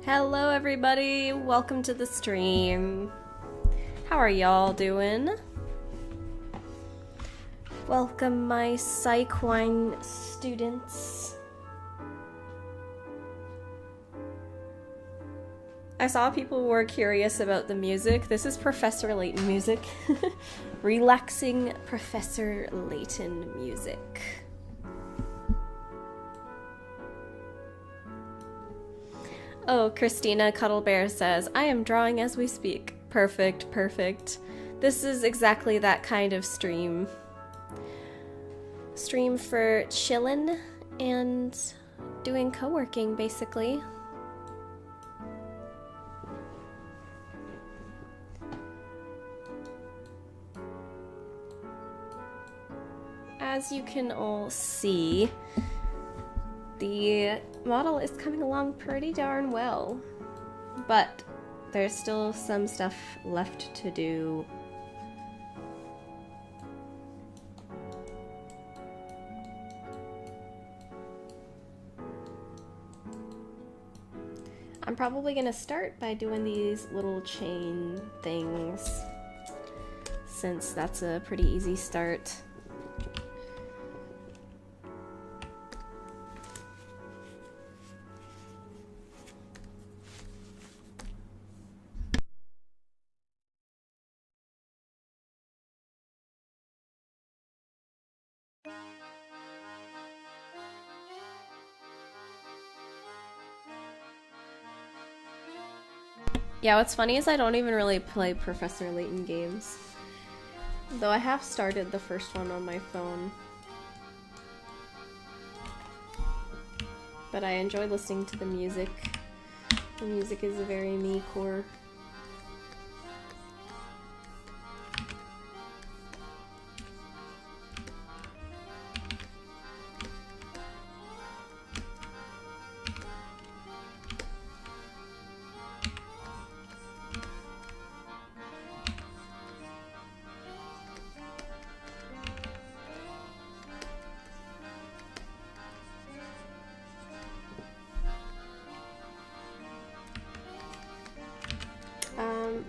Hello everybody, welcome to the stream. How are y'all doing? Welcome my Psych Wine students. I saw people were curious about the music. This is Professor Layton music. Relaxing Professor Layton music. Oh, Christina Cuddlebear says, I am drawing as we speak. Perfect, perfect. This is exactly that kind of stream. Stream for chillin' and doing co-working, basically. As you can all see, the model is coming along pretty darn well, but there's still some stuff left to do. I'm probably gonna start by doing these little chain things, since that's a pretty easy start. Yeah, what's funny is I don't even really play Professor Layton games. Though I have started the first one on my phone. But I enjoy listening to the music. The music is very me core.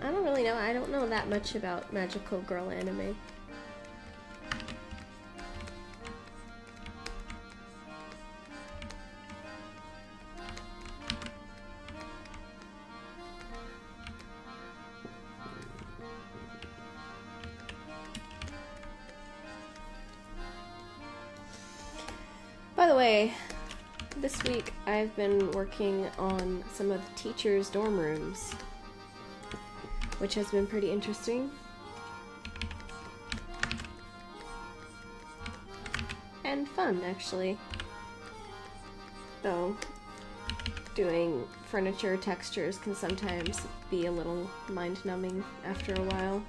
I don't really know. I don't know that much about magical girl anime. By the way, this week I've been working on some of the teachers' dorm rooms, which has been pretty interesting. And fun, actually. Though, doing furniture textures can sometimes be a little mind-numbing after a while.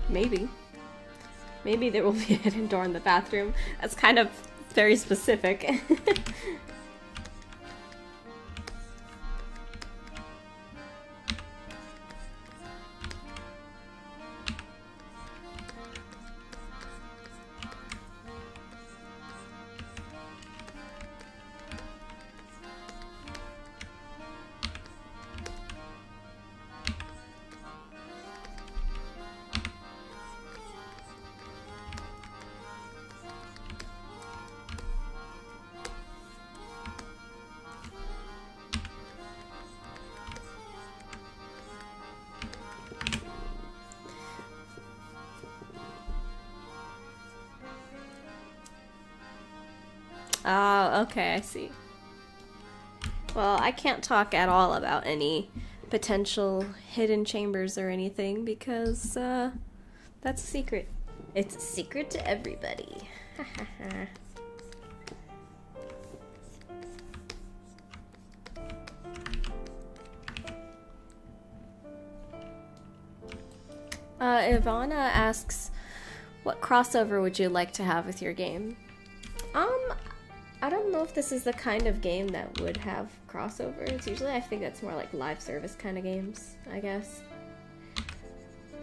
Maybe. Maybe there will be a hidden door in the bathroom. That's kind of very specific. Oh, okay, I see. Well, I can't talk at all about any potential hidden chambers or anything because that's a secret. It's a secret to everybody. Ivana asks, what crossover would you like to have with your game? I don't know if this is the kind of game that would have crossovers. Usually I think that's more like live service kind of games, I guess.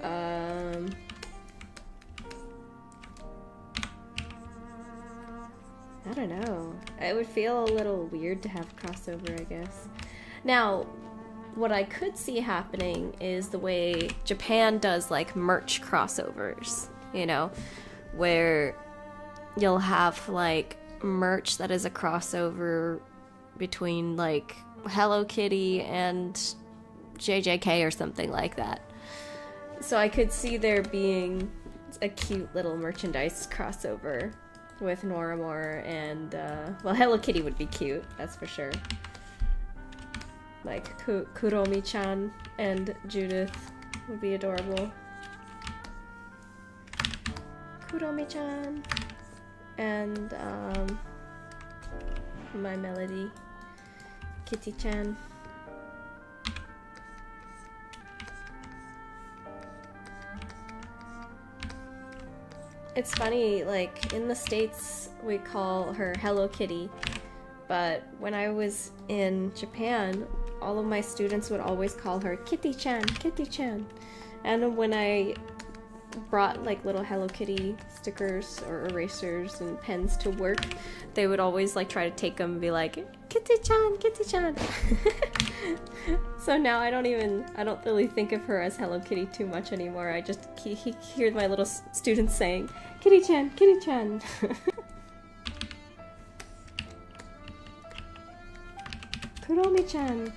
I don't know. It would feel a little weird to have crossover, I guess. Now, what I could see happening is the way Japan does like merch crossovers, you know, where you'll have like merch that is a crossover between like Hello Kitty and JJK or something like that. So I could see there being a cute little merchandise crossover with Noramor and well, Hello Kitty would be cute, that's for sure. Like Kuromi-chan and Judith would be adorable. Kuromi-chan and My Melody, Kitty-chan. It's funny, like in the States we call her Hello Kitty, but when I was in Japan, all of my students would always call her Kitty-chan, Kitty-chan. And when I brought like little Hello Kitty stickers or erasers and pens to work, they would always like try to take them and be like, Kitty-chan, Kitty-chan. So now I don't really think of her as Hello Kitty too much anymore. I just hear my little students saying, Kitty-chan, Kitty-chan. Kuromi-chan.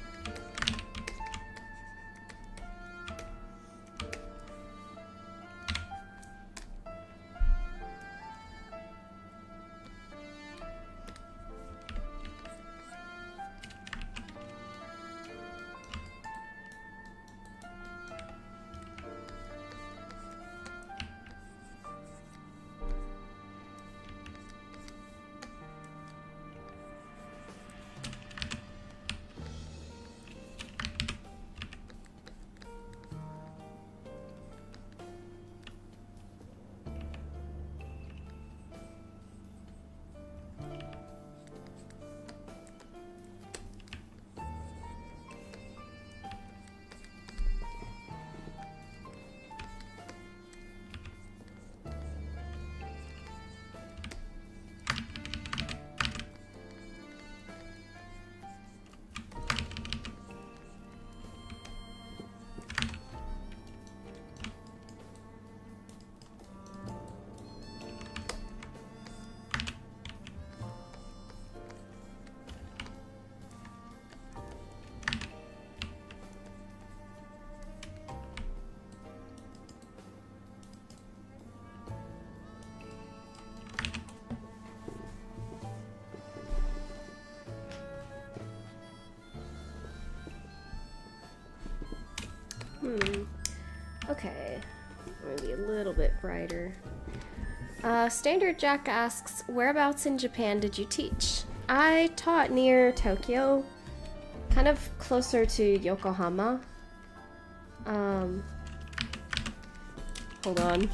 Okay, maybe a little bit brighter. Standard Jack asks, whereabouts in Japan did you teach? I taught near Tokyo, kind of closer to Yokohama. Hold on.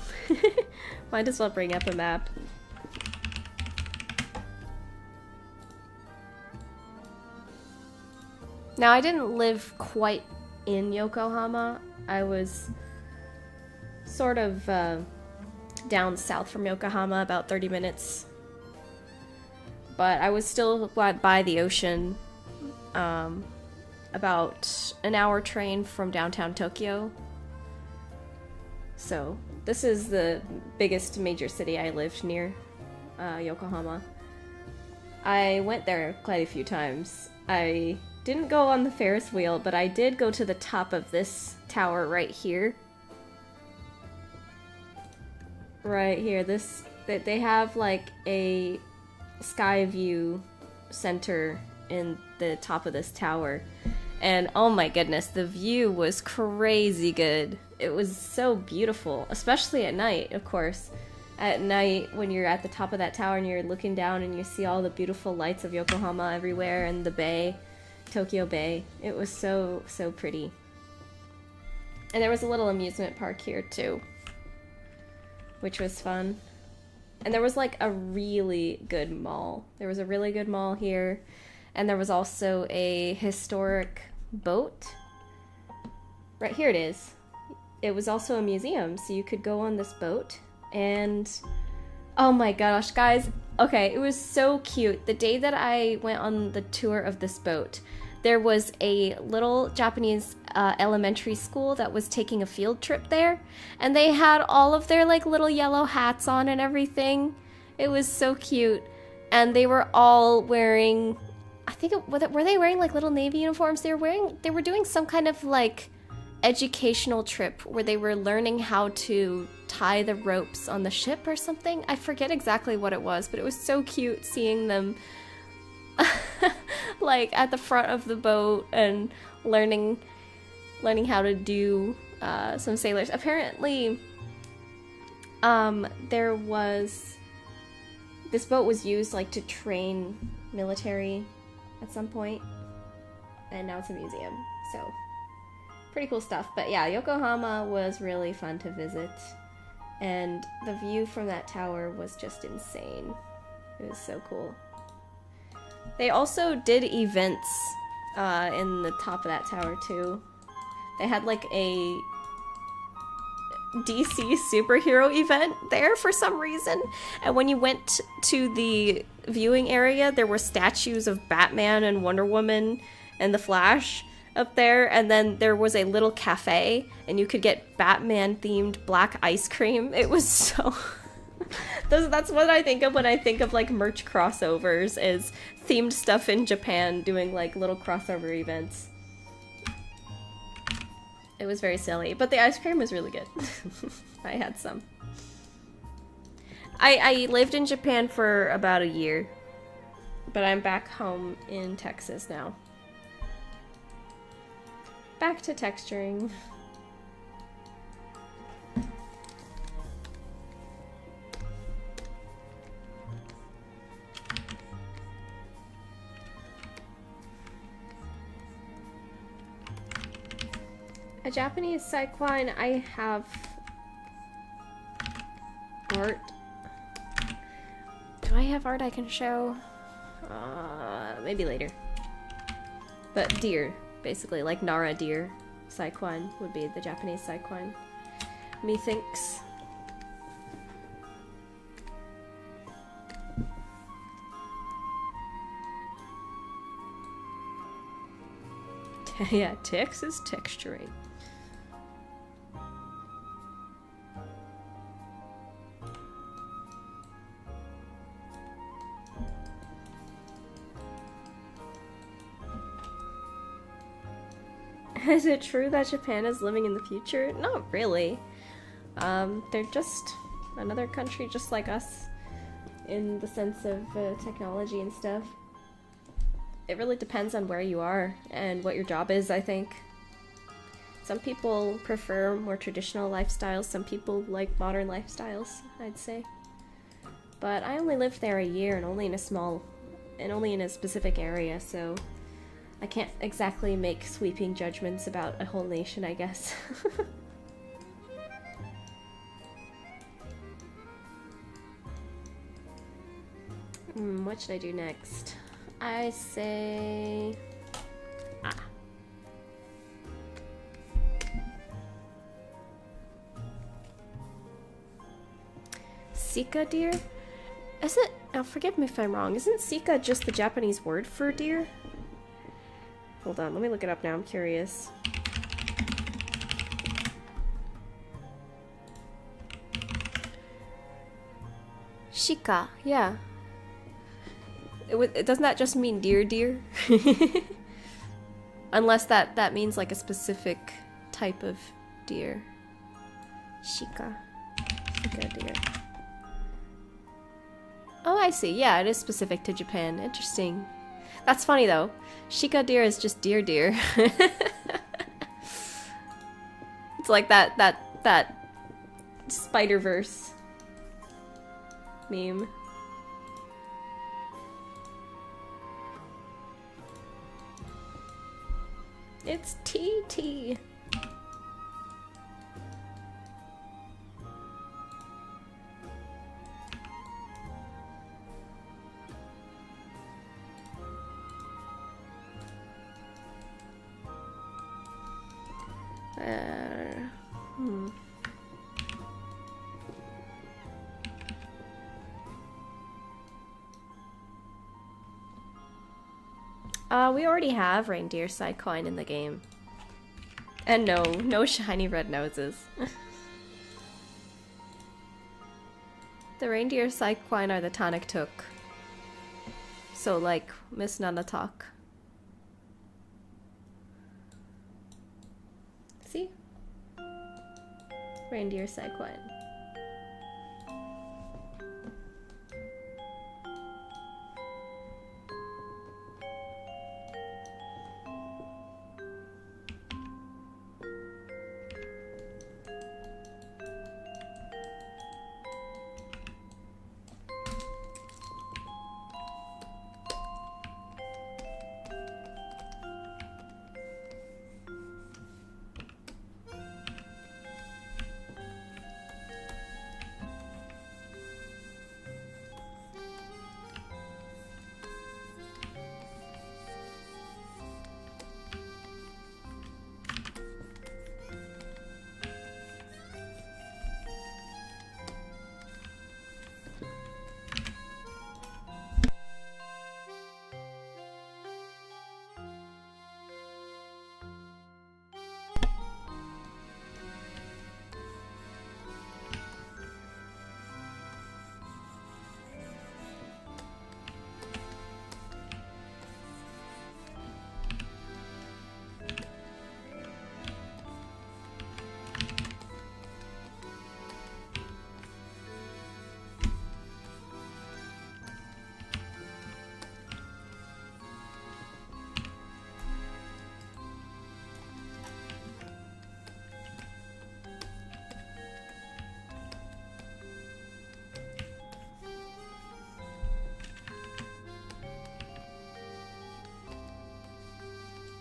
Might as well bring up a map. Now, I didn't live quite in Yokohama. I was sort of down south from Yokohama, about 30 minutes. But I was still by the ocean, about an hour train from downtown Tokyo. So this is the biggest major city I lived near, Yokohama. I went there quite a few times. I didn't go on the Ferris wheel, but I did go to the top of this tower right here. Right here, they have like a sky view center in the top of this tower. And oh my goodness, the view was crazy good. It was so beautiful, especially at night, of course. At night, when you're at the top of that tower and you're looking down and you see all the beautiful lights of Yokohama everywhere and the bay, Tokyo Bay. It was so, so pretty. And there was a little amusement park here too, which was fun. And there was like a really good mall. There was a really good mall here. And there was also a historic boat. Right here it is. It was also a museum, so you could go on this boat. And oh my gosh, guys. Okay, it was so cute. The day that I went on the tour of this boat, there was a little Japanese elementary school that was taking a field trip there. And they had all of their like little yellow hats on and everything. It was so cute. And they were all wearing, I think, were they wearing like little Navy uniforms? They were doing some kind of like educational trip where they were learning how to tie the ropes on the ship or something. I forget exactly what it was, but it was so cute seeing them like at the front of the boat and learning how to do some sailors. Apparently, this boat was used like to train military at some point, and now it's a museum, so pretty cool stuff. But yeah, Yokohama was really fun to visit, and the view from that tower was just insane. It was so cool. They also did events in the top of that tower too. They had like a DC superhero event there for some reason, and when you went to the viewing area, there were statues of Batman and Wonder Woman and the Flash up there, and then there was a little cafe and you could get Batman themed black ice cream. It was so that's what I think of when I think of like merch crossovers, is themed stuff in Japan doing like little crossover events. It was very silly, but the ice cream was really good. I had some. I lived in Japan for about a year, but I'm back home in Texas now. Back to texturing. A Japanese saikwan, I have art. Do I have art I can show? Maybe later. But deer, basically, like Nara deer. Saikwan would be the Japanese saikwan. Methinks. Yeah, Texas texturing. Is it true that Japan is living in the future? Not really. They're just another country just like us in the sense of technology and stuff. It really depends on where you are and what your job is, I think. Some people prefer more traditional lifestyles, some people like modern lifestyles, I'd say. But I only lived there a year and only in a specific area, so I can't exactly make sweeping judgments about a whole nation, I guess. What should I do next? I say... Sika deer? Isn't... Now forgive me if I'm wrong. Isn't Sika just the Japanese word for deer? Hold on, let me look it up now. I'm curious. Shika, yeah. Doesn't that just mean deer? Unless that means like a specific type of deer. Shika deer. Oh, I see. Yeah, it is specific to Japan. Interesting. That's funny though. Shika deer is just deer deer. It's like that Spider-Verse meme. It's TT. Hmm. We already have reindeer Psycoin in the game. And no shiny red noses. The reindeer Psyquine are the tonic took. So like Miss Nanatak. See? Reindeer Psyquine.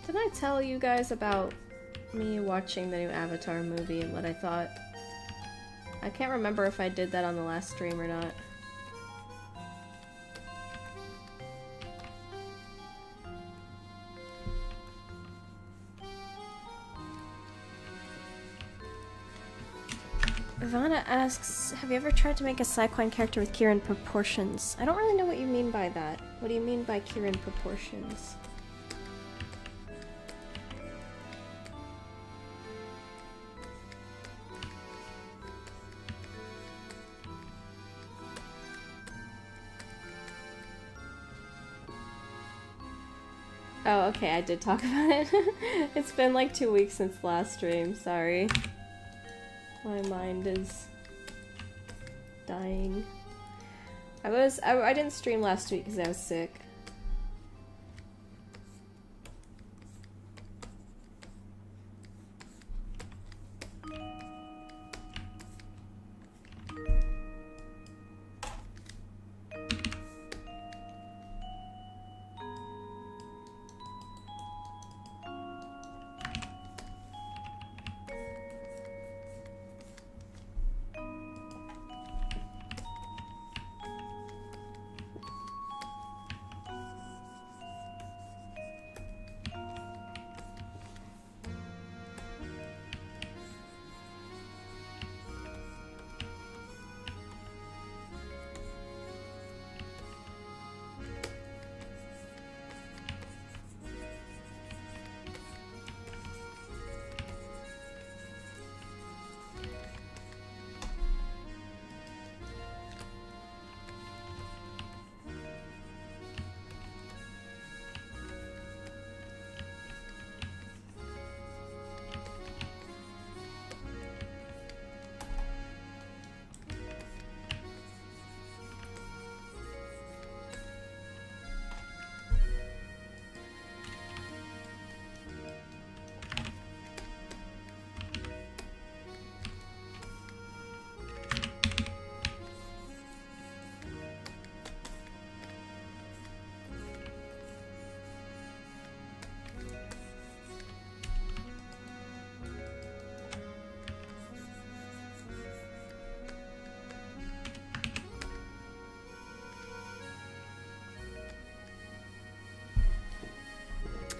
Did I tell you guys about me watching the new Avatar movie and what I thought? I can't remember if I did that on the last stream or not. Ivana asks, have you ever tried to make a Psyquine character with Kirin proportions? I don't really know what you mean by that. What do you mean by Kirin proportions? Oh, okay, I did talk about it. It's been like 2 weeks since the last stream, sorry. My mind is dying. I didn't stream last week because I was sick.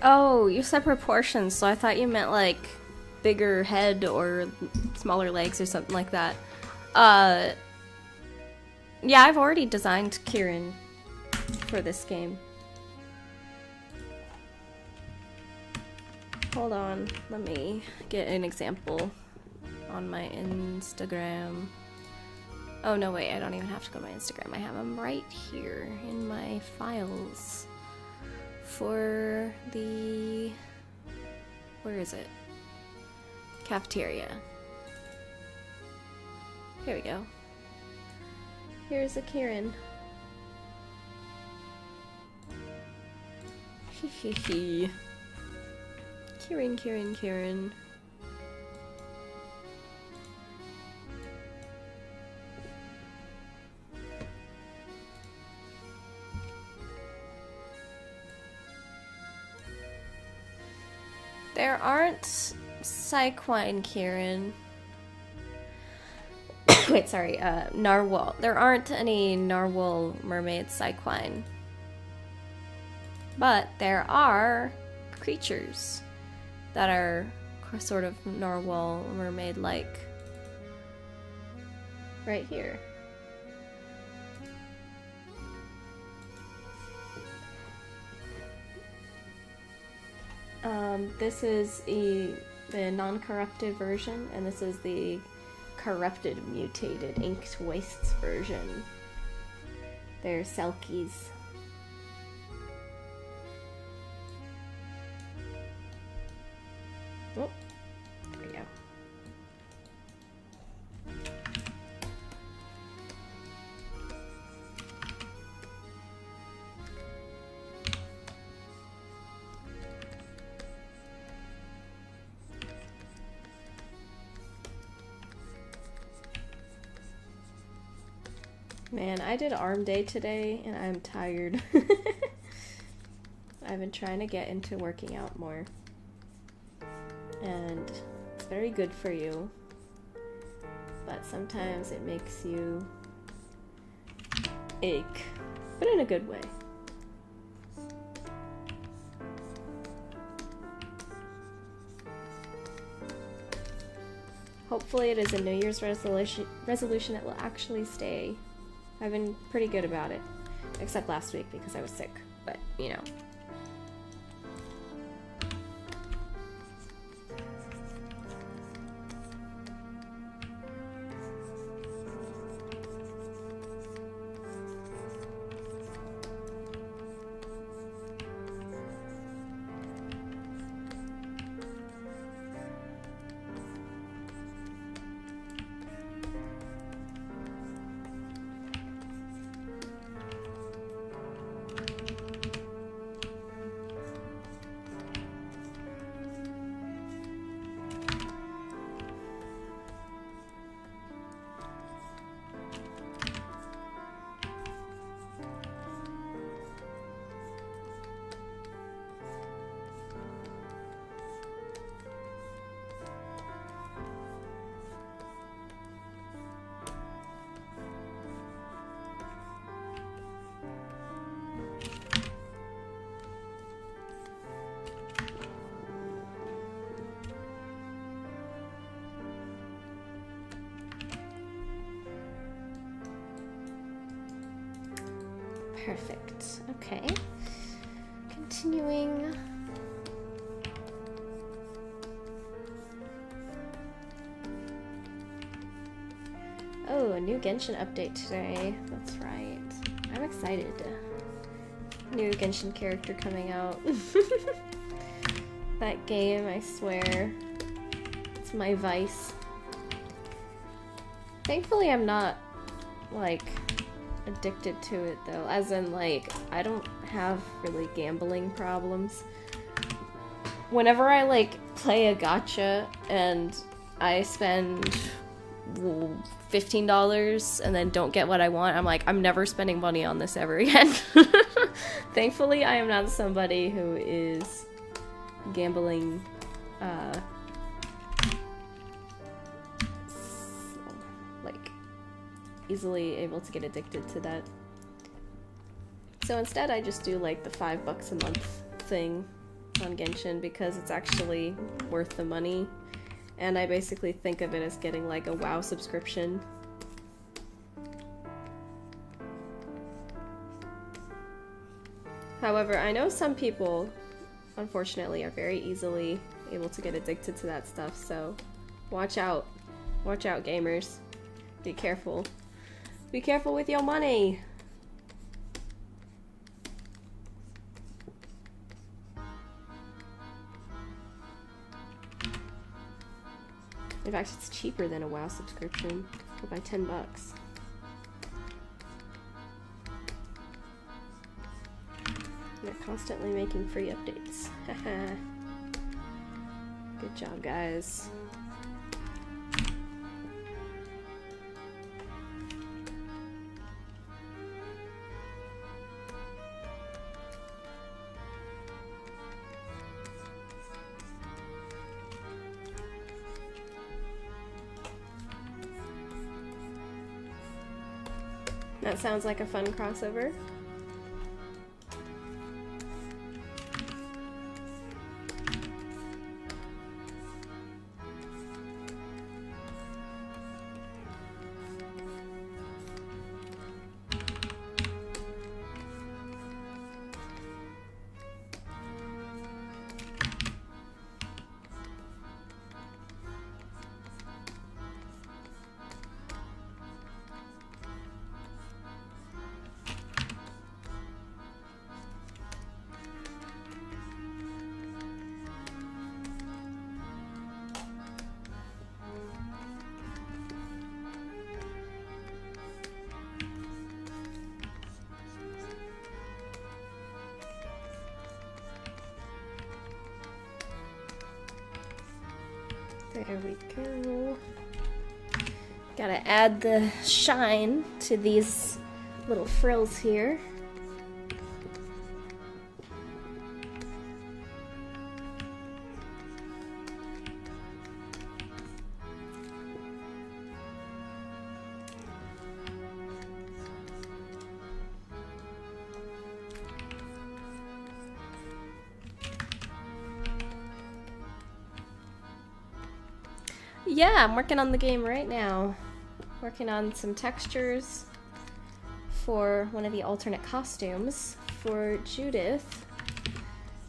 Oh, you said proportions, so I thought you meant like bigger head or smaller legs or something like that. Yeah, I've already designed Kieran for this game. Hold on, let me get an example on my Instagram. Oh no, wait, I don't even have to go to my Instagram. I have them right here in my files for the... where is it? Cafeteria. Here we go. Here's a Kieran. Hehehe. Kieran, Kieran, Kieran. There aren't Psyquine Kieran. Wait, sorry, Narwhal. There aren't any Narwhal mermaid Psyquine. But there are creatures that are sort of Narwhal mermaid-like. Right here. This is the non-corrupted version, and this is the corrupted, mutated, inked wastes version. They're Selkies. Oh, there we go. Man, I did arm day today and I'm tired. I've been trying to get into working out more. And it's very good for you. But sometimes it makes you ache. But in a good way. Hopefully it is a New Year's resolution that will actually stay. I've been pretty good about it, except last week because I was sick, but you know. Perfect. Okay. Continuing. Oh, a new Genshin update today. That's right. I'm excited. New Genshin character coming out. That game, I swear. It's my vice. Thankfully, I'm not, like, addicted to it though, as in like I don't have really gambling problems. Whenever I like play a gacha and I spend $15 and then don't get what I want, I'm like, I'm never spending money on this ever again. Thankfully, I am not somebody who is gambling easily able to get addicted to that. So instead I just do like the $5 a month thing on Genshin because it's actually worth the money. And I basically think of it as getting like a WoW subscription. However, I know some people, unfortunately, are very easily able to get addicted to that stuff, so watch out. Watch out, gamers. Be careful. Be careful with your money! In fact, it's cheaper than a WoW subscription by $10. They're constantly making free updates. Haha. Good job, guys. That sounds like a fun crossover. There we go. Gotta add the shine to these little frills here. Yeah, I'm working on the game right now. Working on some textures for one of the alternate costumes for Judith.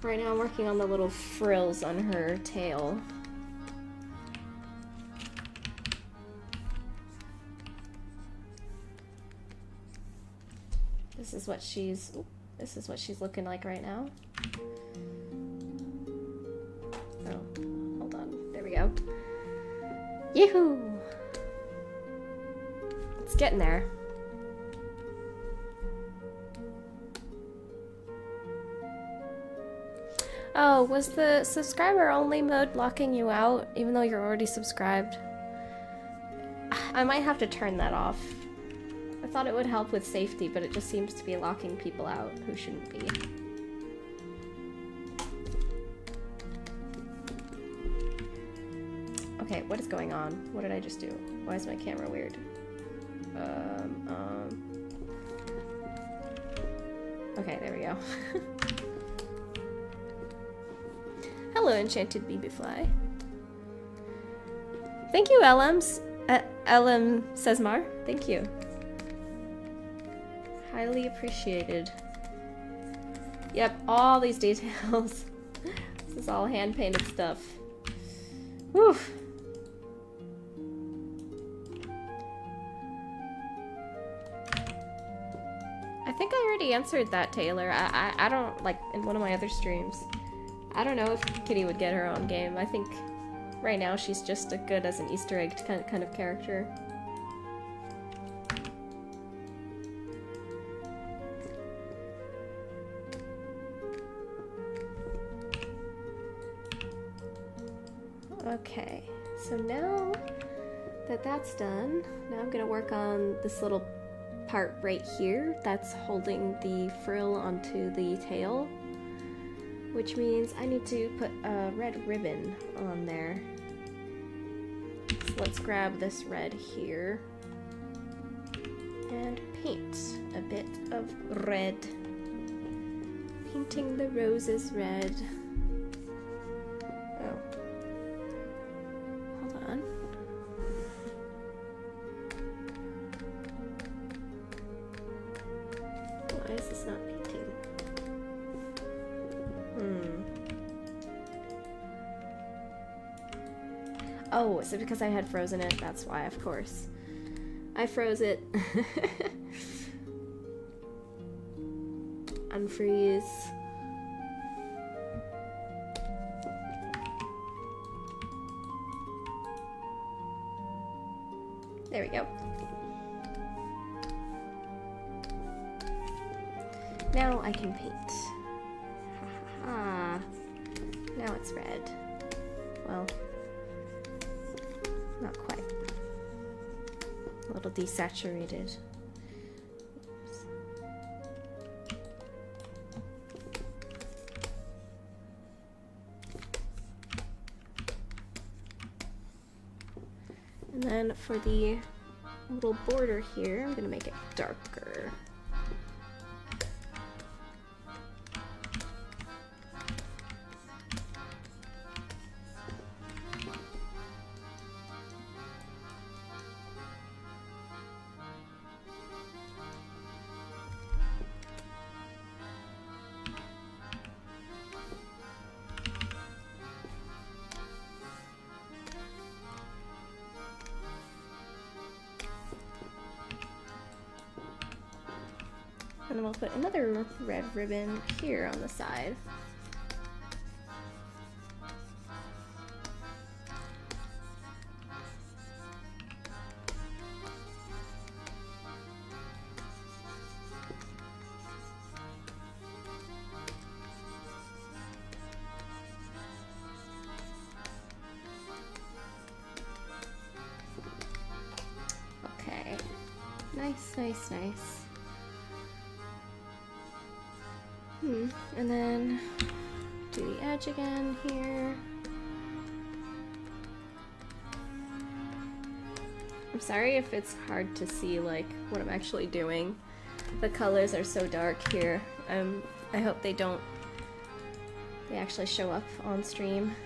Right now I'm working on the little frills on her tail. This is what she's looking like right now. Oh, hold on. There we go. Yahoo! It's getting there. Oh, was the subscriber only mode locking you out even though you're already subscribed? I might have to turn that off. I thought it would help with safety, but it just seems to be locking people out who shouldn't be. Okay, what is going on? What did I just do? Why is my camera weird? Okay, there we go. Hello, Enchanted Beebifly. Thank you, LM Sesmar. Thank you. Highly appreciated. Yep, all these details. This is all hand-painted stuff. Whew. I think I already answered that, Taylor. I don't, like, in one of my other streams. I don't know if Kitty would get her own game. I think right now she's just good as an Easter egg kind of character. Okay, so now that that's done, now I'm gonna work on this little part right here that's holding the frill onto the tail, which means I need to put a red ribbon on there. So let's grab this red here and paint a bit of red. Painting the roses red. Oh, is it because I had frozen it? That's why, of course. I froze it. Unfreeze. There we go. Now I can paint. Ah, now it's red. Well, not quite. A little desaturated. Oops. And then for the little border here, I'm gonna make it darker. And then we'll put another red ribbon here on the side. Okay, nice, nice, nice. And then do the edge again here. I'm sorry if it's hard to see like what I'm actually doing. The colors are so dark here. I hope they actually show up on stream.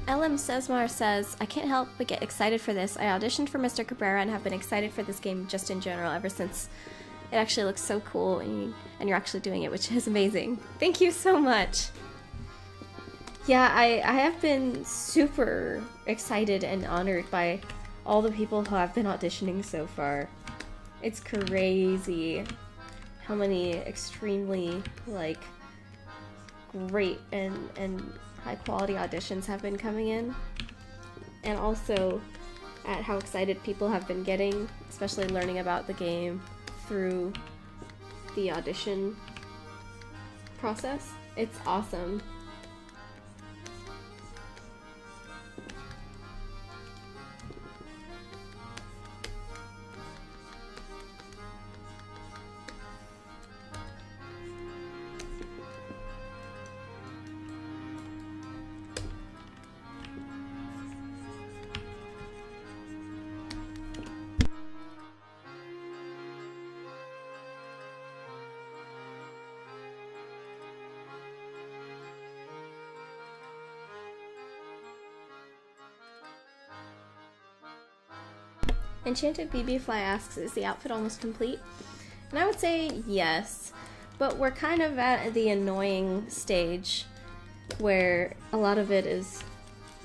LM Sesmar says, I can't help but get excited for this. I auditioned for Mr. Cabrera and have been excited for this game just in general ever since it actually looks so cool and you're actually doing it, which is amazing. Thank you so much. Yeah, I have been super excited and honored by all the people who have been auditioning so far. It's crazy how many extremely, like, great and high quality auditions have been coming in, and also at how excited people have been getting, especially learning about the game through the audition process. It's awesome. Enchanted BB Fly asks, is the outfit almost complete? And I would say yes, but we're kind of at the annoying stage where a lot of it is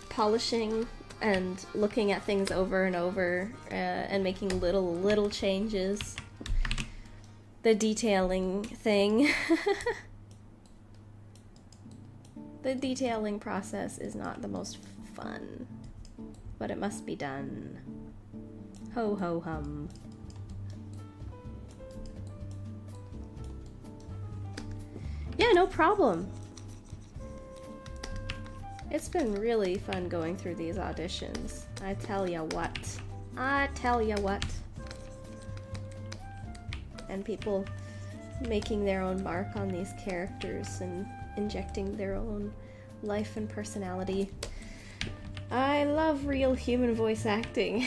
polishing and looking at things over and over and making little changes. The detailing thing. The detailing process is not the most fun, but it must be done. Ho ho hum. Yeah, no problem. It's been really fun going through these auditions. I tell ya what. I tell ya what. And people making their own mark on these characters and injecting their own life and personality. I love real human voice acting.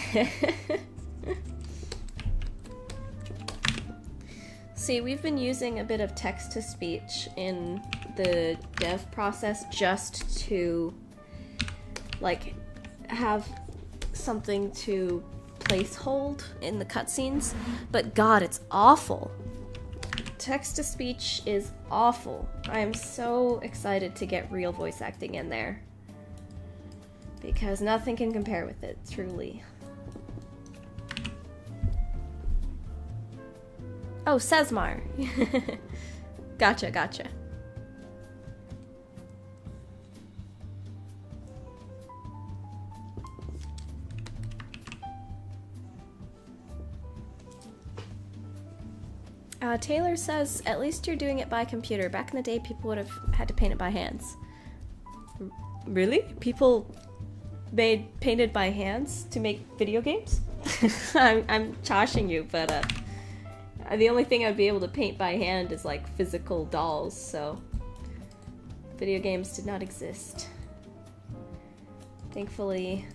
See, we've been using a bit of text-to-speech in the dev process just to like have something to place hold in the cutscenes, but God, it's awful. Text-to-speech is awful. I am so excited to get real voice acting in there, because nothing can compare with it, truly. Oh, Sesmar. Gotcha. Taylor says, at least you're doing it by computer. Back in the day, people would have had to paint it by hands. Really? People painted by hands to make video games? I'm joshing you, but the only thing I'd be able to paint by hand is like physical dolls, so video games did not exist. Thankfully,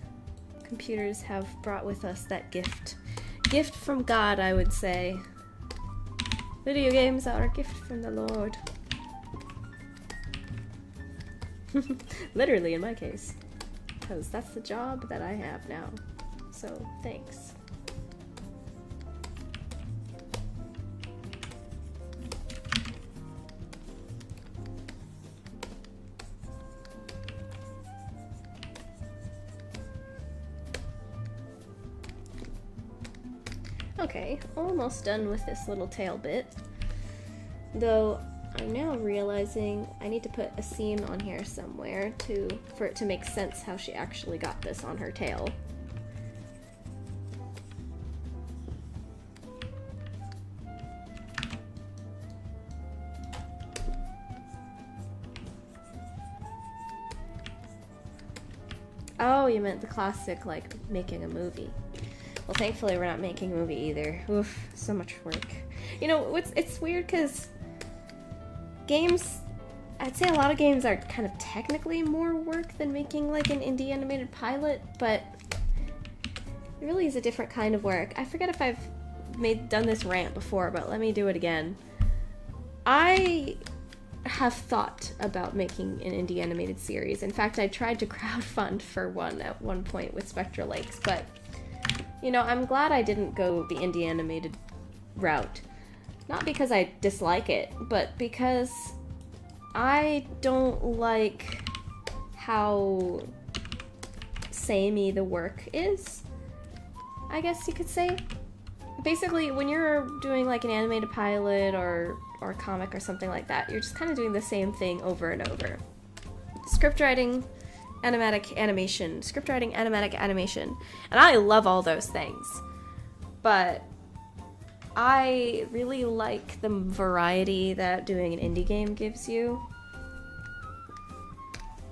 computers have brought with us that gift. Gift from God, I would say. Video games are a gift from the Lord. Literally, in my case. Because that's the job that I have now. So, thanks. Okay, almost done with this little tail bit. Though, I'm now realizing I need to put a seam on here somewhere for it to make sense how she actually got this on her tail. Oh, you meant the classic, like, making a movie. Well, thankfully we're not making a movie either. Oof, so much work. You know, it's weird because games, I'd say a lot of games are kind of technically more work than making like an indie animated pilot, but it really is a different kind of work. I forget if I've done this rant before, but let me do it again. I have thought about making an indie animated series. In fact, I tried to crowdfund for one at one point with Spectra Lakes, but you know, I'm glad I didn't go the indie animated route. Not because I dislike it, but because I don't like how samey the work is, I guess you could say. Basically, when you're doing like an animated pilot or a comic or something like that, you're just kind of doing the same thing over and over. Script writing, animatic animation, and I love all those things. But I really like the variety that doing an indie game gives you.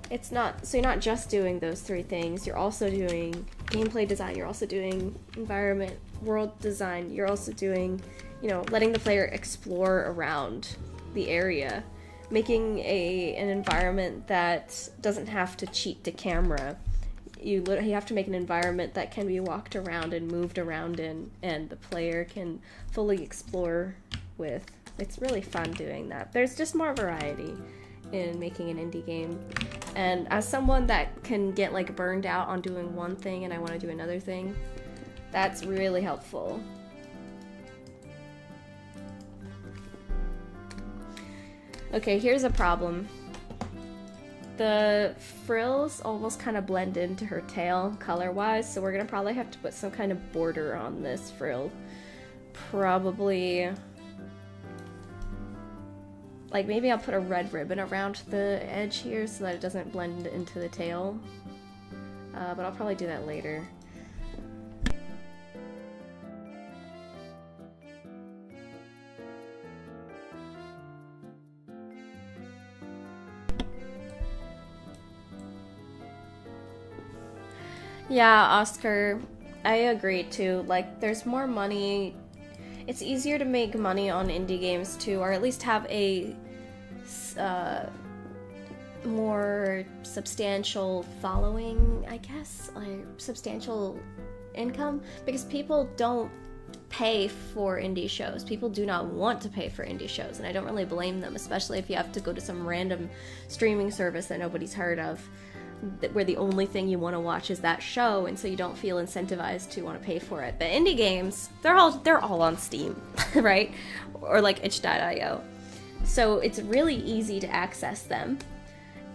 It's not, so you're not just doing those three things, you're also doing gameplay design, you're also doing environment, world design, you're also doing, you know, letting the player explore around the area, making an environment that doesn't have to cheat to camera. You have to make an environment that can be walked around and moved around in, and the player can fully explore with. It's really fun doing that. There's just more variety in making an indie game. And as someone that can get like burned out on doing one thing and I want to do another thing, that's really helpful. Okay, here's a problem. The frills almost kind of blend into her tail color-wise, so we're gonna probably have to put some kind of border on this frill. Probably, like, maybe I'll put a red ribbon around the edge here so that it doesn't blend into the tail. But I'll probably do that later. Yeah, Oscar, I agree too. Like, there's more money. It's easier to make money on indie games too, or at least have a more substantial following, I guess, like substantial income, because people don't pay for indie shows. People do not want to pay for indie shows, and I don't really blame them, especially if you have to go to some random streaming service that nobody's heard of. where the only thing you want to watch is that show, and so you don't feel incentivized to want to pay for it. But indie games, they're all on Steam, right? Or like itch.io. So it's really easy to access them.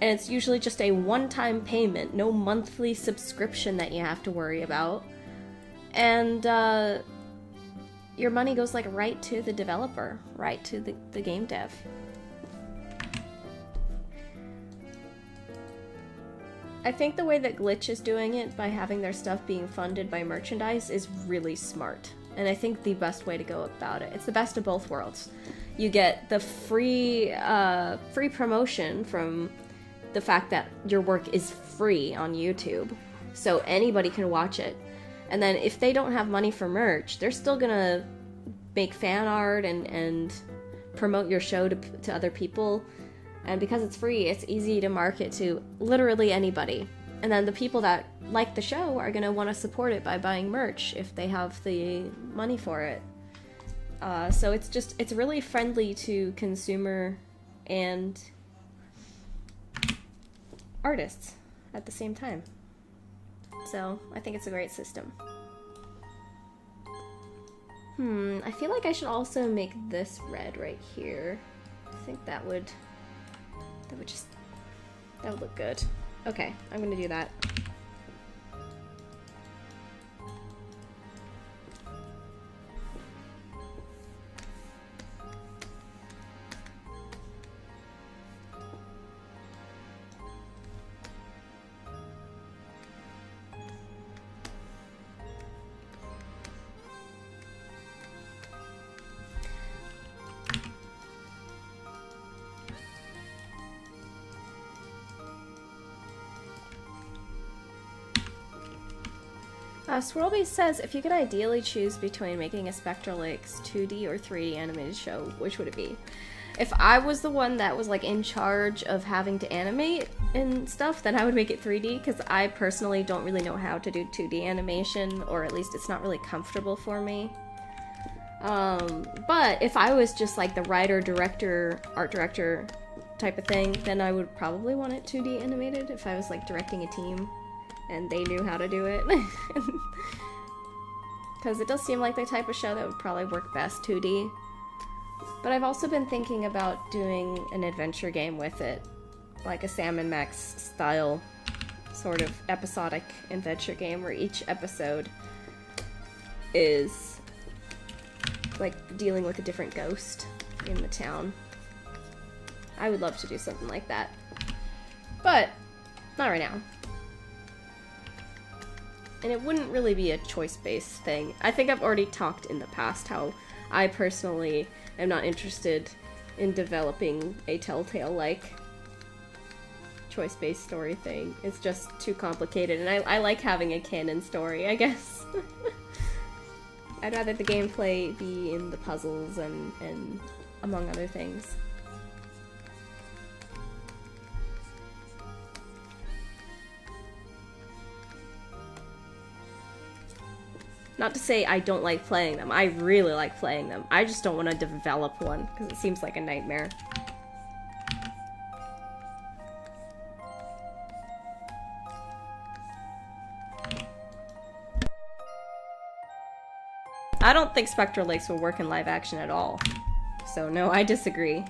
And it's usually just a one-time payment, no monthly subscription that you have to worry about. And your money goes like right to the developer, right to the game dev. I think the way that Glitch is doing it by having their stuff being funded by merchandise is really smart. And I think the best way to go about it. It's the best of both worlds. You get the free promotion from the fact that your work is free on YouTube, so anybody can watch it. And then if they don't have money for merch, they're still gonna make fan art and promote your show to other people. And because it's free, it's easy to market to literally anybody. And then the people that like the show are going to want to support it by buying merch if they have the money for it. So it's really friendly to consumer and artists at the same time. So I think it's a great system. I feel like I should also make this red right here. I think that would look good. Okay, I'm gonna do that. Swirlbase says, if you could ideally choose between making a Spectral Lakes 2D or 3D animated show, which would it be? If I was the one that was like in charge of having to animate and stuff, then I would make it 3D, because I personally don't really know how to do 2D animation, or at least it's not really comfortable for me. But if I was just like the writer, director, art director type of thing, then I would probably want it 2D animated if I was like directing a team and they knew how to do it. Because it does seem like the type of show that would probably work best 2D. But I've also been thinking about doing an adventure game with it, like a Sam & Max style sort of episodic adventure game where each episode is like dealing with a different ghost in the town. I would love to do something like that, but not right now. And it wouldn't really be a choice-based thing. I think I've already talked in the past how I personally am not interested in developing a Telltale-like choice-based story thing. It's just too complicated, and I like having a canon story, I guess. I'd rather the gameplay be in the puzzles and among other things. Not to say I don't like playing them. I really like playing them. I just don't want to develop one, because it seems like a nightmare. I don't think Spectral Lakes will work in live action at all. So no, I disagree.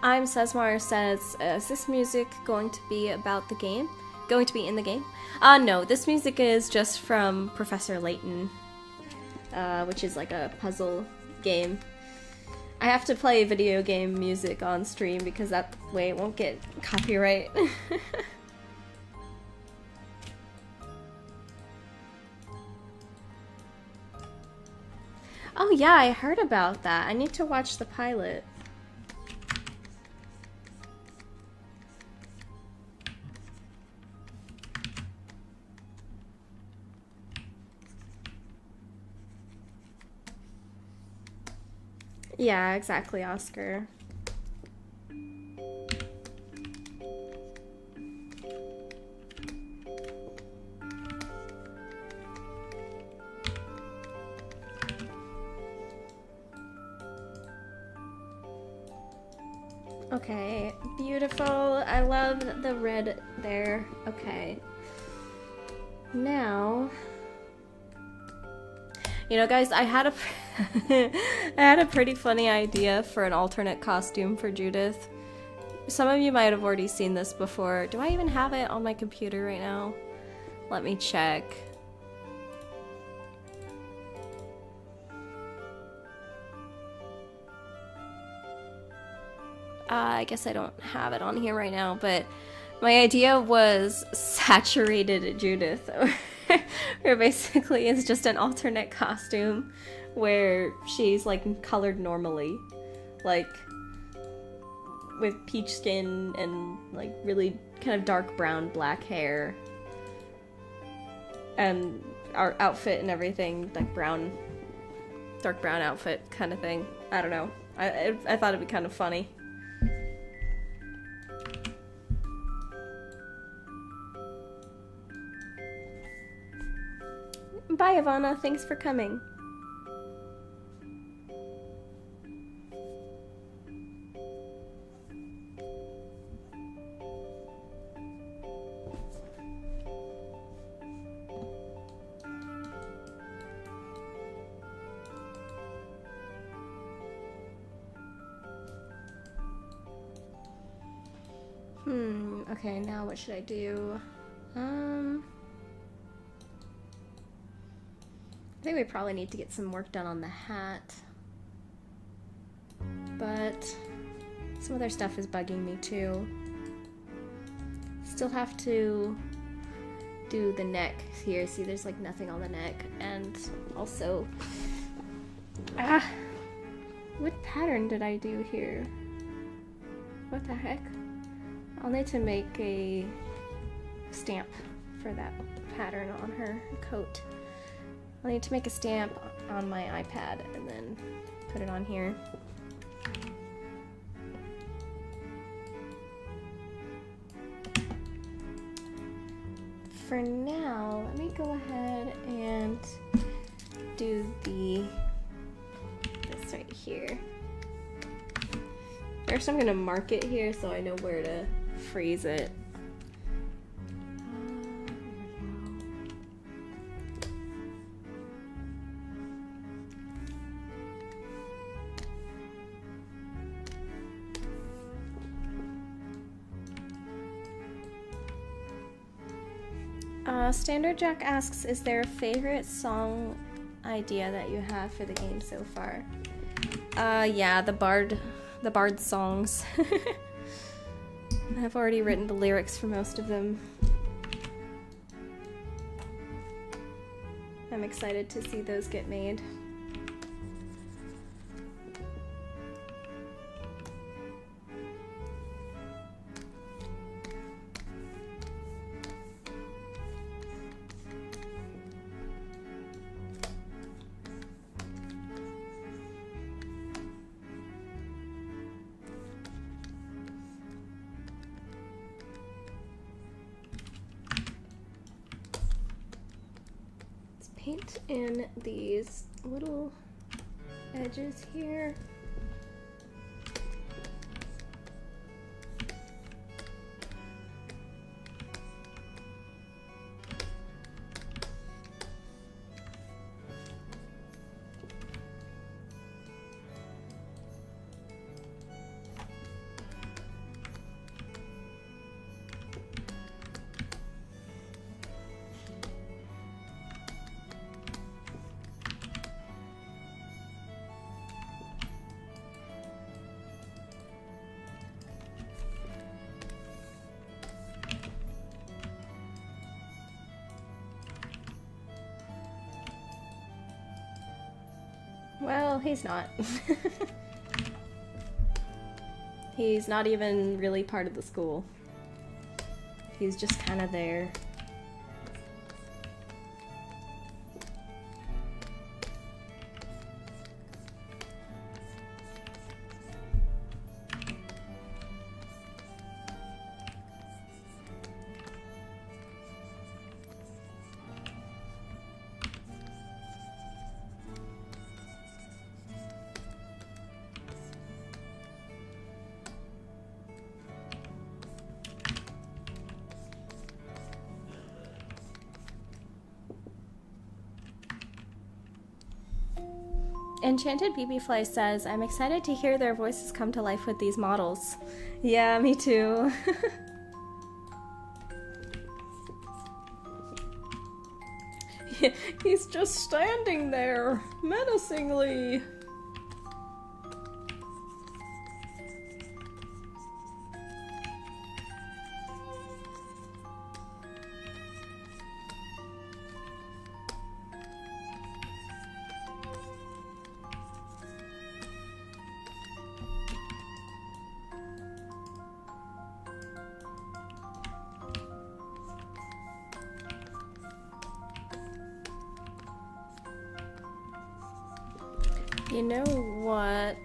I'm Sesmar says, is this music going to be about the game? Going to be in the game? No, this music is just from Professor Layton, which is like a puzzle game. I have to play video game music on stream because that way it won't get copyright. Oh yeah, I heard about that. I need to watch the pilot. Yeah, exactly, Oscar. Okay, beautiful. I love the red there. Okay. Now, you know, guys, I had a I had a pretty funny idea for an alternate costume for Judith. Some of you might have already seen this before. Do I even have it on my computer right now? Let me check. I guess I don't have it on here right now, but my idea was saturated Judith, where basically it's just an alternate costume where she's like colored normally, like with peach skin and like really kind of dark brown black hair, and our outfit and everything like brown, dark brown outfit kind of thing. I don't know. I thought it'd be kind of funny. Bye, Ivana. Thanks for coming. Okay, now what should I do? I think we probably need to get some work done on the hat. But some other stuff is bugging me too. Still have to do the neck here. See, there's like nothing on the neck. And also, what pattern did I do here? What the heck? I'll need to make a stamp for that pattern on her coat. I'll need to make a stamp on my iPad and then put it on here. For now, let me go ahead and do this right here. First, I'm gonna mark it here so I know where to freeze it. Standard Jack asks, is there a favorite song idea that you have for the game so far? Yeah, the Bard songs. I've already written the lyrics for most of them. I'm excited to see those get made. Paint in these little edges here. Well, he's not. He's not even really part of the school. He's just kind of there. Enchanted BB says, I'm excited to hear their voices come to life with these models. Yeah, me too. He's just standing there, menacingly. You know what?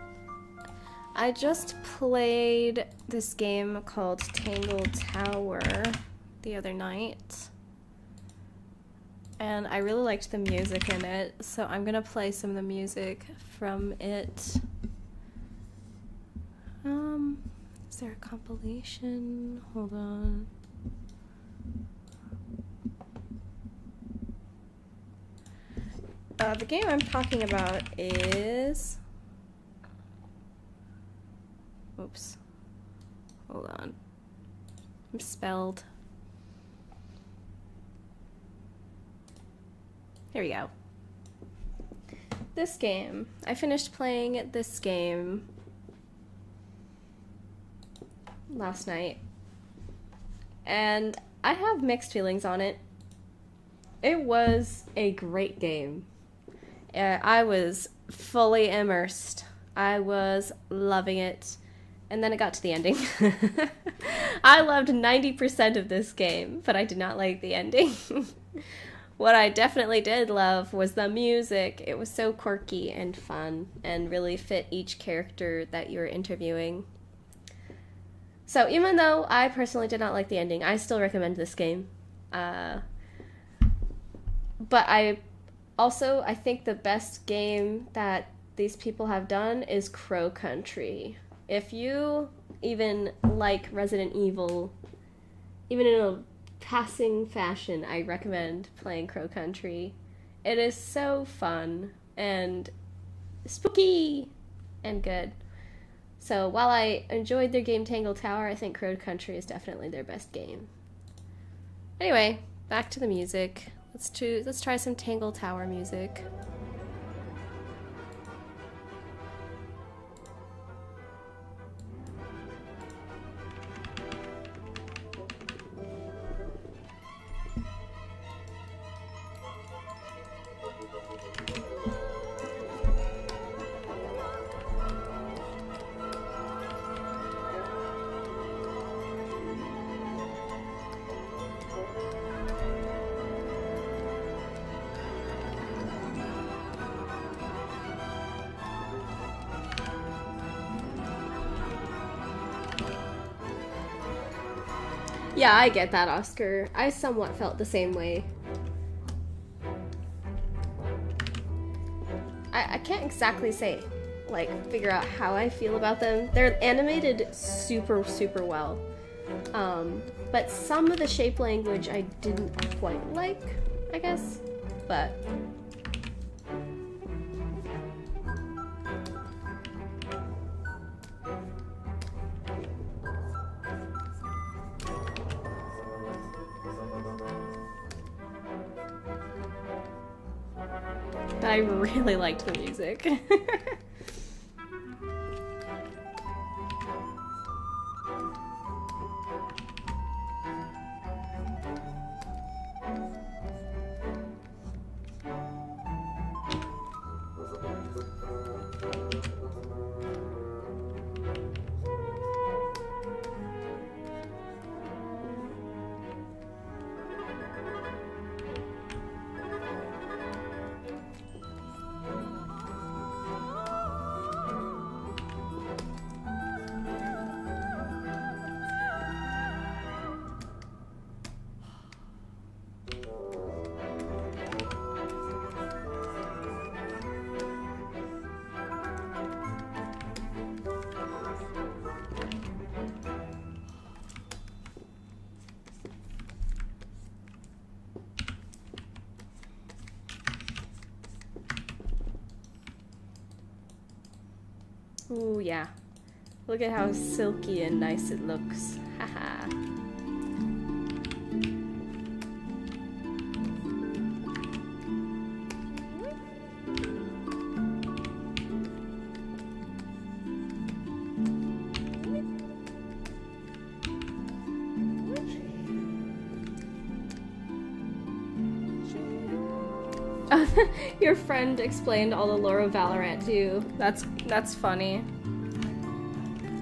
I just played this game called Tangle Tower the other night. And I really liked the music in it, so I'm gonna play some of the music from it. Is there a compilation? Hold on. The game I'm talking about is... Oops. Hold on. I'm spelled. Here we go. This game. I finished playing this game last night. And I have mixed feelings on it. It was a great game. I was fully immersed. I was loving it. And then it got to the ending. I loved 90% of this game, but I did not like the ending. What I definitely did love was the music. It was so quirky and fun and really fit each character that you were interviewing. So even though I personally did not like the ending, I still recommend this game. But I think the best game that these people have done is Crow Country. If you even like Resident Evil, even in a passing fashion, I recommend playing Crow Country. It is so fun and spooky and good. So while I enjoyed their game Tangle Tower, I think Crow Country is definitely their best game. Anyway, back to the music. Let's try some Tangle Tower music. Yeah, I get that, Oscar. I somewhat felt the same way. I can't exactly say, figure out how I feel about them. They're animated super, super well. But some of the shape language I didn't quite like, I guess. But... I really liked the music. Ooh, yeah. Look at how silky and nice it looks. Haha. Your friend explained all the lore of Valorant to you. That's funny.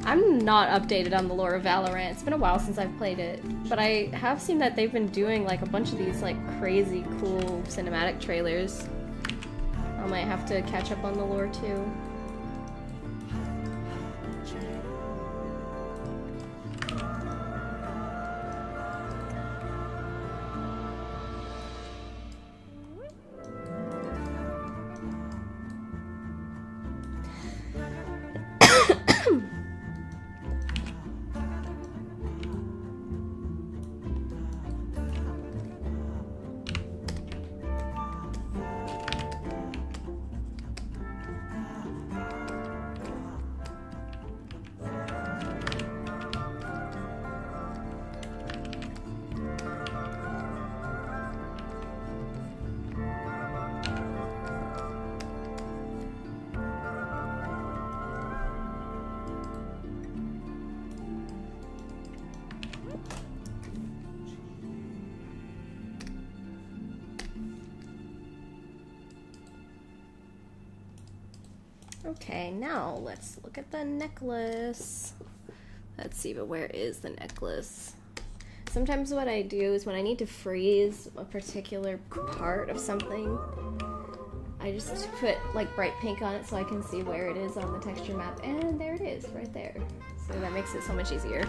I'm not updated on the lore of Valorant. It's been a while since I've played it, but I have seen that they've been doing like a bunch of these like crazy cool cinematic trailers. I might have to catch up on the lore too. Okay, now let's look at the necklace. Let's see, but where is the necklace? Sometimes what I do is when I need to freeze a particular part of something, I just put like bright pink on it so I can see where it is on the texture map, and there it is, right there. So that makes it so much easier.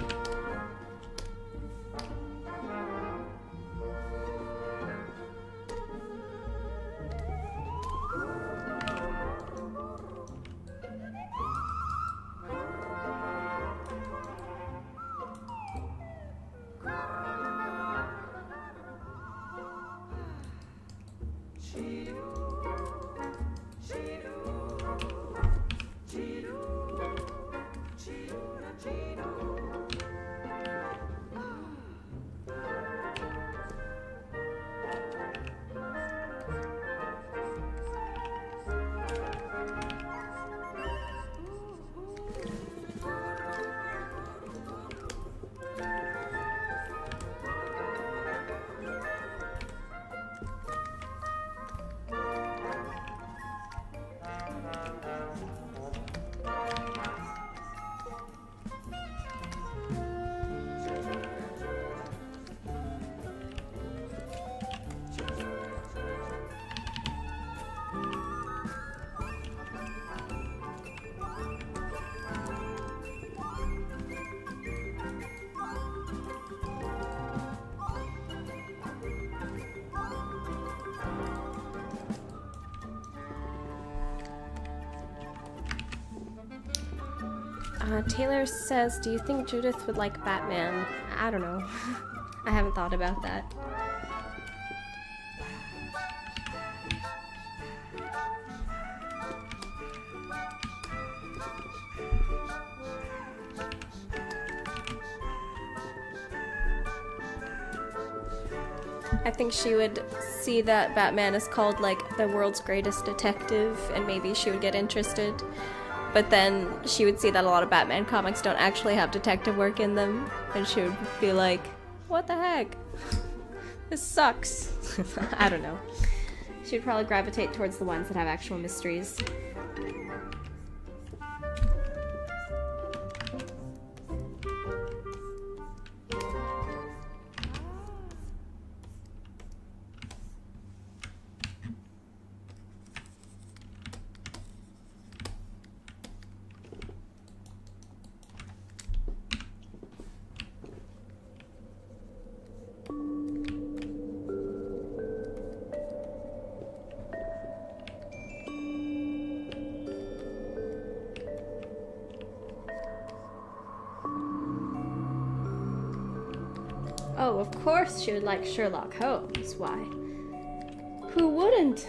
Taylor says, do you think Judith would like Batman? I don't know. I haven't thought about that. I think she would see that Batman is called like the world's greatest detective, and maybe she would get interested. But then she would see that a lot of Batman comics don't actually have detective work in them, and she would be like, what the heck? This sucks. I don't know. She'd probably gravitate towards the ones that have actual mysteries. Oh, of course she would like Sherlock Holmes. Why? Who wouldn't?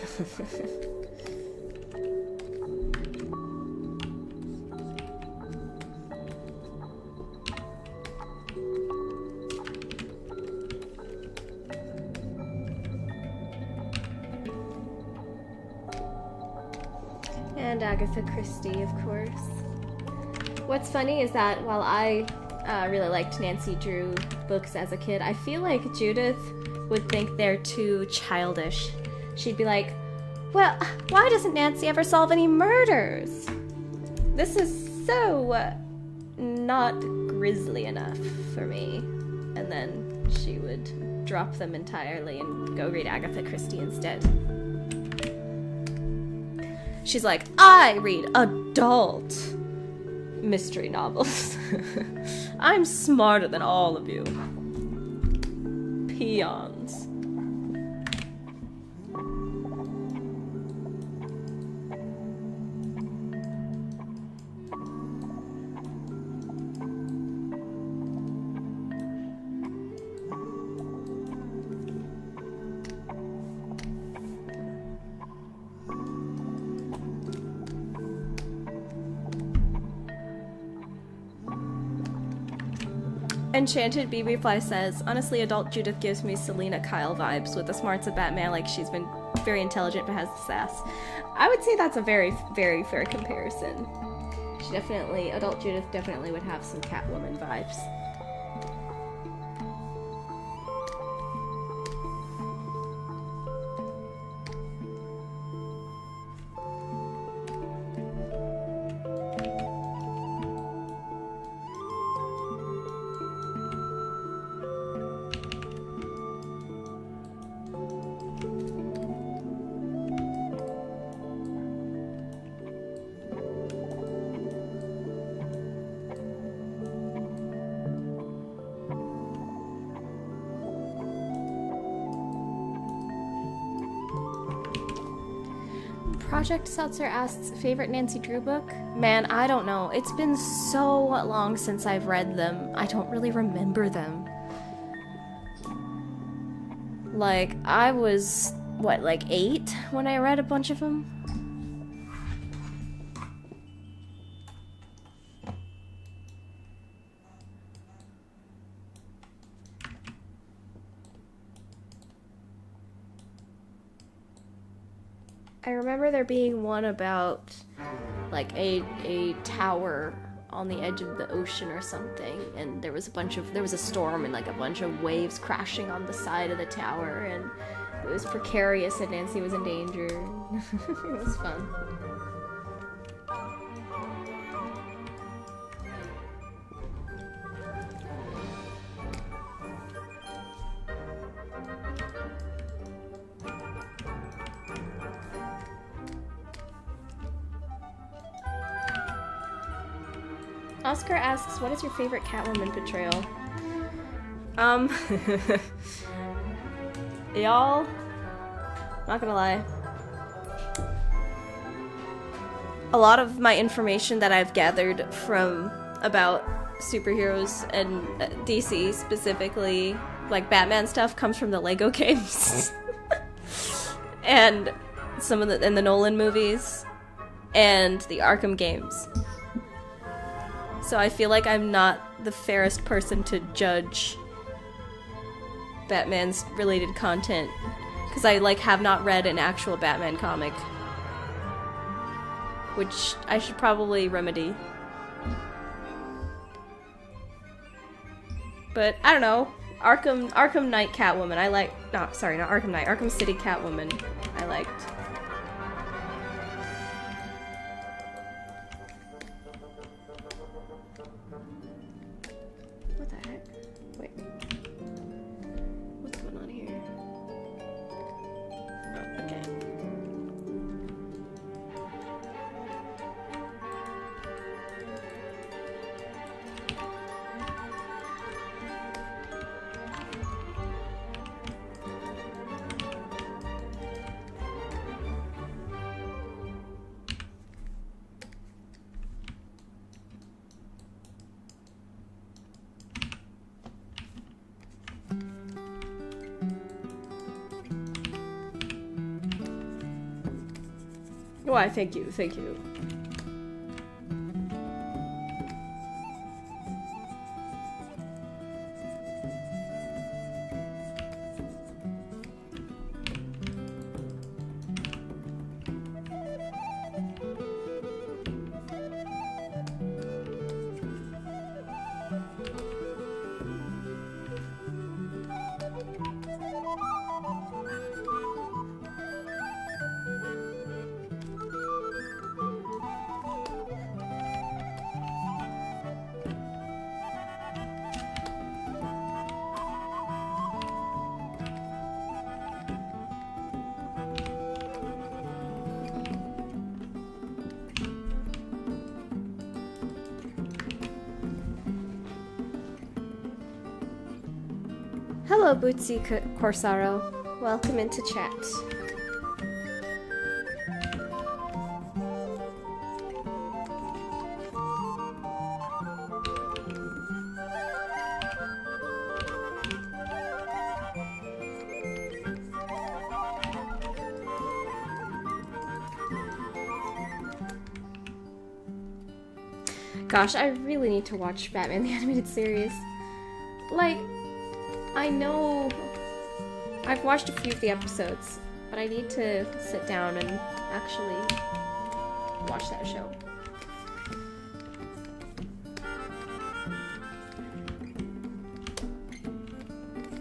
and Agatha Christie, of course. What's funny is that while I really liked Nancy Drew books as a kid, I feel like Judith would think they're too childish. She'd be like, well, why doesn't Nancy ever solve any murders? This is so not grisly enough for me. And then she would drop them entirely and go read Agatha Christie instead. She's like, I read adult mystery novels. I'm smarter than all of you. Peons. Enchanted BB Fly says, honestly, adult Judith gives me Selena Kyle vibes with the smarts of Batman, like she's been very intelligent but has the sass. I would say that's a very, very fair comparison. She definitely, adult Judith definitely would have some Catwoman vibes. Project Seltzer asks, favorite Nancy Drew book? Man, I don't know. It's been so long since I've read them. I don't really remember them. Like, I was, what, like 8 when I read a bunch of them? I remember there being one about like a tower on the edge of the ocean or something, and there was a storm and like a bunch of waves crashing on the side of the tower, and it was precarious and Nancy was in danger. It was fun. Oscar asks, what is your favorite Catwoman portrayal? Y'all, not gonna lie. A lot of my information that I've gathered from about superheroes and DC specifically, like Batman stuff, comes from the Lego games. And some of the Nolan movies and the Arkham games. So I feel like I'm not the fairest person to judge Batman's related content, because I like have not read an actual Batman comic, which I should probably remedy. But I don't know, Arkham Knight Catwoman I like. No, sorry, not Arkham Knight. Arkham City Catwoman I liked. Why, thank you, thank you. Hello, Bootsy Corsaro. Welcome into chat. Gosh, I really need to watch Batman the Animated Series. Like, I know I've watched a few of the episodes, but I need to sit down and actually watch that show.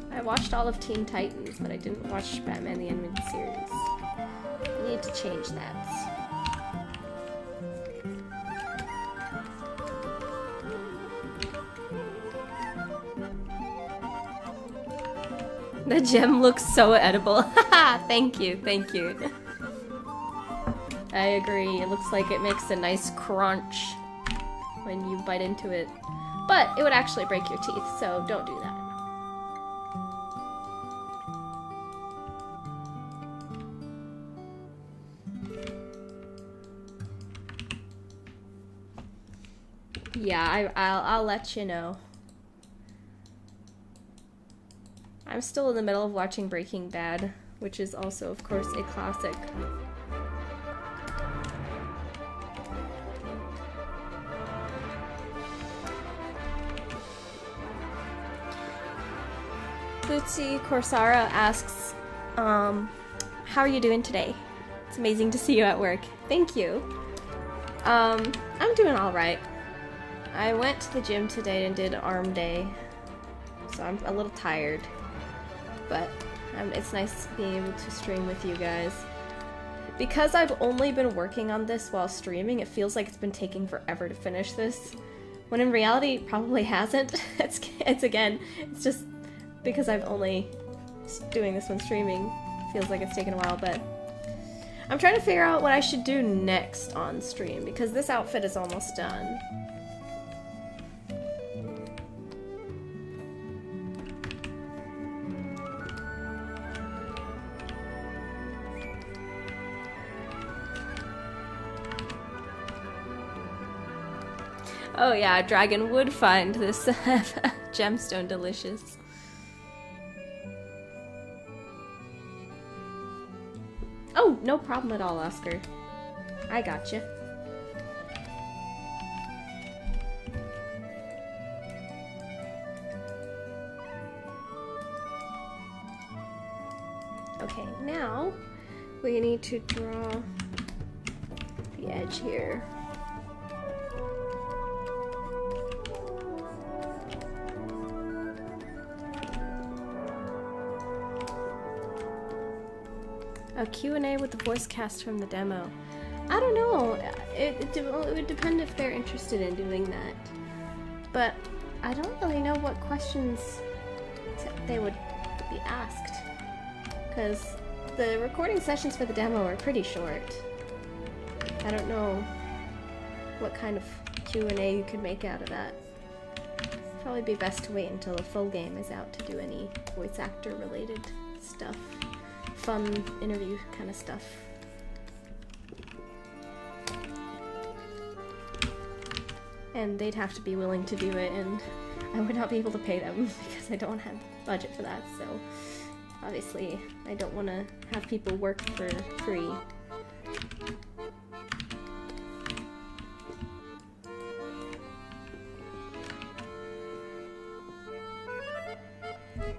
I watched all of Teen Titans, but I didn't watch Batman the Animated Series. I need to change that. The gem looks so edible. Thank you, thank you. I agree. It looks like it makes a nice crunch when you bite into it. But it would actually break your teeth, so don't do that. Yeah, I'll let you know. I'm still in the middle of watching Breaking Bad, which is also, of course, a classic. Bootsy Corsara asks, how are you doing today? It's amazing to see you at work. Thank you. I'm doing alright. I went to the gym today and did arm day, so I'm a little tired. But it's nice being able to stream with you guys. Because I've only been working on this while streaming, it feels like it's been taking forever to finish this. When in reality, it probably hasn't. It's just because I've only doing this when streaming. It feels like it's taken a while, but I'm trying to figure out what I should do next on stream, because this outfit is almost done. Oh yeah, a dragon would find this gemstone delicious. Oh, no problem at all, Oscar. I gotcha. Okay, now we need to draw the edge here. A Q&A with the voice cast from the demo. I don't know. It would depend if they're interested in doing that. But I don't really know what questions they would be asked. Because the recording sessions for the demo are pretty short. I don't know what kind of Q&A you could make out of that. Probably be best to wait until the full game is out to do any voice actor related stuff. Fun interview kind of stuff. And they'd have to be willing to do it, and I would not be able to pay them because I don't have budget for that, so obviously I don't want to have people work for free.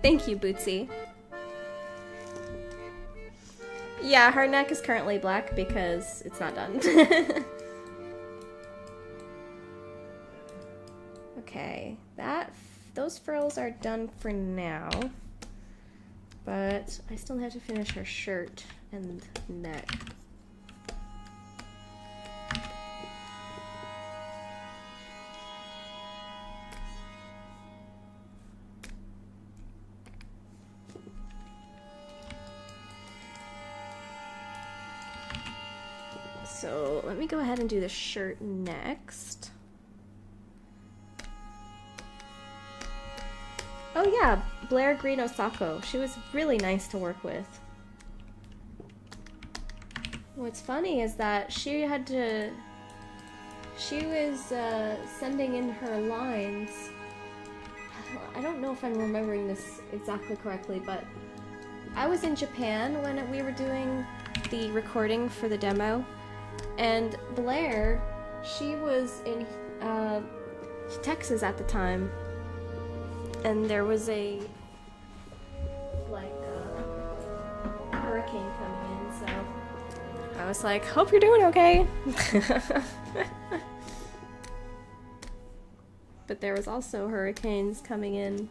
Thank you, Bootsy. Yeah, her neck is currently black because it's not done. Okay, those frills are done for now. But I still have to finish her shirt and neck. So let me go ahead and do the shirt next. Oh yeah, Blair Green Osako. She was really nice to work with. What's funny is that she was sending in her lines. I don't know if I'm remembering this exactly correctly, but I was in Japan when we were doing the recording for the demo, and Blair, she was in Texas at the time, and there was a hurricane coming in, so I was like, hope you're doing okay. But there was also hurricanes coming in.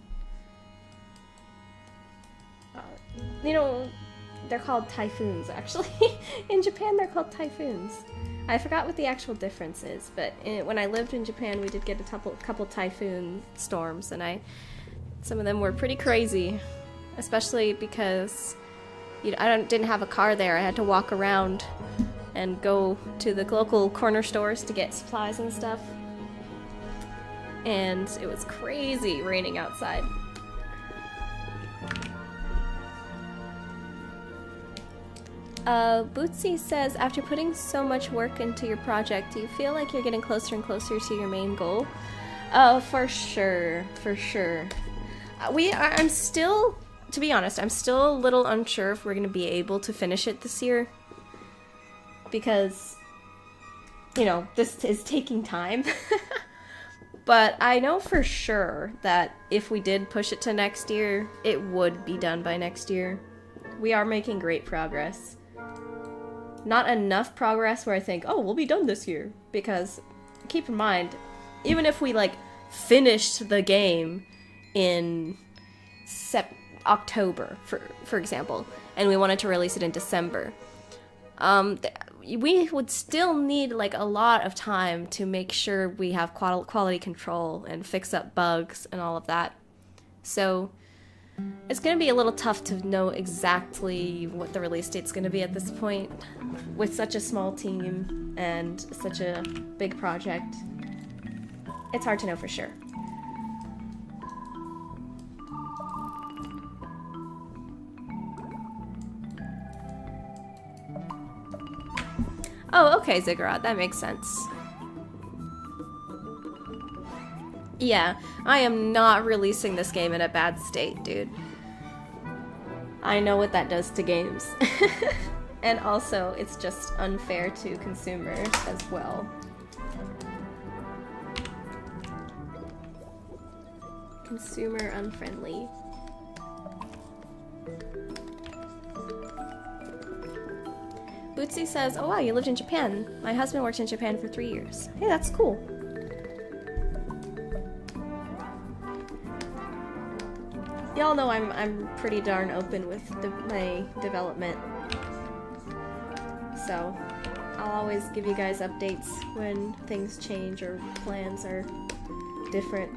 You know, they're called typhoons, actually. In Japan, they're called typhoons. I forgot what the actual difference is, but when I lived in Japan, we did get a couple typhoon storms, and some of them were pretty crazy, especially because I didn't have a car there. I had to walk around and go to the local corner stores to get supplies and stuff. And it was crazy raining outside. Bootsy says, after putting so much work into your project, do you feel like you're getting closer and closer to your main goal? Oh, for sure, for sure. I'm still, to be honest, I'm still a little unsure if we're going to be able to finish it this year. Because, this is taking time. But I know for sure that if we did push it to next year, it would be done by next year. We are making great progress. Not enough progress where I think, oh, we'll be done this year. Because, keep in mind, even if we, finished the game in October, for example, and we wanted to release it in December, we would still need a lot of time to make sure we have quality control and fix up bugs and all of that. So it's going to be a little tough to know exactly what the release date's going to be at this point with such a small team and such a big project. It's hard to know for sure. Oh, okay, Ziggurat, that makes sense. Yeah, I am not releasing this game in a bad state, dude. I know what that does to games. And also, it's just unfair to consumers as well. Consumer unfriendly. Bootsy says, oh wow, you lived in Japan. My husband worked in Japan for 3 years. Hey, that's cool. Y'all know I'm pretty darn open with my development. So, I'll always give you guys updates when things change or plans are different.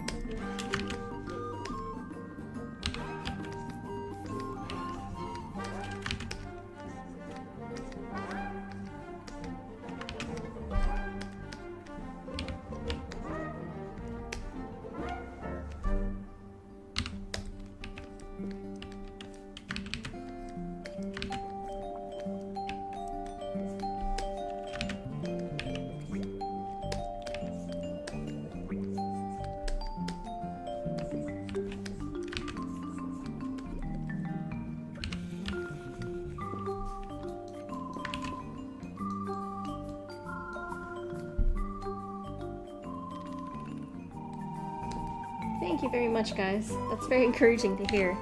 Thank you very much, guys. That's very encouraging to hear.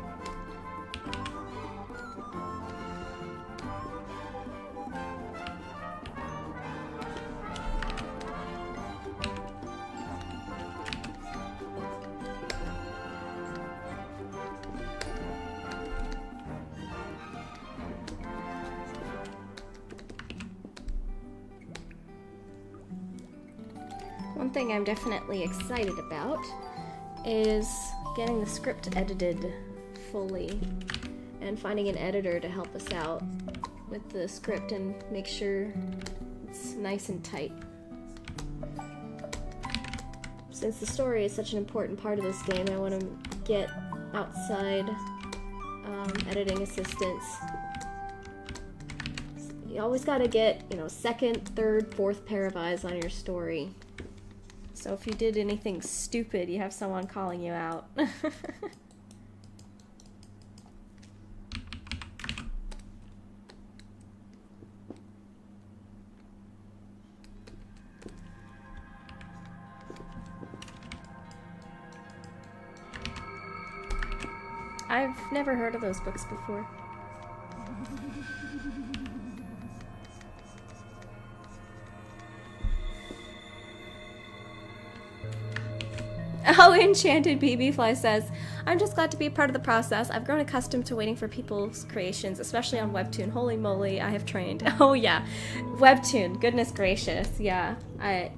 One thing I'm definitely excited about is getting the script edited fully and finding an editor to help us out with the script and make sure it's nice and tight. Since the story is such an important part of this game, I want to get outside editing assistants. You always gotta get, you know, second, third, fourth pair of eyes on your story. So if you did anything stupid, you have someone calling you out. I've never heard of those books before. Oh, Enchanted BB Fly says, I'm just glad to be part of the process. I've grown accustomed to waiting for people's creations, especially on Webtoon. Holy moly, I have trained. Oh yeah, Webtoon, goodness gracious. Yeah, I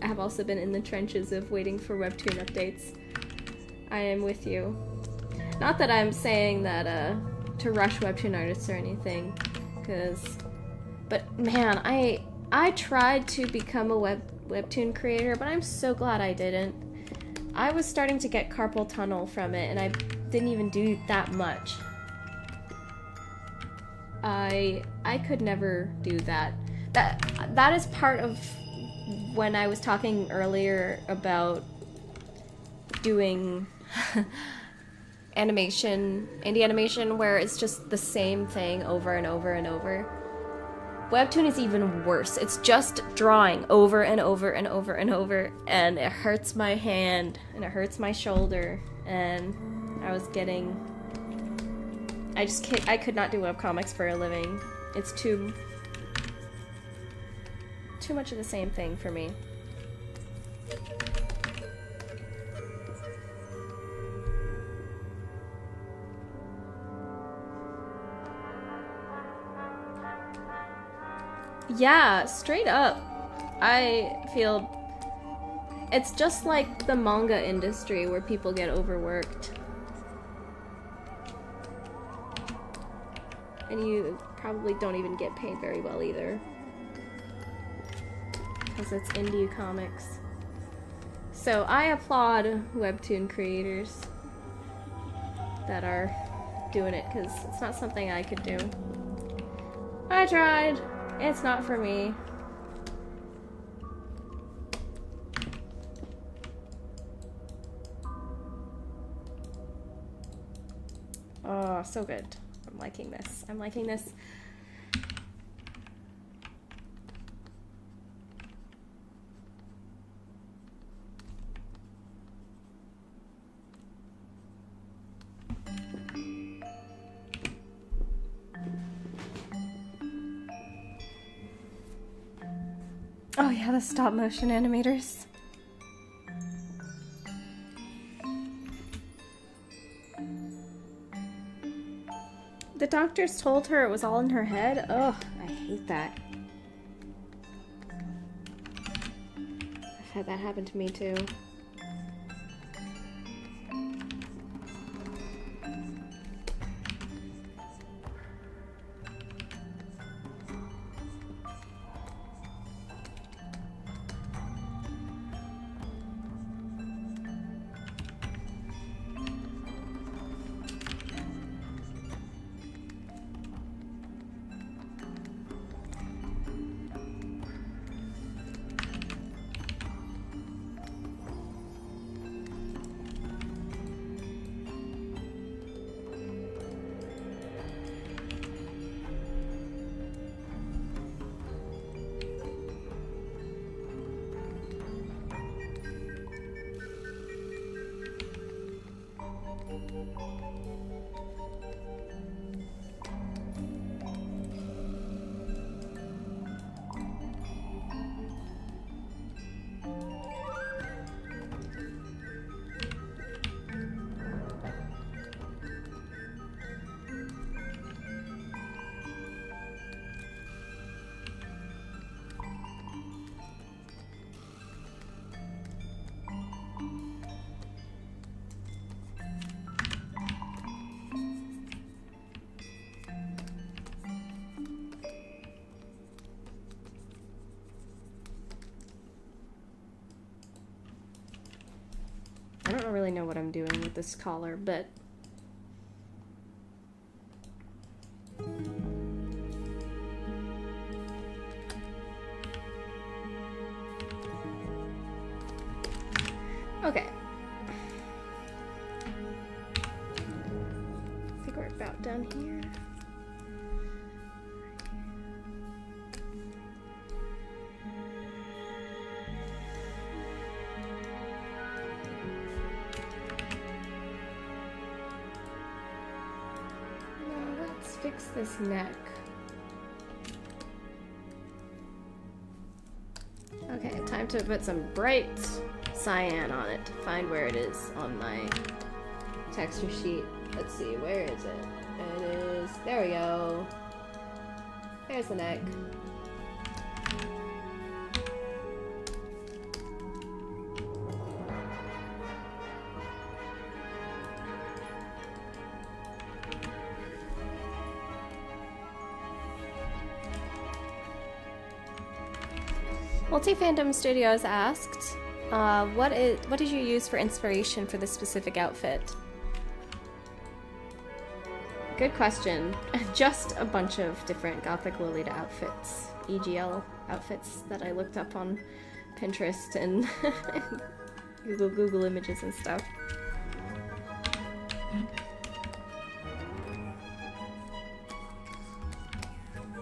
have also been in the trenches of waiting for Webtoon updates. I am with you. Not that I'm saying that to rush Webtoon artists or anything, but man, I tried to become a Webtoon creator, but I'm so glad I didn't. I was starting to get carpal tunnel from it, and I didn't even do that much. I could never do that. That is part of when I was talking earlier about doing animation, indie animation, where it's just the same thing over and over and over. Webtoon is even worse. It's just drawing over and over and over and over, and it hurts my hand, and it hurts my shoulder, and I could not do webcomics for a living. It's too much of the same thing for me. Yeah, straight up. I feel it's just like the manga industry where people get overworked. And you probably don't even get paid very well either. Because it's indie comics. So I applaud Webtoon creators that are doing it, because it's not something I could do. I tried. It's not for me. Oh, so good. I'm liking this. I'm liking this. Oh yeah, the stop motion animators. The doctors told her it was all in her head? Ugh, I hate that. I've had that happen to me too. I'm doing with this collar, but okay. I think we're about done here. Now let's fix this neck. Okay, time to put some bright cyan on it to find where it is on my texture sheet. Let's see, where is it? It is, there we go. There's the neck. Multi-Fandom Studios asked, what did you use for inspiration for this specific outfit? Good question. Just a bunch of different Gothic Lolita outfits, EGL outfits that I looked up on Pinterest and Google Images and stuff.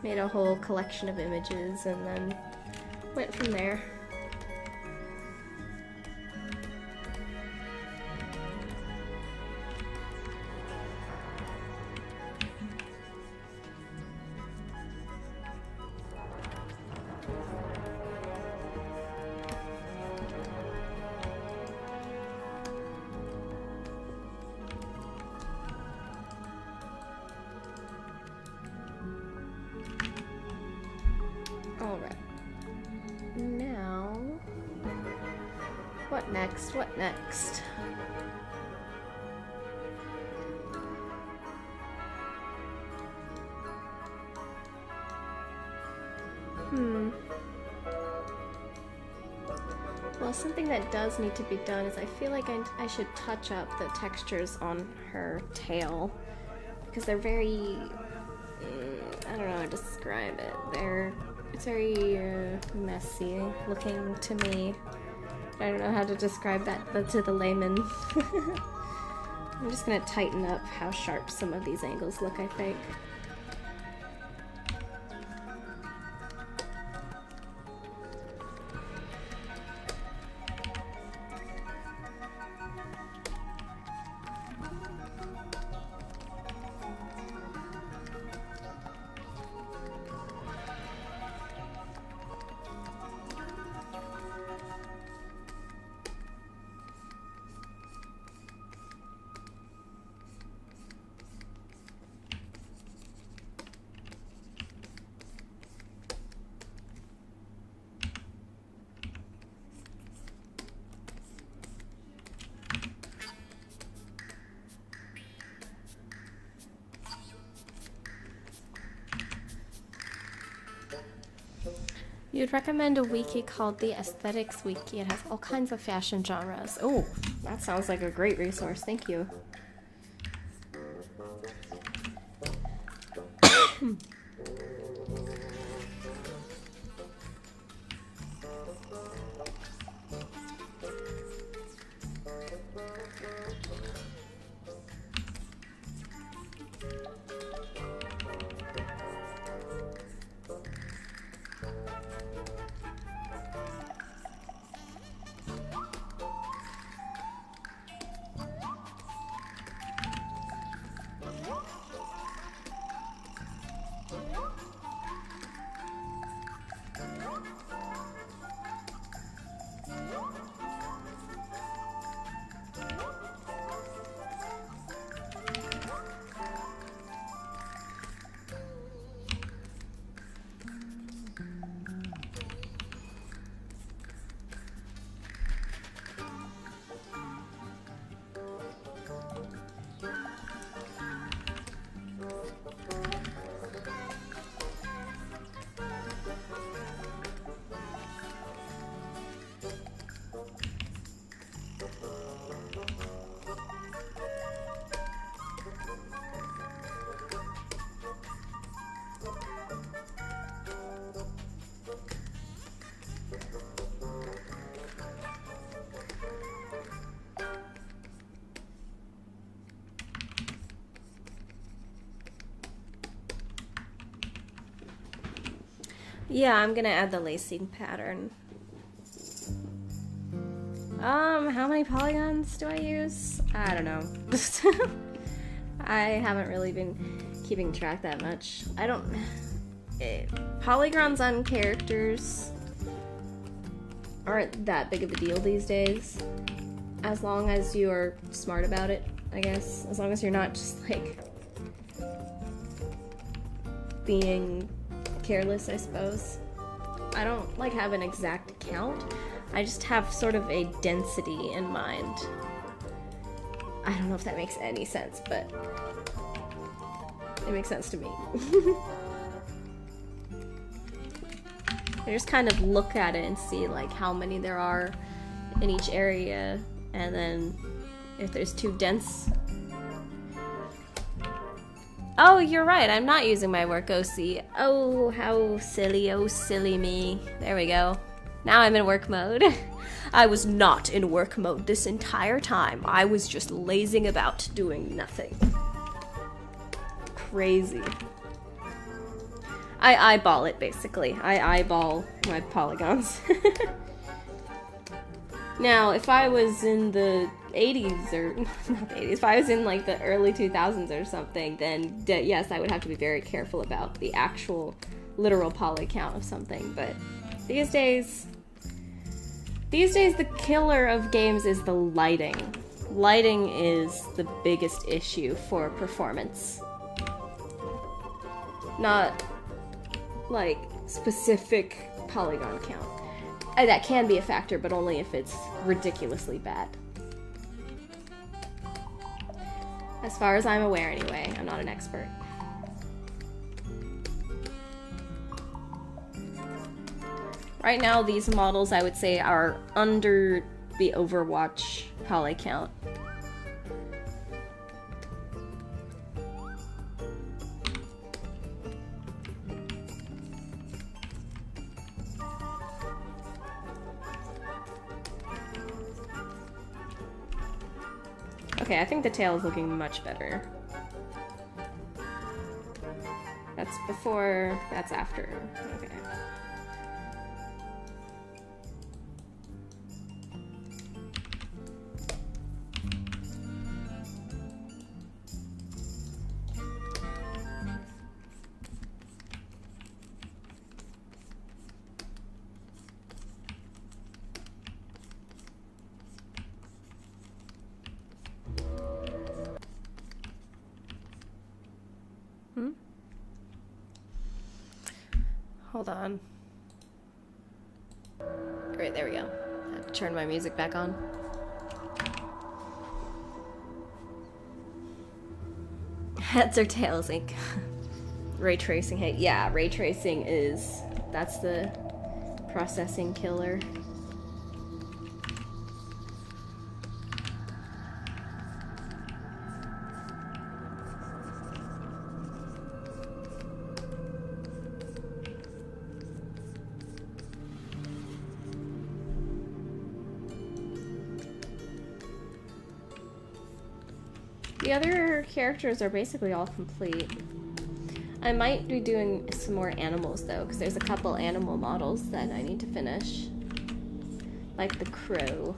Made a whole collection of images and then went from there. Alright. Now, what next? What next? Well, something that does need to be done is I feel like I should touch up the textures on her tail because they're very, I don't know how to describe it. It's very messy looking to me. I don't know how to describe that to the layman. I'm just gonna tighten up how sharp some of these angles look, I think. You'd recommend a wiki called the Aesthetics Wiki. It has all kinds of fashion genres. Oh, that sounds like a great resource. Thank you. Yeah, I'm gonna add the lacing pattern. How many polygons do I use? I don't know. I haven't really been keeping track that much. I don't... polygons on characters aren't that big of a deal these days. As long as you're smart about it, I guess. As long as you're not just, like, being careless, I suppose. I don't, like, have an exact count. I just have sort of a density in mind. I don't know if that makes any sense, but it makes sense to me. I just kind of look at it and see like how many there are in each area, and then if there's too dense. Oh, you're right, I'm not using my work OC. Oh, how silly, oh silly me. There we go. Now I'm in work mode. I was not in work mode this entire time. I was just lazing about doing nothing. Crazy. I eyeball it, basically. I eyeball my polygons. Now, if I was in the 80s, or not the 80s, if I was in like the early 2000s or something, then yes, I would have to be very careful about the actual literal poly count of something. But these days the killer of games is the lighting. Lighting is the biggest issue for performance. Not like specific polygon count. That can be a factor, but only if it's ridiculously bad. As far as I'm aware anyway, I'm not an expert. Right now, these models, I would say, are under the Overwatch poly count. Okay, I think the tail is looking much better. That's before, that's after. Okay. Hold on. Great, there we go. I have to turn my music back on. Heads or tails, Inc. Ray tracing, hey, yeah, ray tracing that's the processing killer. The other characters are basically all complete. I might be doing some more animals though, because there's a couple animal models that I need to finish. Like the crow.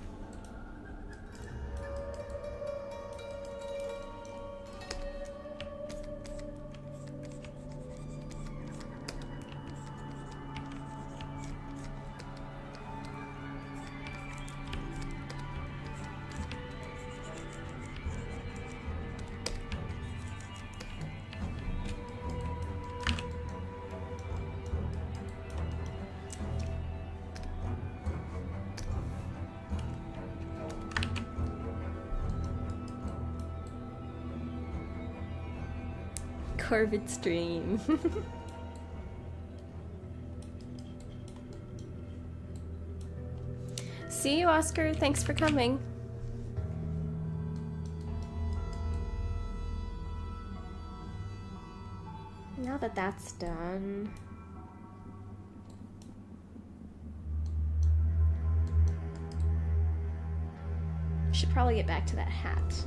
Corvid stream. See you, Oscar. Thanks for coming. Now that that's done, should probably get back to that hat.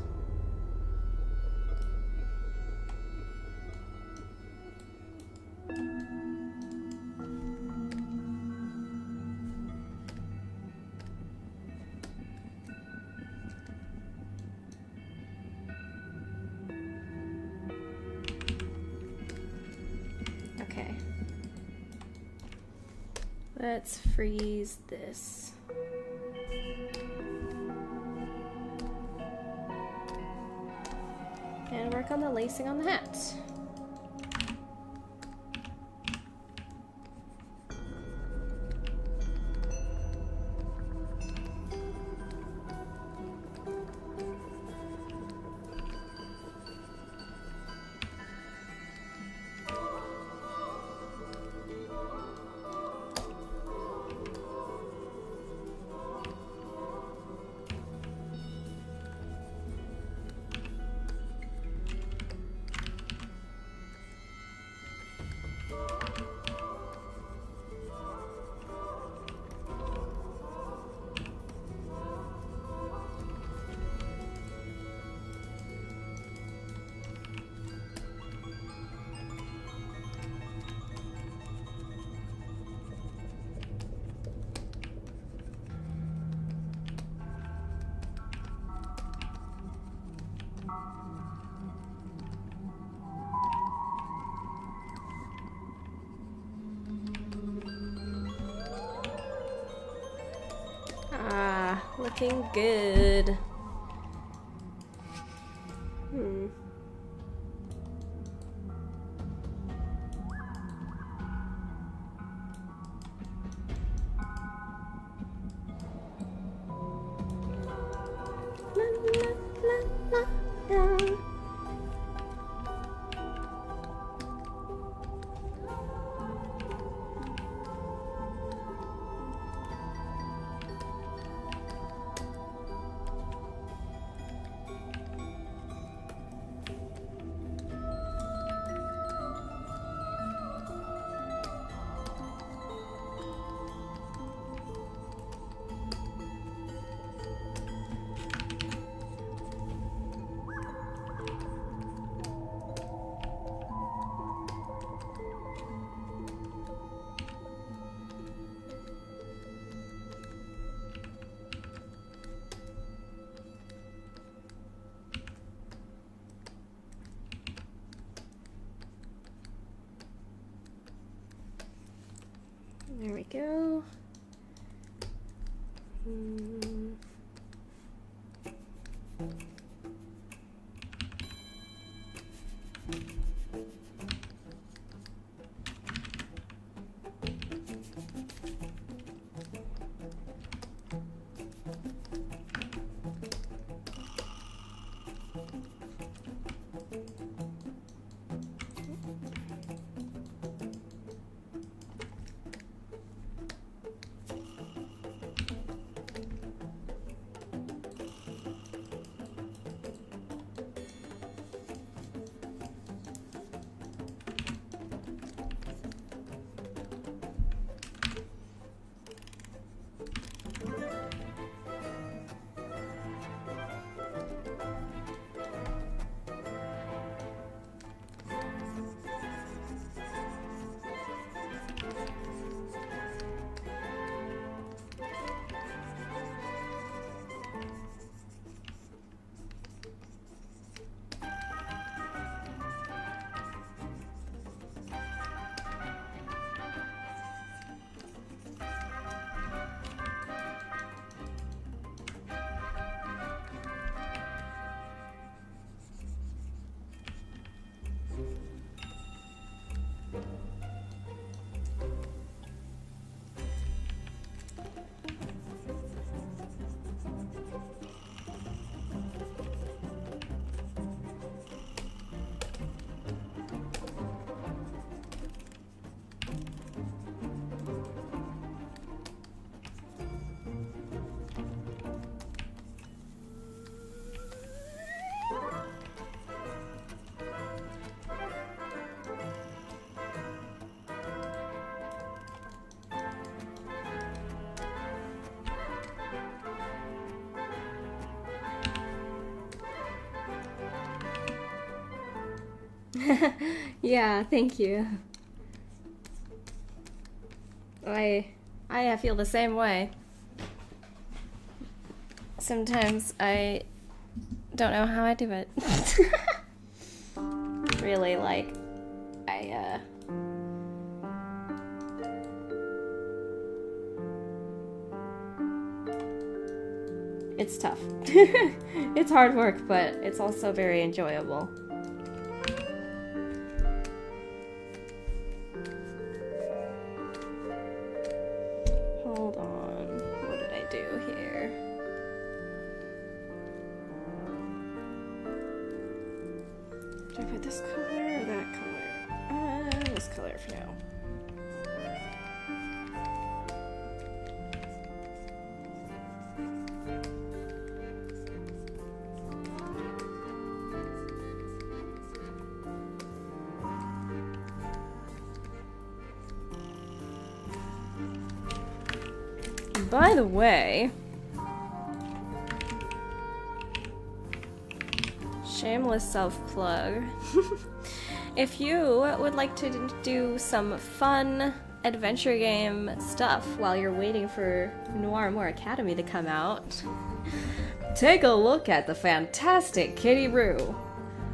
Let's freeze this. And work on the lacing on the hat. Ah, looking good. La, la, la, la, la. There we go. Yeah, thank you. I feel the same way. Sometimes I don't know how I do it. Really, like, It's tough. It's hard work, but it's also very enjoyable. Hold on. What did I do here? Did I put this color or that color? This color for now. By the way, shameless self-plug. If you would like to do some fun adventure game stuff while you're waiting for Noir More Academy to come out, take a look at the fantastic Kitty Roo,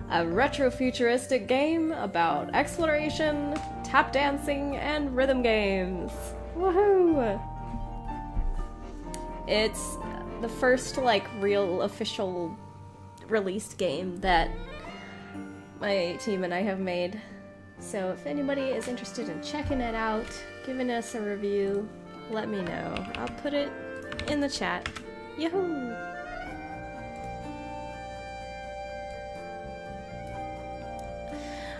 a retro-futuristic game about exploration, tap dancing, and rhythm games. Woohoo! It's the first, like, real official released game that my team and I have made. So if anybody is interested in checking it out, giving us a review, let me know. I'll put it in the chat. Yahoo!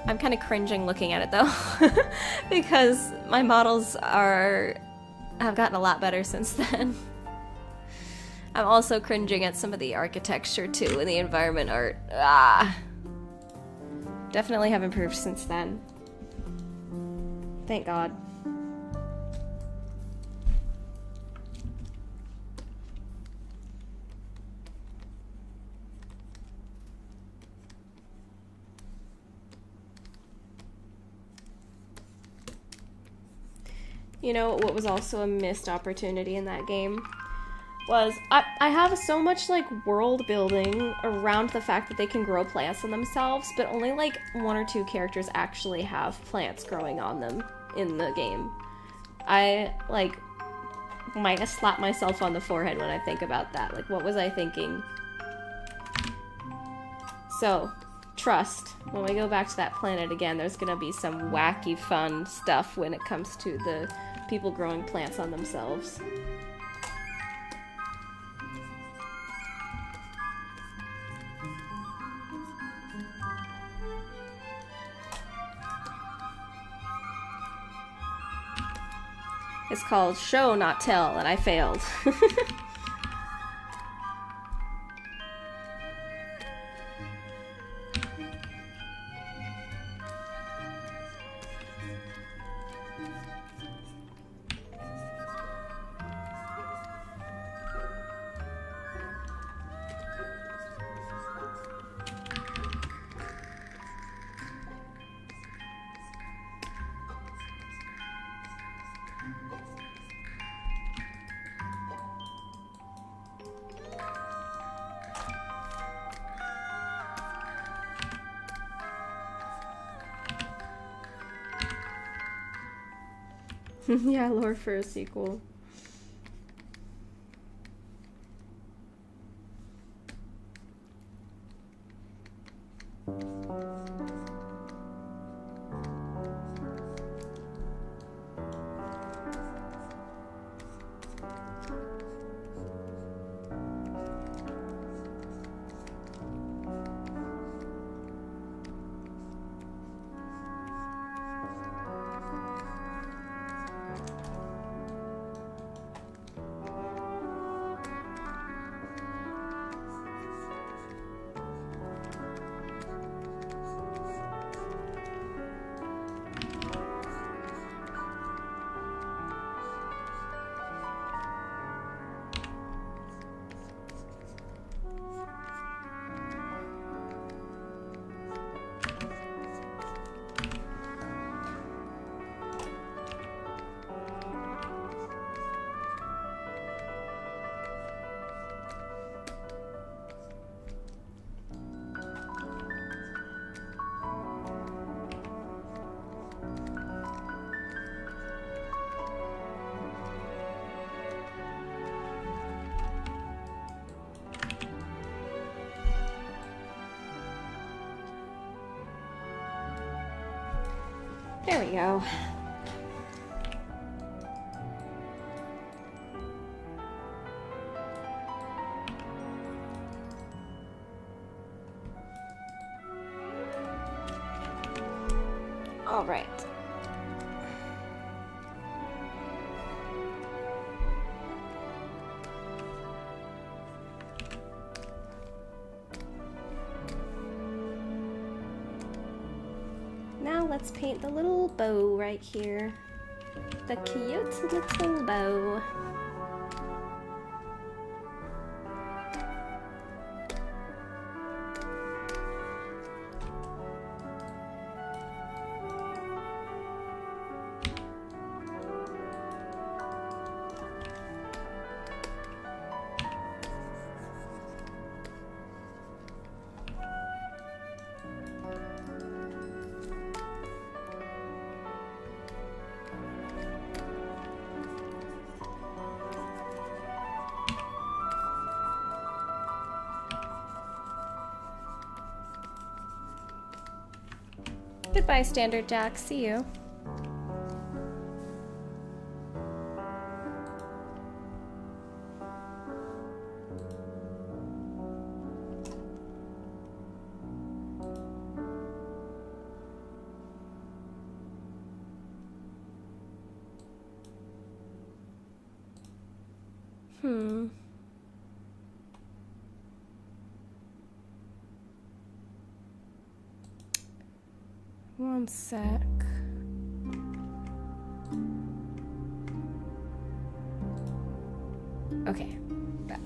I'm kind of cringing looking at it though, because my models have gotten a lot better since then. I'm also cringing at some of the architecture too and the environment art. Definitely have improved since then. Thank God. You know what was also a missed opportunity in that game? Was I have so much like world building around the fact that they can grow plants on themselves, but only like 1 or 2 characters actually have plants growing on them in the game. I like might slap myself on the forehead when I think about that. Like, what was I thinking? So, trust, when we go back to that planet again, there's gonna be some wacky fun stuff when it comes to the people growing plants on themselves. It's called Show Not Tell, and I failed. Yeah, lore for a sequel. There we go. All right. Now let's paint the little bow right here. The cute little bow. Goodbye, Standard Jack. See you. One sec. Okay, back.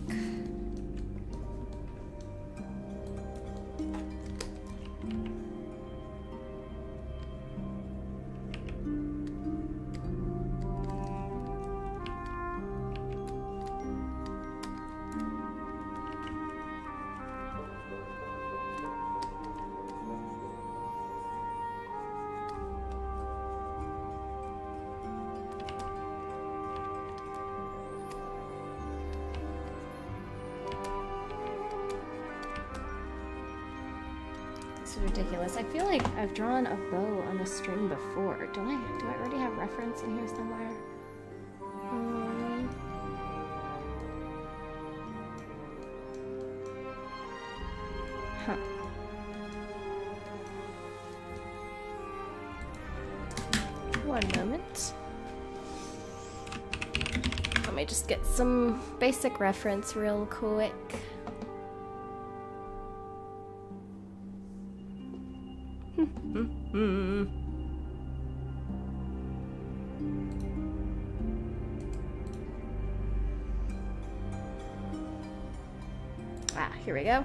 This is ridiculous. I feel like I've drawn a bow on a string before. Do I already have reference in here somewhere? Huh. One moment. Let me just get some basic reference real quick. Here we go.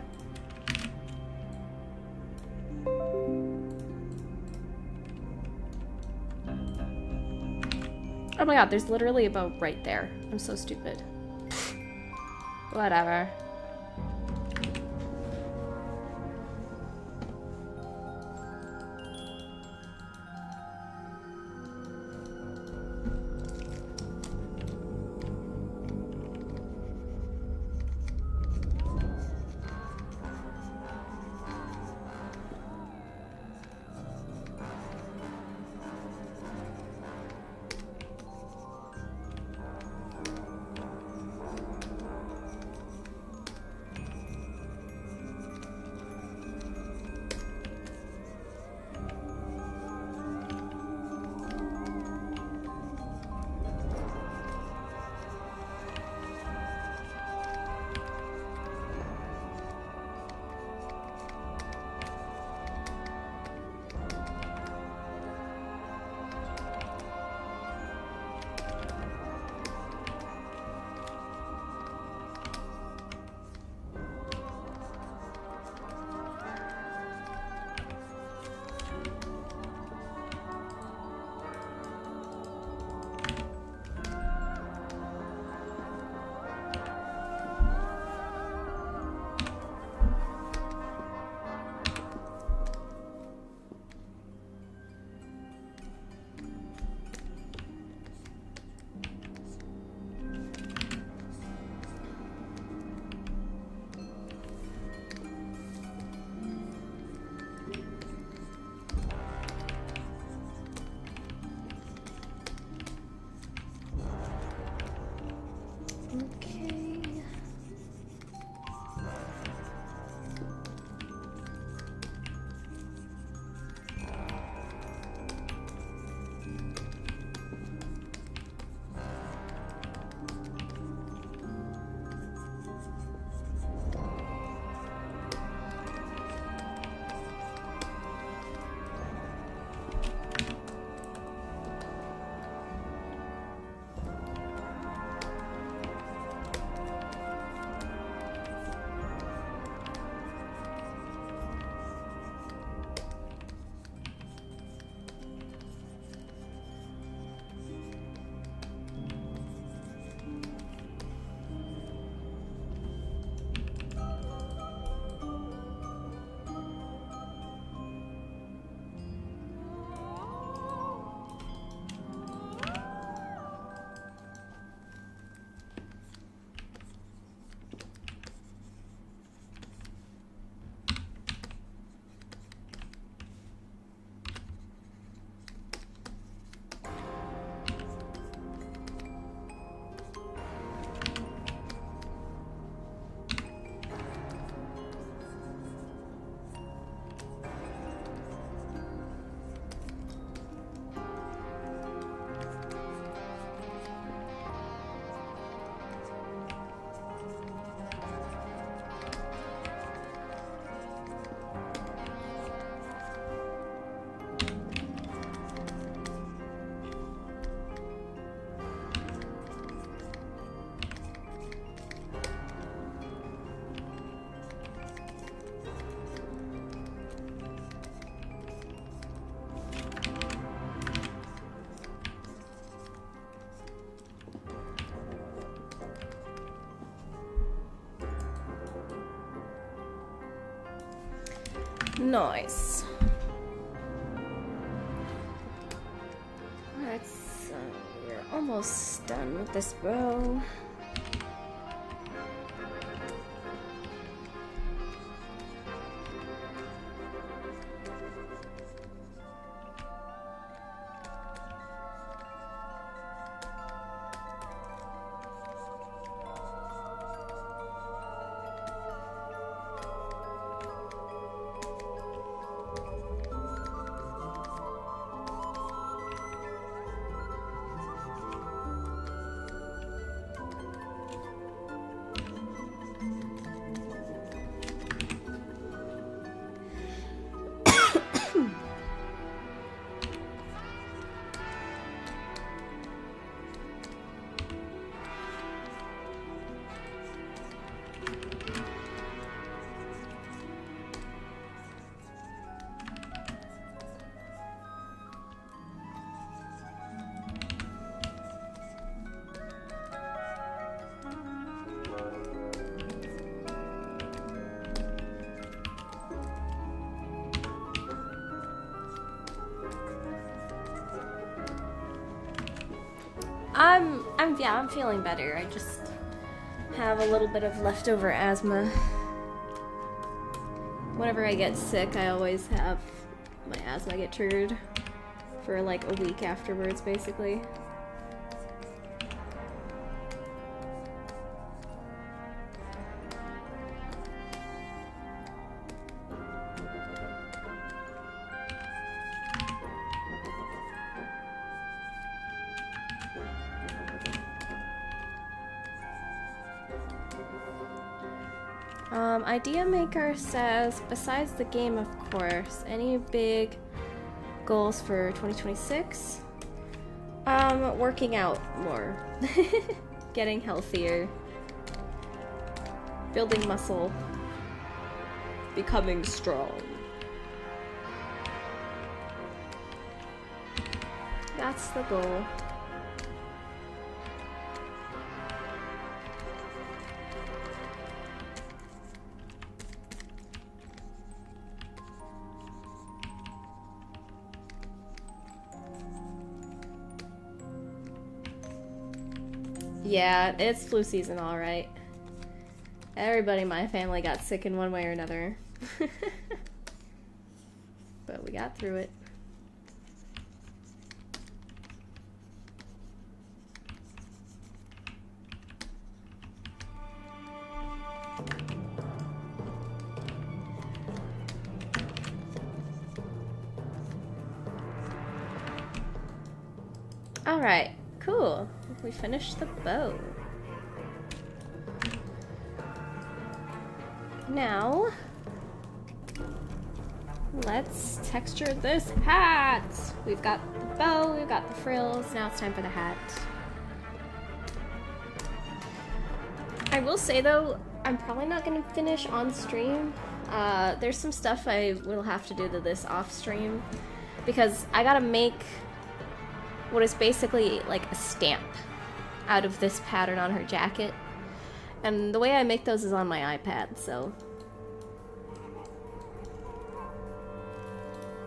Oh my god, there's literally a bow right there. I'm so stupid. Whatever. Nice. Alright, so we're almost done with this bow. I'm feeling better. I just have a little bit of leftover asthma. Whenever I get sick, I always have my asthma get triggered for like a week afterwards, basically. Idea Maker says, besides the game, of course, any big goals for 2026? Working out more. Getting healthier. Building muscle. Becoming strong. That's the goal. Yeah, it's flu season, alright. Everybody in my family got sick in one way or another. But we got through it. Alright, cool. We finished the bow. Now, let's texture this hat. We've got the bow, we've got the frills, now it's time for the hat. I will say though, I'm probably not going to finish on stream. There's some stuff I will have to do to this off stream, because I gotta make what is basically like a stamp out of this pattern on her jacket. And the way I make those is on my iPad, so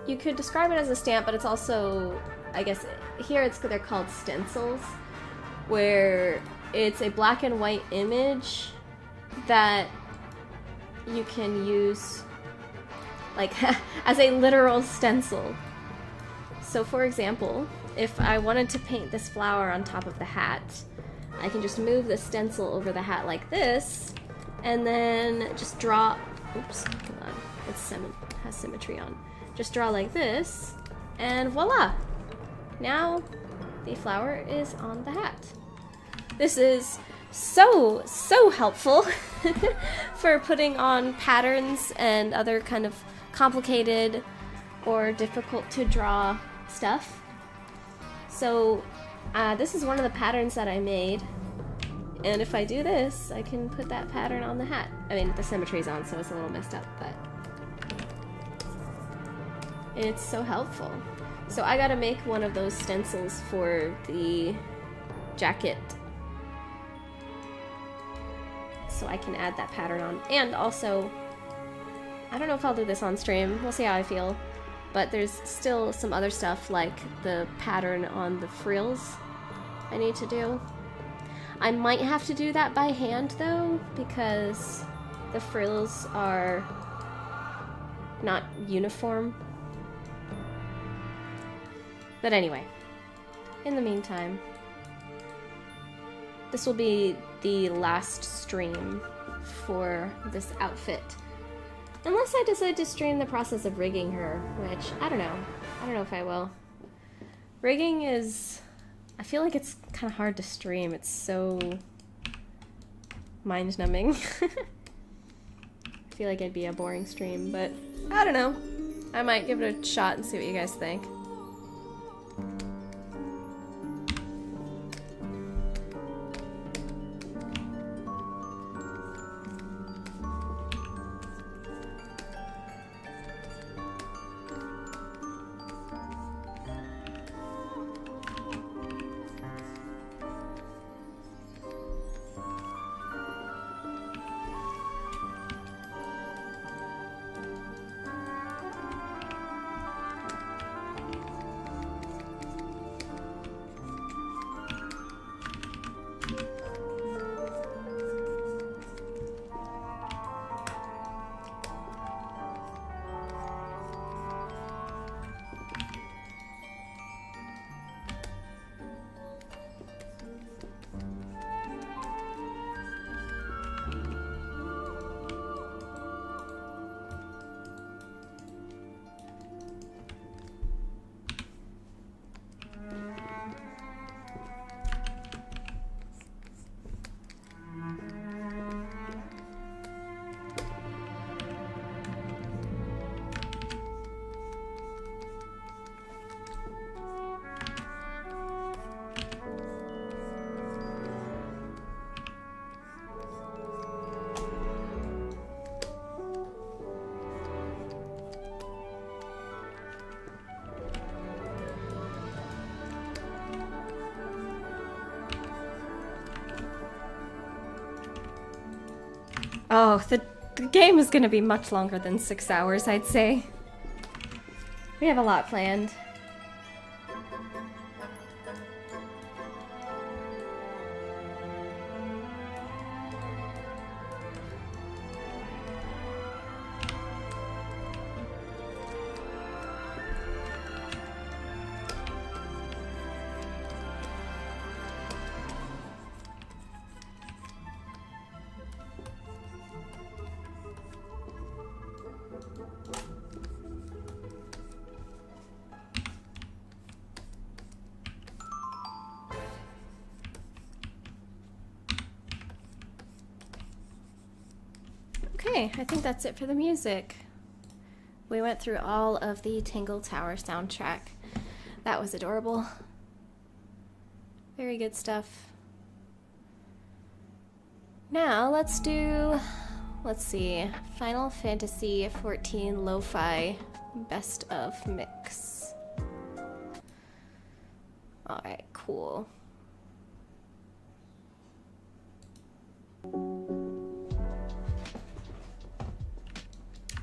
you could describe it as a stamp, but it's also, I guess, here they're called stencils, where it's a black and white image that you can use like as a literal stencil. So for example, if I wanted to paint this flower on top of the hat, I can just move the stencil over the hat like this, and then just draw, oops, hold on, it has symmetry on. Just draw like this, and voila! Now the flower is on the hat. This is so helpful for putting on patterns and other kind of complicated or difficult to draw stuff. So this is one of the patterns that I made, and if I do this, I can put that pattern on the hat. I mean, the symmetry's on, so it's a little messed up, but it's so helpful. So I gotta make one of those stencils for the jacket so I can add that pattern on. And also, I don't know if I'll do this on stream. We'll see how I feel. But there's still some other stuff like the pattern on the frills I need to do. I might have to do that by hand though, because the frills are not uniform. But anyway, in the meantime, this will be the last stream for this outfit. Unless I decide to stream the process of rigging her, which, I don't know. I don't know if I will. Rigging is... I feel like it's kind of hard to stream. It's so... mind-numbing. I feel like it'd be a boring stream, but I don't know. I might give it a shot and see what you guys think. Oh, the game is gonna be much longer than 6 hours, I'd say. We have a lot planned. Okay, I think that's it for the music. We went through all of the Tingle Tower soundtrack. That was adorable. Very good stuff. Now let's see, Final Fantasy XIV Lo-Fi Best of Mix. Alright, cool.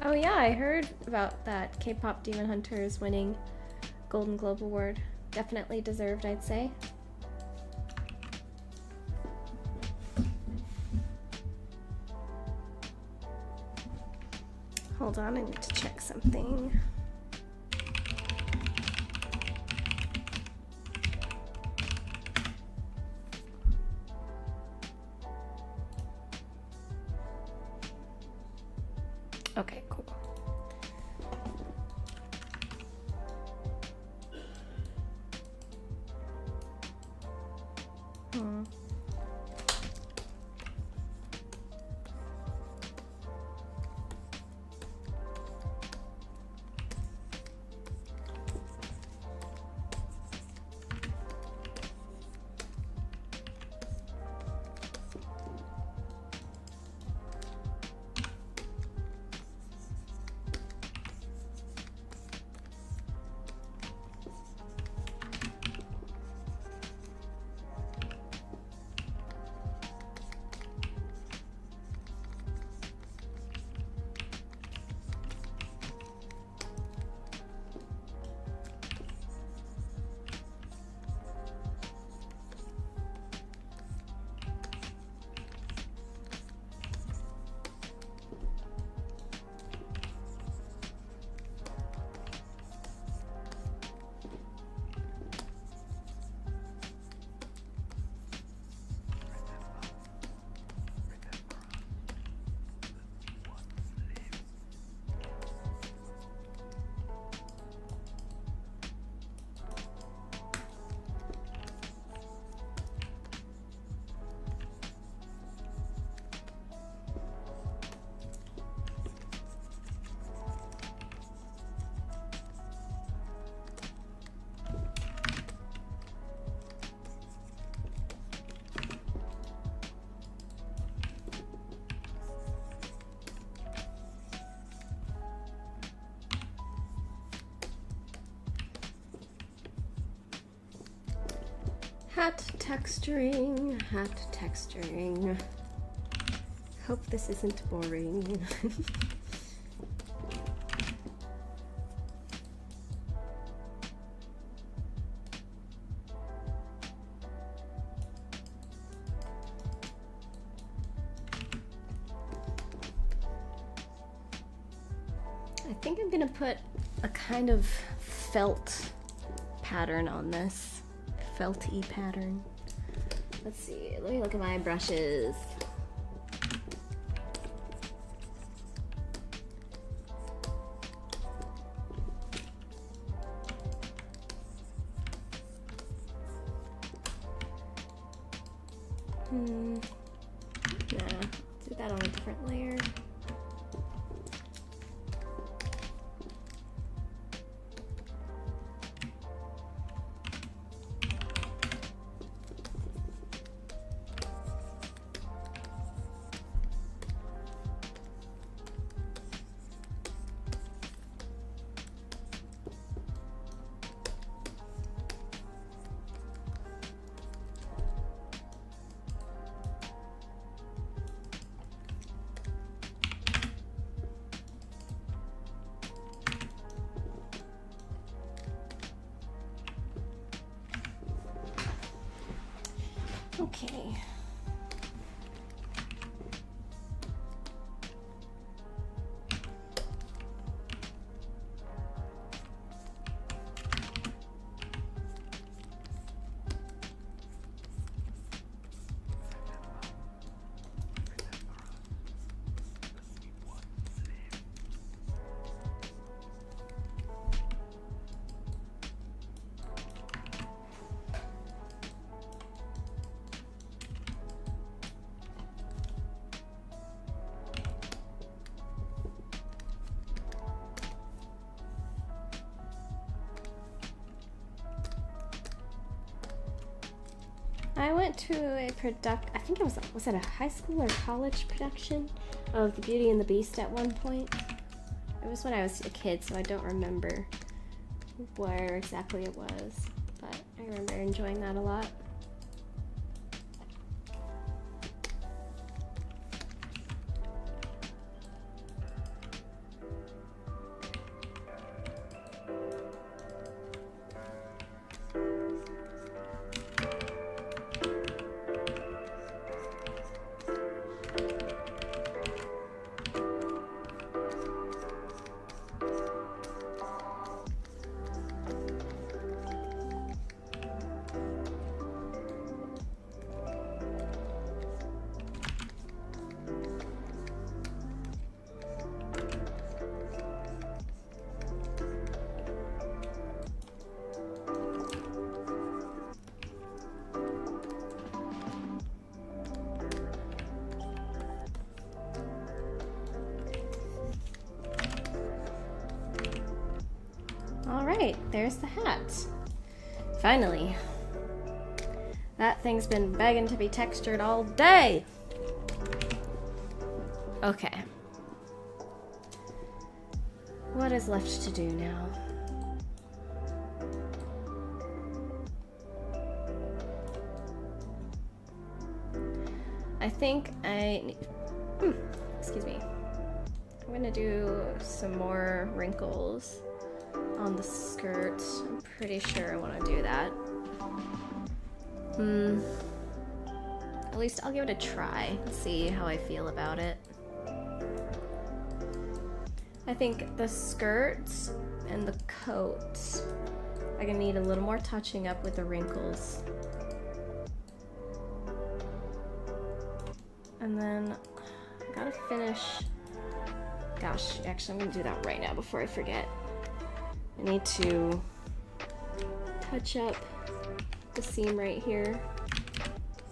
Oh yeah, I heard about that. K-pop Demon Hunters winning Golden Globe Award. Definitely deserved, I'd say. Hold on, I need to check something. Okay, cool. Hat texturing, hat texturing. Hope this isn't boring. I think I'm gonna put a kind of felt pattern on this. Felty pattern. Let's see, let me look at my brushes. Nah, do that on a different layer. Okay. I went to a I think it was it a high school or college production of The Beauty and the Beast at one point? It was when I was a kid, so I don't remember where exactly it was, but I remember enjoying that a lot. Alright, there's the hat. Finally. That thing's been begging to be textured all day! Okay. What is left to do now? I think I need... excuse me. I'm gonna do some more wrinkles on the skirt. I'm pretty sure I want to do that. At least I'll give it a try and see how I feel about it. I think the skirt and the coat are gonna need a little more touching up with the wrinkles. And then I gotta finish. Gosh, actually I'm gonna do that right now before I forget. I need to touch up the seam right here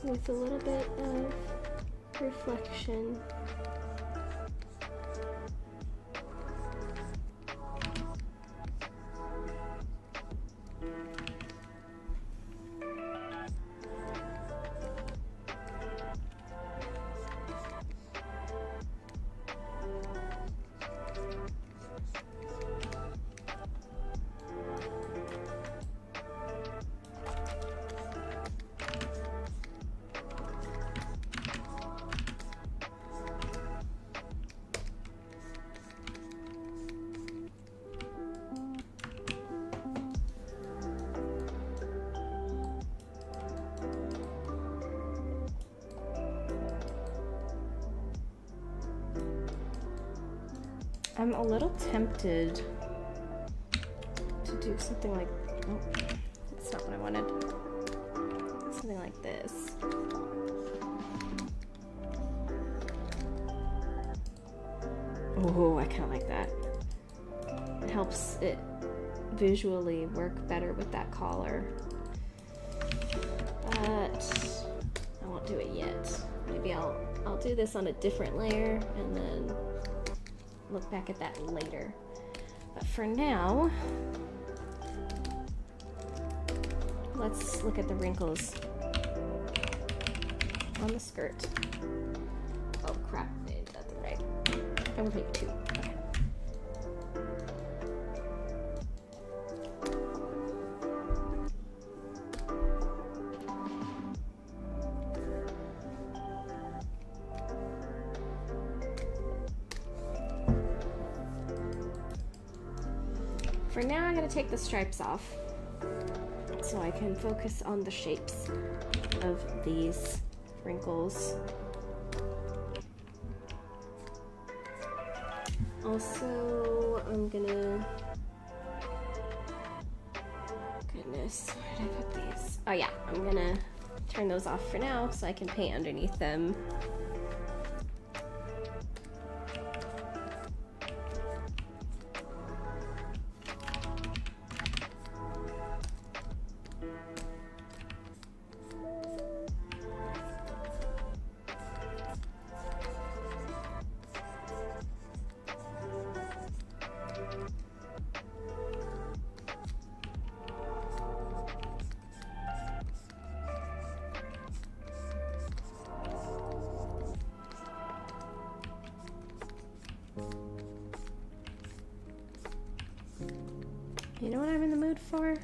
with a little bit of reflection. I'm a little tempted to do something like, oh, that's not what I wanted. Something like this. Oh, I kind of like that. It helps it visually work better with that collar. But I won't do it yet. Maybe I'll do this on a different layer and then look back at that later. But for now, let's look at the wrinkles on the skirt. Oh crap, I did that right. I will take 2. Okay. For now, I'm going to take the stripes off so I can focus on the shapes of these wrinkles. Also, I'm gonna... Goodness, where did I put these? Oh yeah, I'm gonna turn those off for now so I can paint underneath them. You know what I'm in the mood for?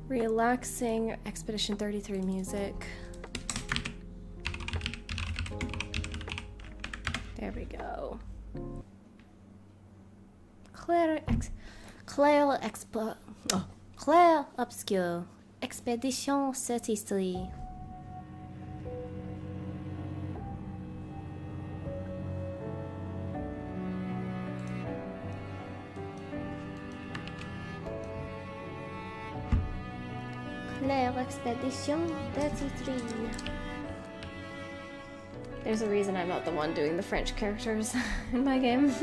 Relaxing Expedition 33 music. There we go. Claire Obscure Expedition 33. Expedition 33. There's a reason I'm not the one doing the French characters in my game.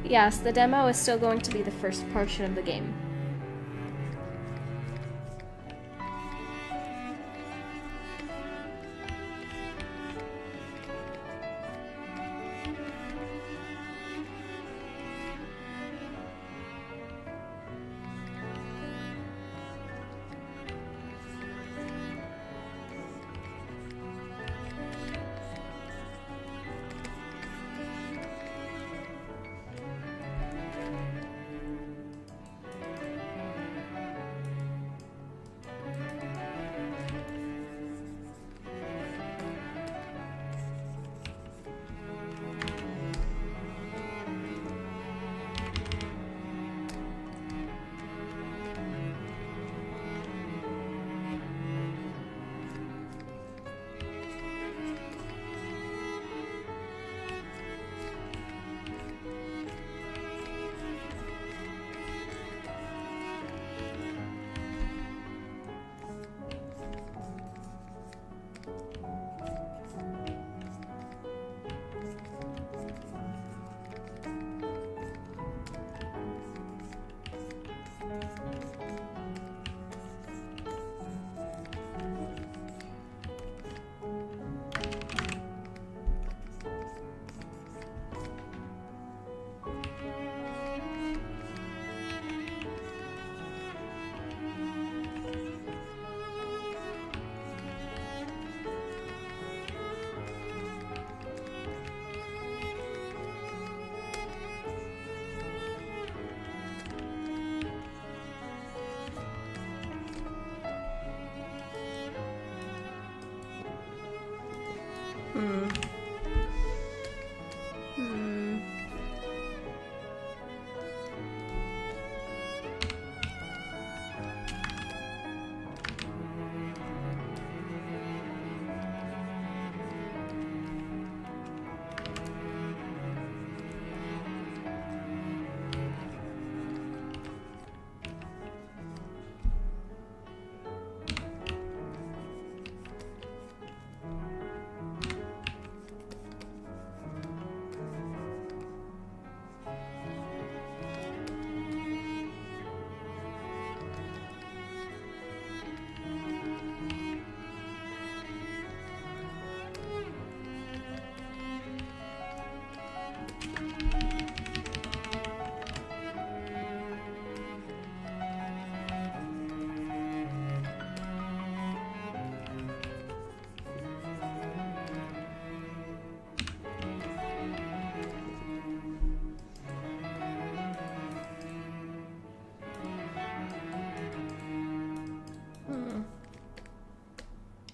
Yes, the demo is still going to be the first portion of the game.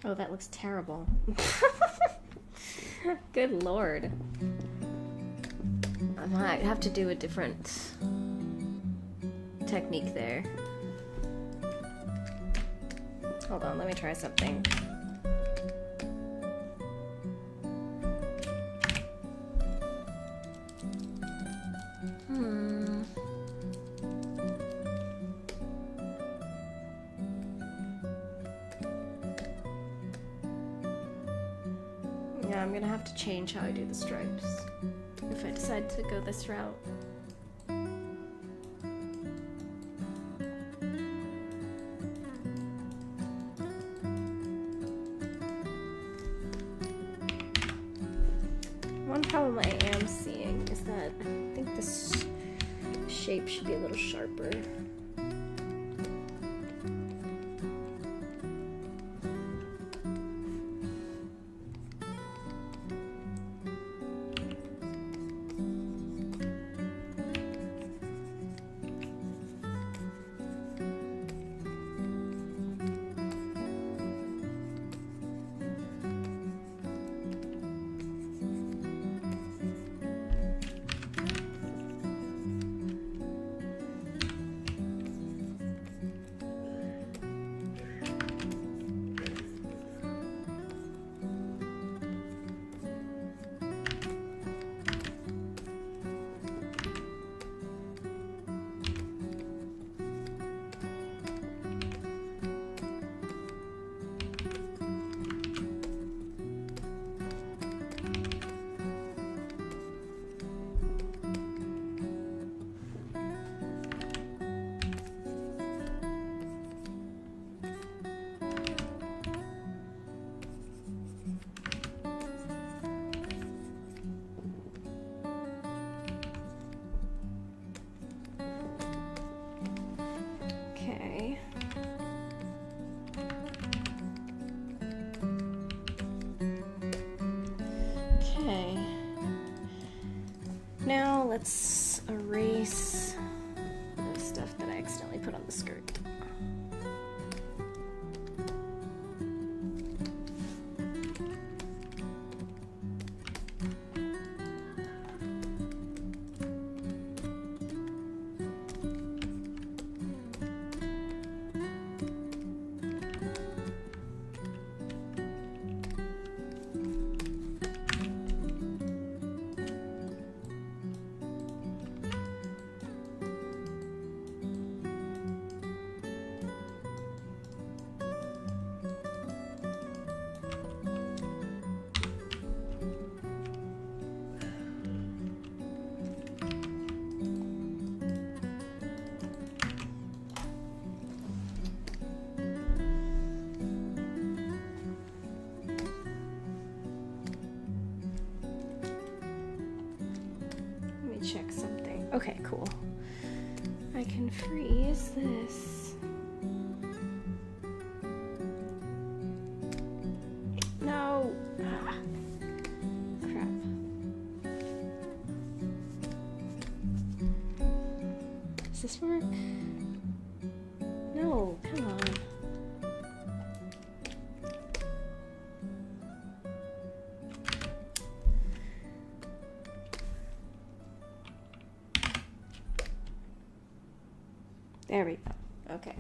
Oh, that looks terrible. Good lord. I might have to do a different technique there. Hold on, let me try something. Yeah, I'm gonna have to change how I do the stripes if I decide to go this route. One problem I am seeing is that I think this shape should be a little sharper. Now let's erase the stuff that I accidentally put on the skirt. Check something. Okay, cool. I can freeze this. No! Ah. Crap. Does this work? No, come on. There we go. Okay.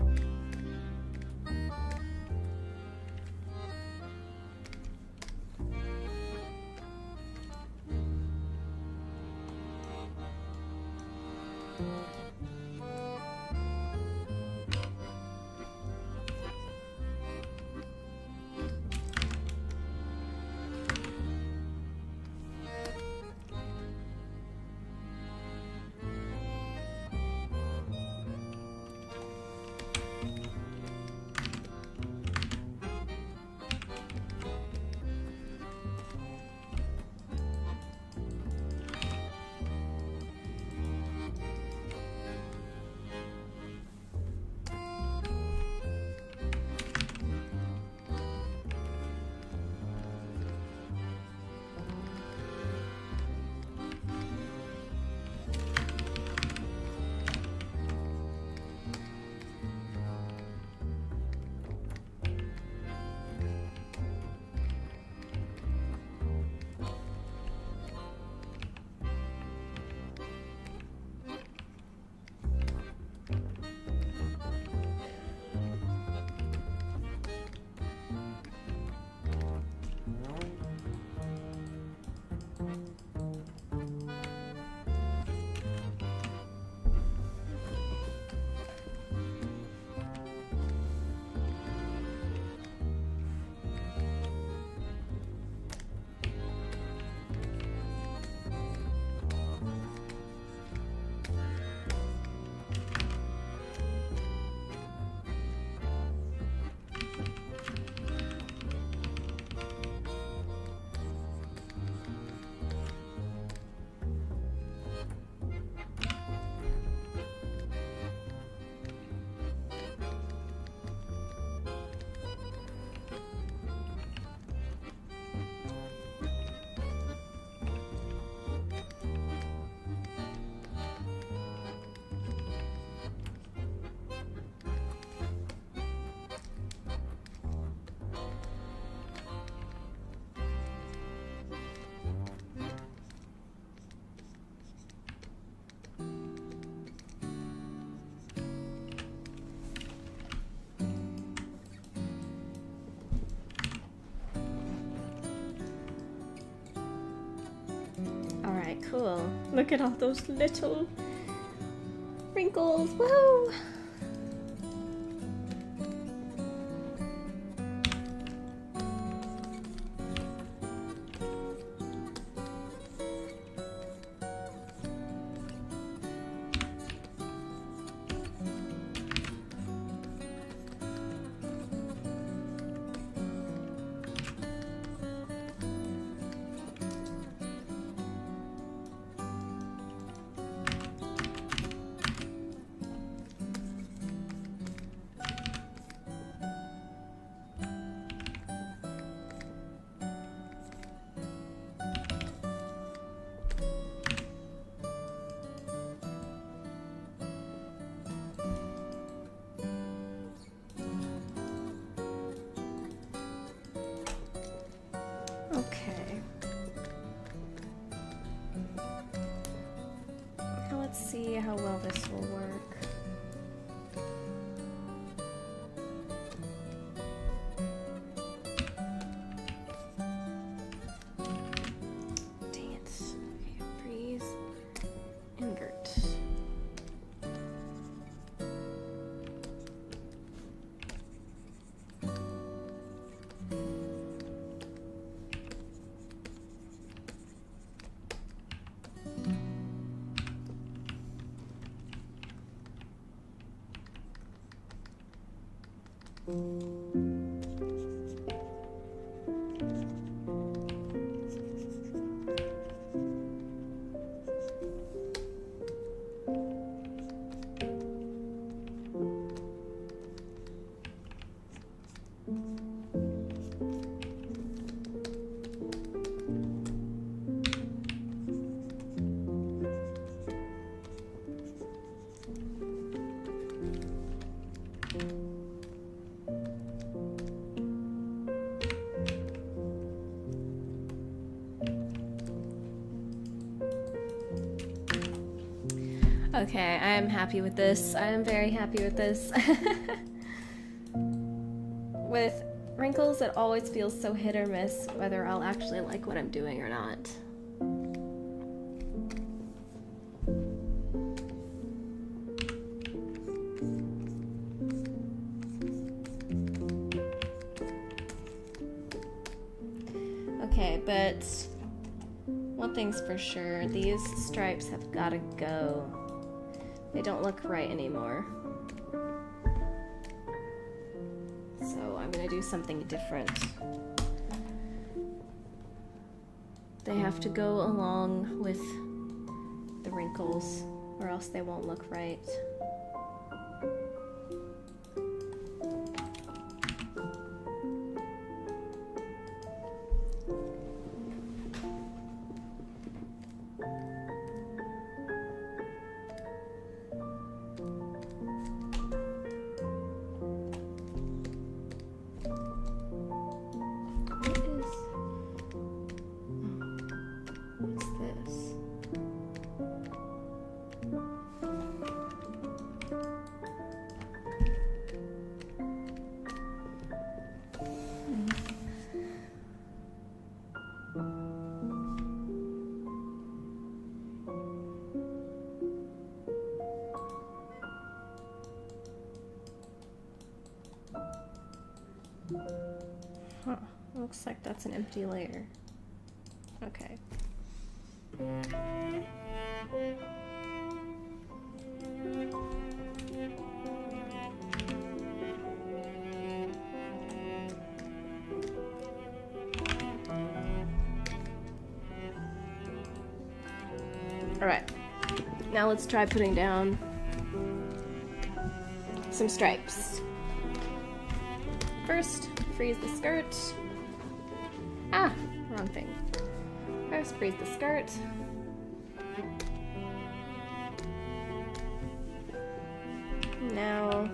cool. Look at all those little wrinkles. Whoa! Okay. Now let's see how well this will work. Dang it. Okay, freeze. Invert. Okay, I am happy with this. I am very happy with this. With wrinkles, it always feels so hit or miss whether I'll actually like what I'm doing or not. Okay, but one thing's for sure, these stripes have gotta go. They don't look right anymore. So I'm gonna do something different. They have to go along with the wrinkles, or else they won't look right. Huh, looks like that's an empty layer. Okay. Alright, now let's try putting down some stripes. First, freeze the skirt. Ah, wrong thing. First, freeze the skirt. Now,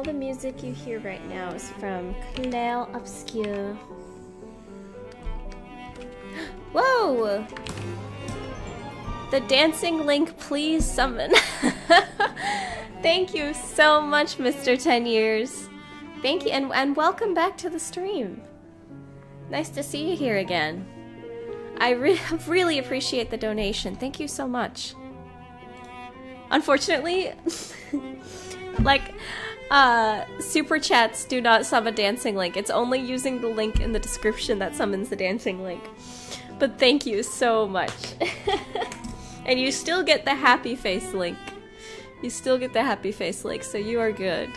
all the music you hear right now is from Clair Obscur. Whoa! The dancing link, please summon. Thank you so much, Mr. 10 Years. Thank you, and welcome back to the stream. Nice to see you here again. I really appreciate the donation. Thank you so much. Unfortunately, like, super chats do not summon dancing link. It's only using the link in the description that summons the dancing link. But thank you so much. And you still get the happy face link. You still get the happy face link, so you are good.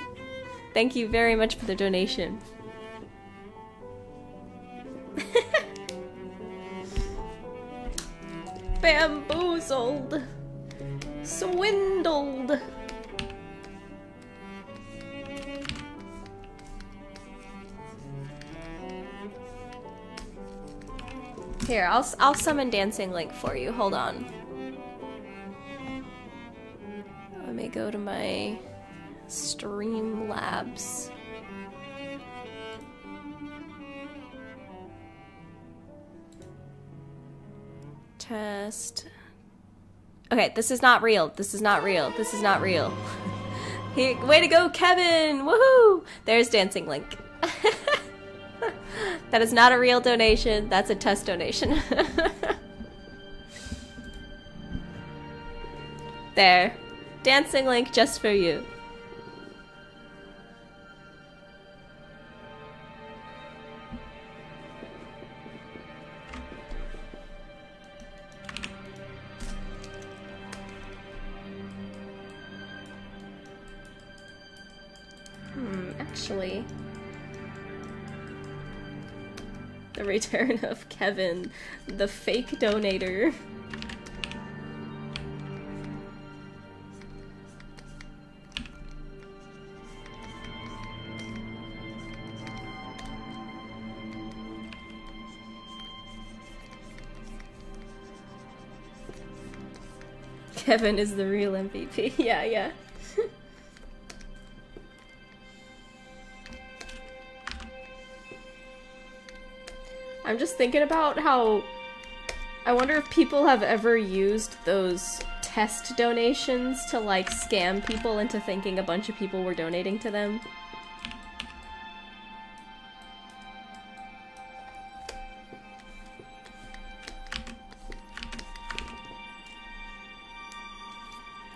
Thank you very much for the donation. Bamboozled. Swindled. Here, I'll summon dancing link for you. Hold on. Let me go to my Streamlabs. Test. Okay, this is not real. This is not real. This is not real. Hey, way to go, Kevin! Woohoo! There's dancing link. That is not a real donation. That's a test donation. There. Dancing link just for you. Actually, the return of Kevin, the fake donator. Kevin is the real MVP. Yeah. I'm just thinking about how I wonder if people have ever used those test donations to like scam people into thinking a bunch of people were donating to them.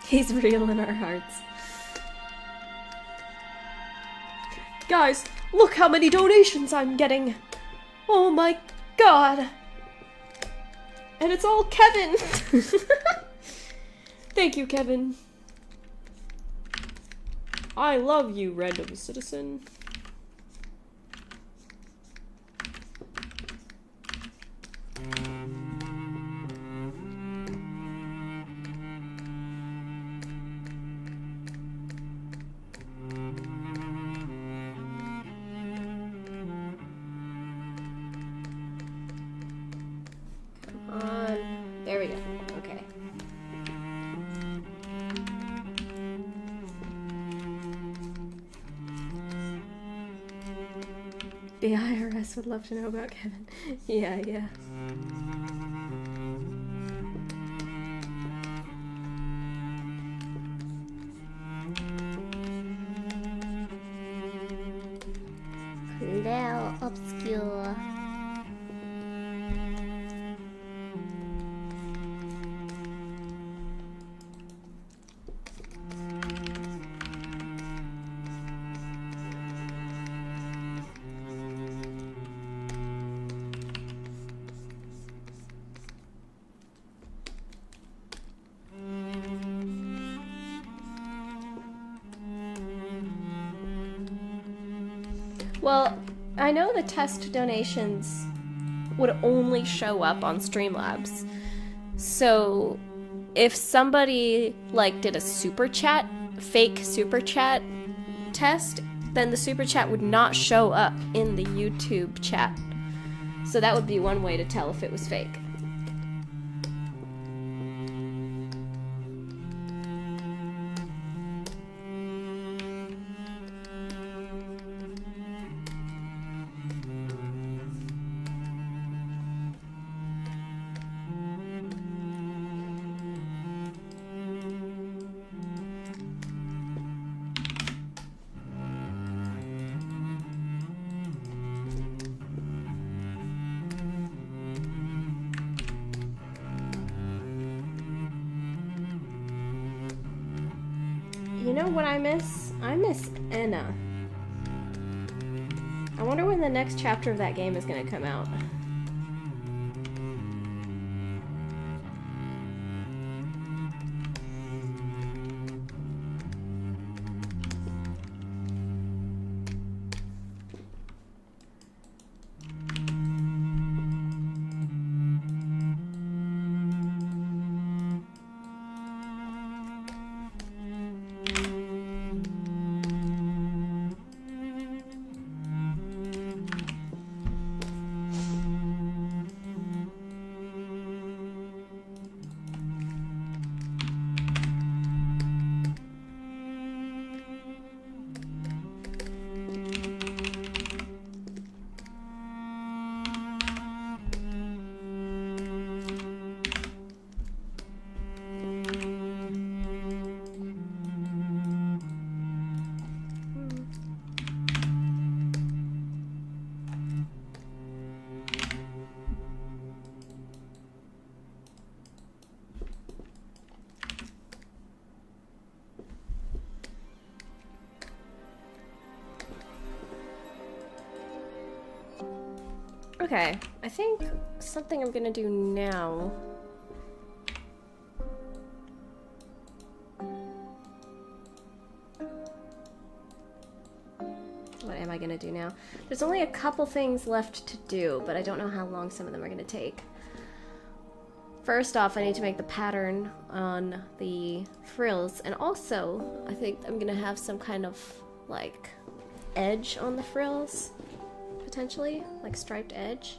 He's real in our hearts. Guys, look how many donations I'm getting! Oh my god! And it's all Kevin! Thank you, Kevin. I love you, random citizen. There we go. Okay. The IRS would love to know about Kevin. Yeah. Clair Obscur. Well, I know the test donations would only show up on Streamlabs. So if somebody like did a super chat, fake super chat test, then the super chat would not show up in the YouTube chat. So that would be one way to tell if it was fake. You know what I miss? I miss Enna. I wonder when the next chapter of that game is going to come out. Okay, I think something I'm gonna do now. What am I gonna do now? There's only a couple things left to do, but I don't know how long some of them are gonna take. First off, I need to make the pattern on the frills, and also, I think I'm gonna have some kind of, like, edge on the frills. Potentially, like striped edge.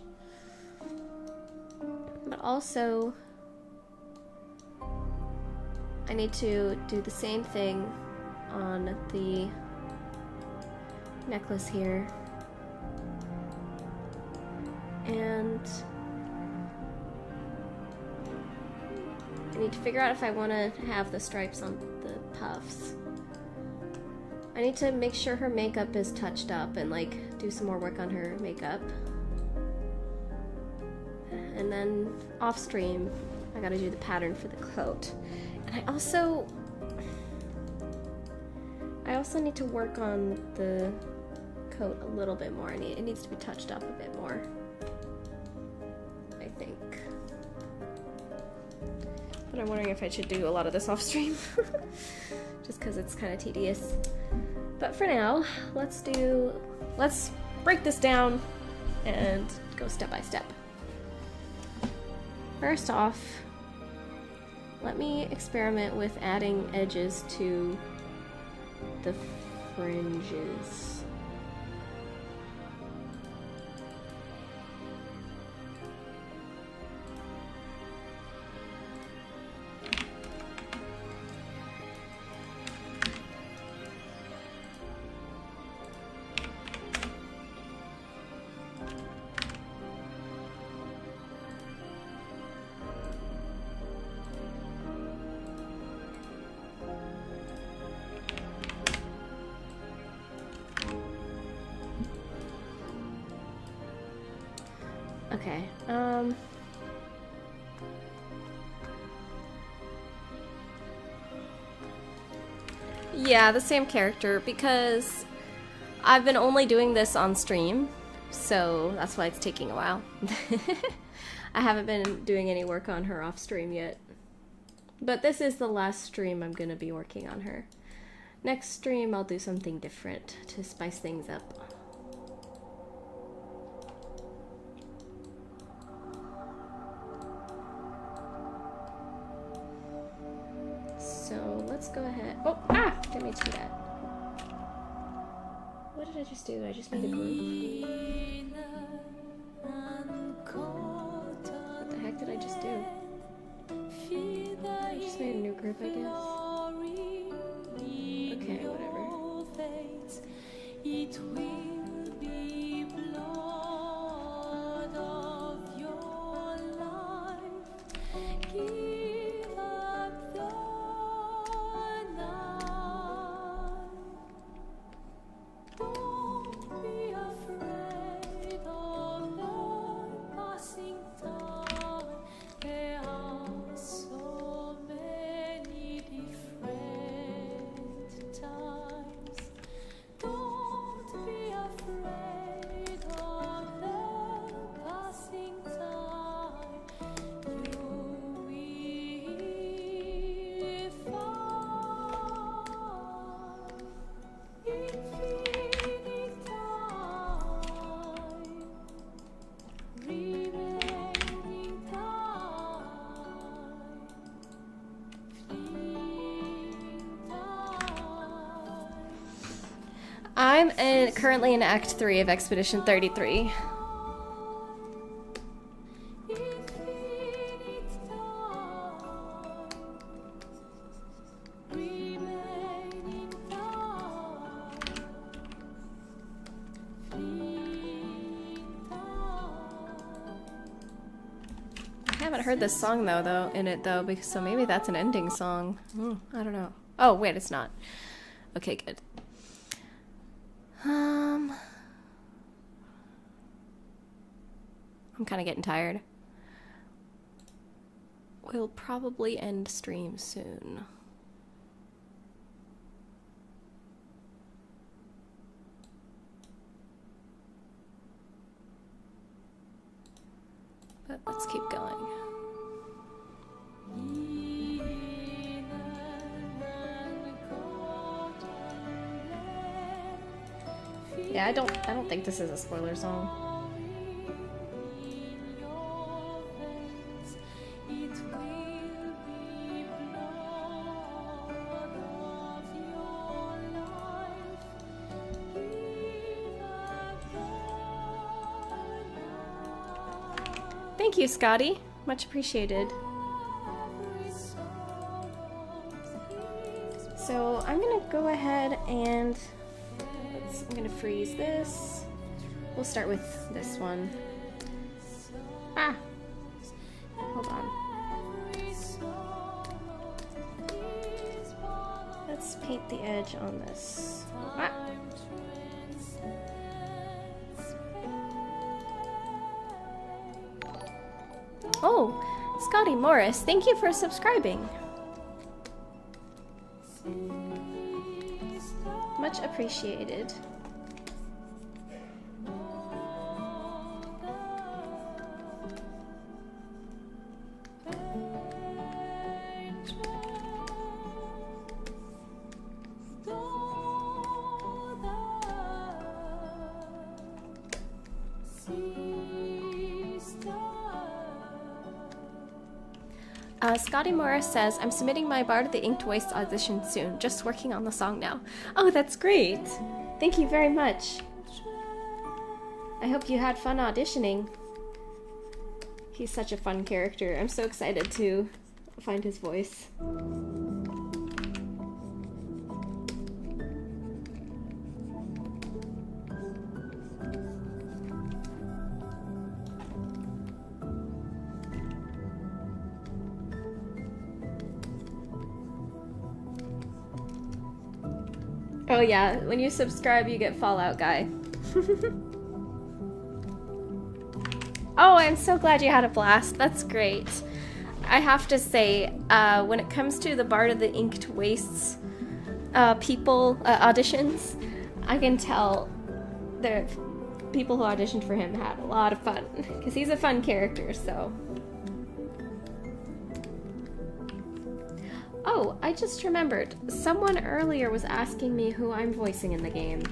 But also, I need to do the same thing on the necklace here. And I need to figure out if I want to have the stripes on the puffs. I need to make sure her makeup is touched up and like do some more work on her makeup. And then off stream, I gotta do the pattern for the coat. And I also need to work on the coat a little bit more. It needs to be touched up a bit more, I think. But I'm wondering if I should do a lot of this off stream, just because it's kind of tedious. But for now, let's break this down and go step by step. First off, let me experiment with adding edges to the fringes. Okay, yeah, the same character, because I've been only doing this on stream, so that's why it's taking a while. I haven't been doing any work on her off stream yet. But this is the last stream I'm gonna be working on her. Next stream, I'll do something different to spice things up. So let's go ahead. Oh, didn't mean to do that. What did I just do? I just made a group. What the heck did I just do? I just made a new group, I guess. Okay, whatever. It will be blood of your life. Give up the night. Don't be afraid of the passing time. There are so many different I'm currently in Act 3 of Expedition 33. I haven't heard this song though because so maybe that's an ending song. I don't know. Oh wait, it's not. Okay, good. I'm kind of getting tired. We'll probably end stream soon. But let's keep going. Yeah, I don't think this is a spoiler song. Thank you, Scotty. Much appreciated. So I'm gonna go ahead and I'm gonna freeze this. We'll start with this one. Ah! Hold on. Let's paint the edge on this. Ah! Oh, Scotty Morris, thank you for subscribing. Much appreciated. Scotty Morris says, I'm submitting my Bard of the Inked Waste audition soon. Just working on the song now. Oh, that's great. Thank you very much. I hope you had fun auditioning. He's such a fun character. I'm so excited to find his voice. Oh yeah, when you subscribe you get Fallout Guy. Oh, I'm so glad you had a blast. That's great. I have to say, when it comes to the Bard of the Inked Wastes auditions, I can tell the people who auditioned for him had a lot of fun, because he's a fun character, so... Oh, I just remembered. Someone earlier was asking me who I'm voicing in the game.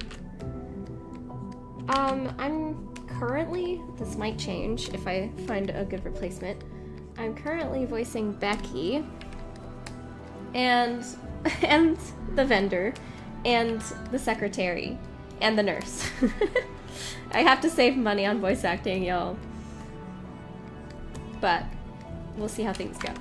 I'm currently, this might change if I find a good replacement. I'm currently voicing Becky and the vendor and the secretary and the nurse. I have to save money on voice acting, y'all. But we'll see how things go.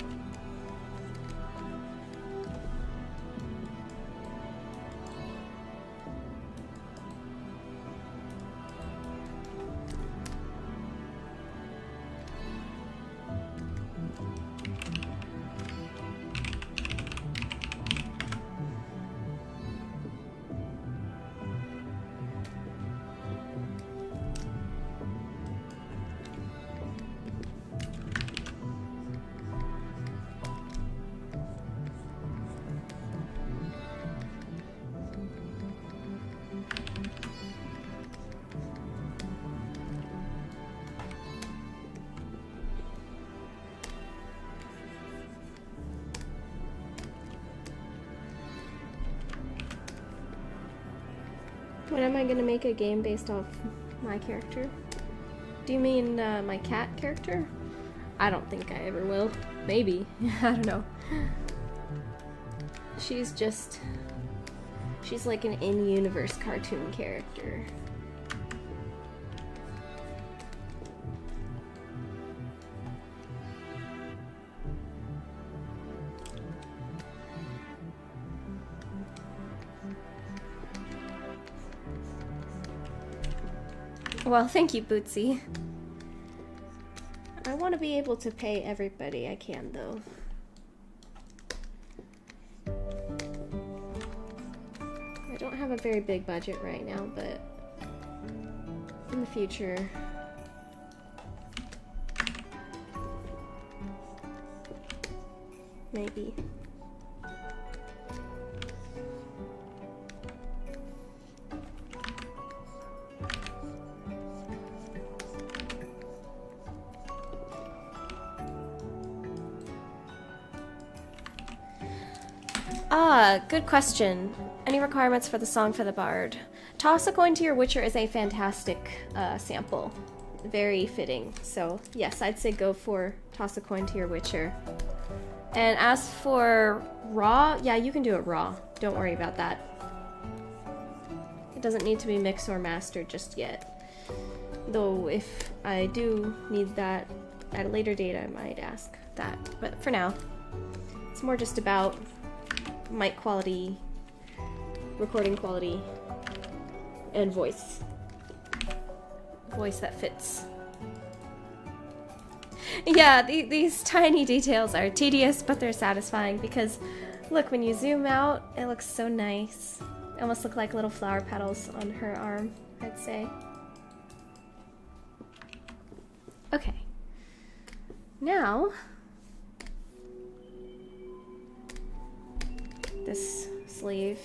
When am I gonna make a game based off my character? Do you mean my cat character? I don't think I ever will. Maybe. I don't know. She's just She's like an in-universe cartoon character. Well, thank you, Bootsy. I want to be able to pay everybody I can, though. I don't have a very big budget right now, but in the future... maybe. Ah, good question. Any requirements for the song for the bard? Toss a coin to your witcher is a fantastic sample. Very fitting. So yes, I'd say go for toss a coin to your witcher. And as for raw, yeah, you can do it raw. Don't worry about that. It doesn't need to be mixed or mastered just yet. Though if I do need that at a later date, I might ask that. But for now, it's more just about mic quality, recording quality, and voice. Voice that fits. Yeah, these tiny details are tedious, but they're satisfying because, look, when you zoom out, it looks so nice. They almost look like little flower petals on her arm, I'd say. Okay. Now, this sleeve.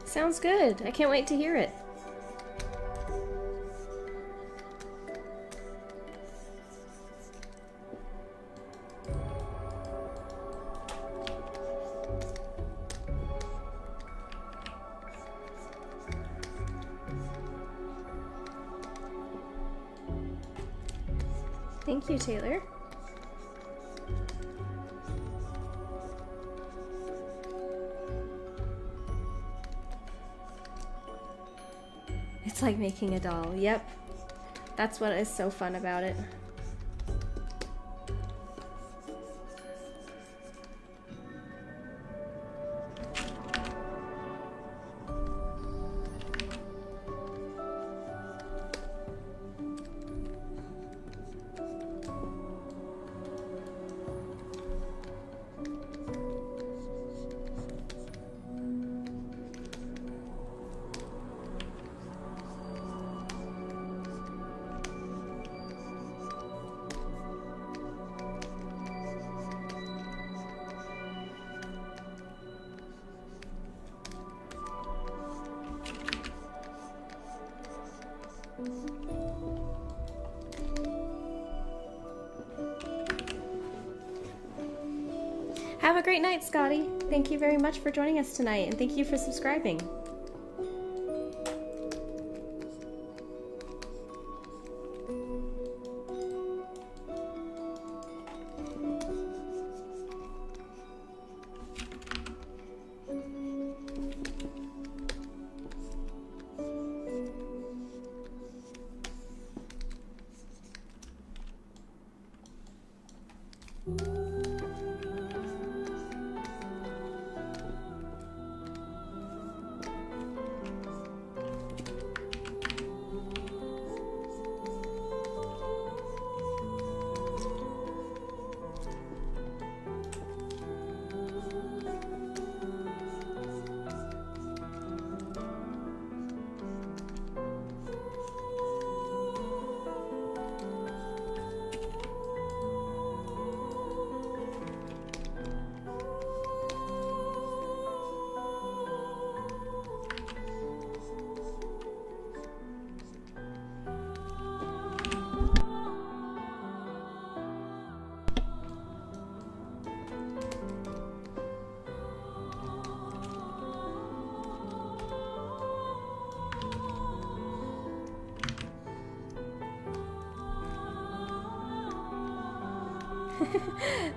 Sounds good. I can't wait to hear it. Thank you, Taylor. It's like making a doll. Yep. That's what is so fun about it. Have a great night, Scotty. Thank you very much for joining us tonight, and thank you for subscribing.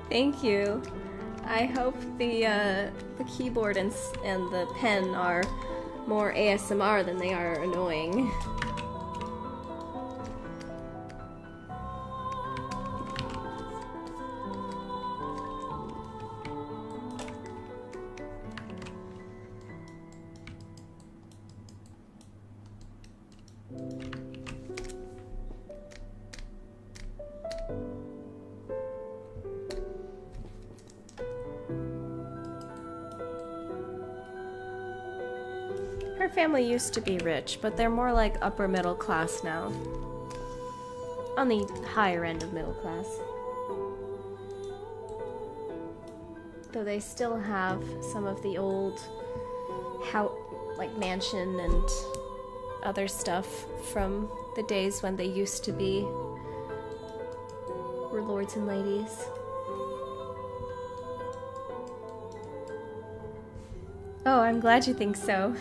Thank you. I hope the keyboard and the pen are more ASMR than they are annoying. Her family used to be rich, but they're more like upper middle class now. On the higher end of middle class. Though they still have some of the old like mansion and other stuff from the days when they used to be were lords and ladies. Oh, I'm glad you think so.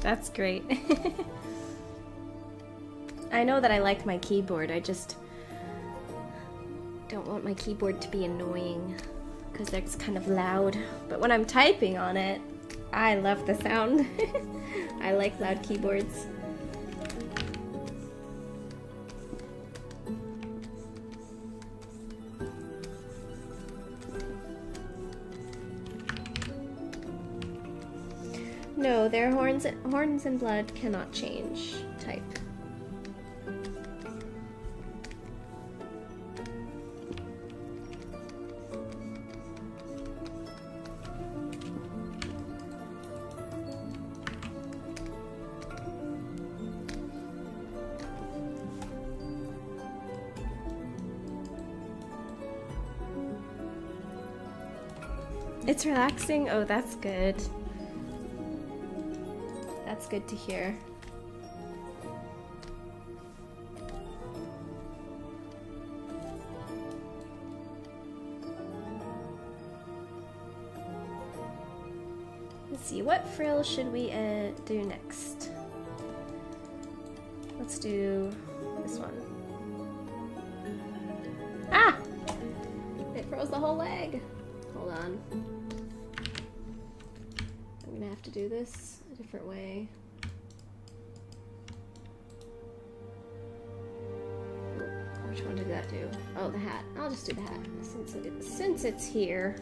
That's great. I know that I like my keyboard, I just don't want my keyboard to be annoying because it's kind of loud. But when I'm typing on it, I love the sound. I like loud keyboards. No, their horns and blood cannot change type. It's relaxing? Oh, that's good. That's good to hear. Let's see, what frill should we do next? Let's do this one. Ah! It froze the whole leg. Hold on. I'm gonna have to do this a different way. Which one did that do? Oh, the hat. I'll just do the hat since it's here.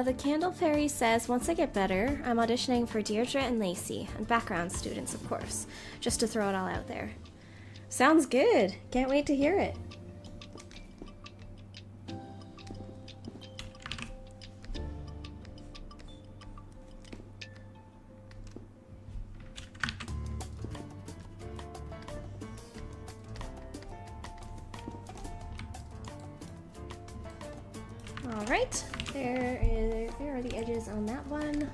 The Candle Fairy says, once I get better, I'm auditioning for Deirdre and Lacey, and background students, of course, just to throw it all out there. Sounds good. Can't wait to hear it. All right, there are the edges on that one.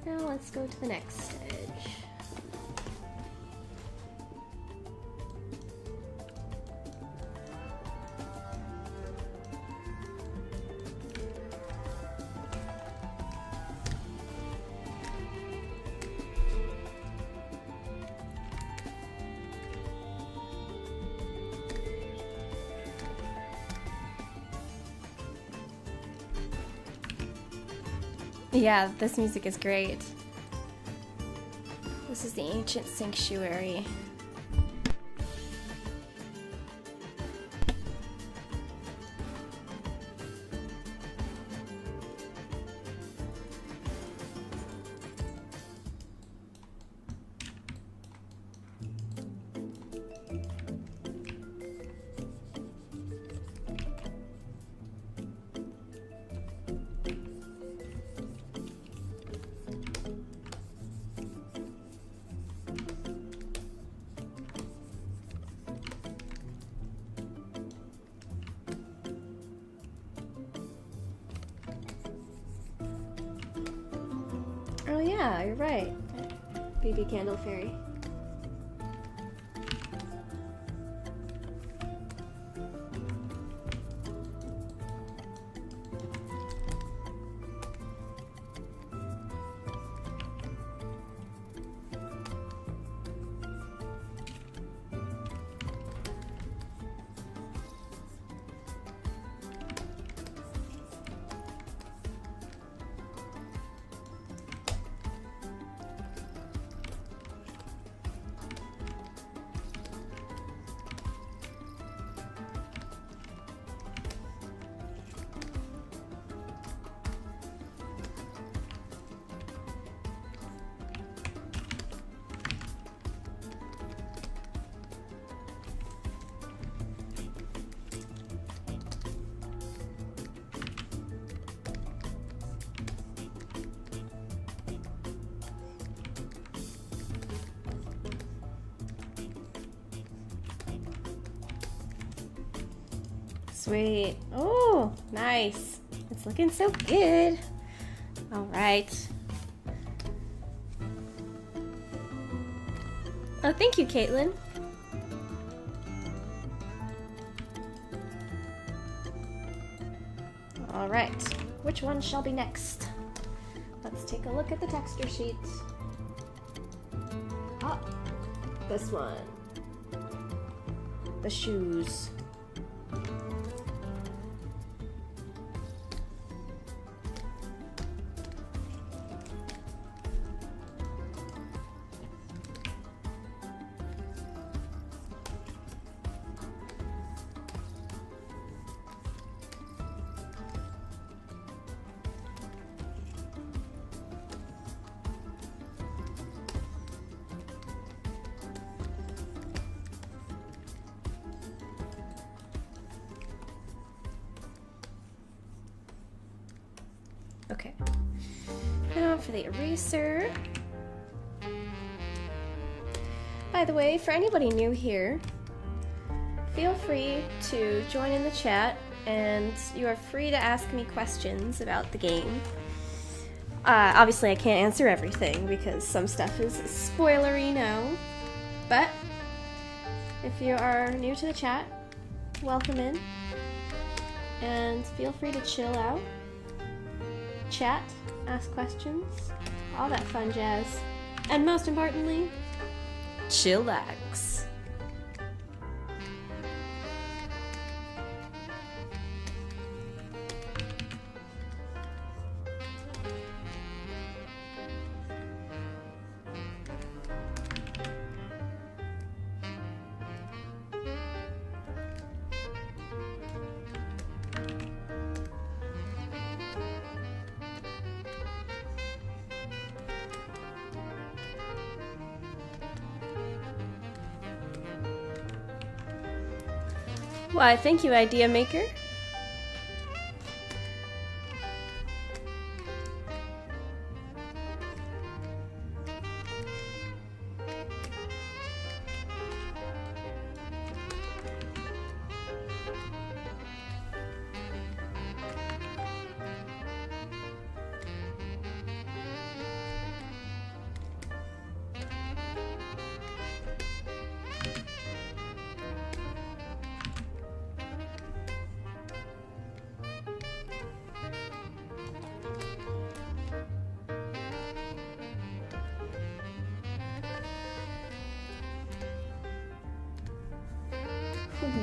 Now let's go to the next edge. Yeah, this music is great. This is the ancient sanctuary. Oh yeah, you're right. Baby Candle Fairy. Sweet. Oh, nice. It's looking so good. All right. Oh, thank you, Caitlin. All right. Which one shall be next? Let's take a look at the texture sheet. Ah, this one. The shoes. Okay. Now for the eraser. By the way, for anybody new here, feel free to join in the chat, and you are free to ask me questions about the game. Obviously I can't answer everything because some stuff is spoilery now, but if you are new to the chat, welcome in, and feel free to chill out, chat, ask questions, all that fun jazz, and most importantly, chillax. Why, thank you, idea maker.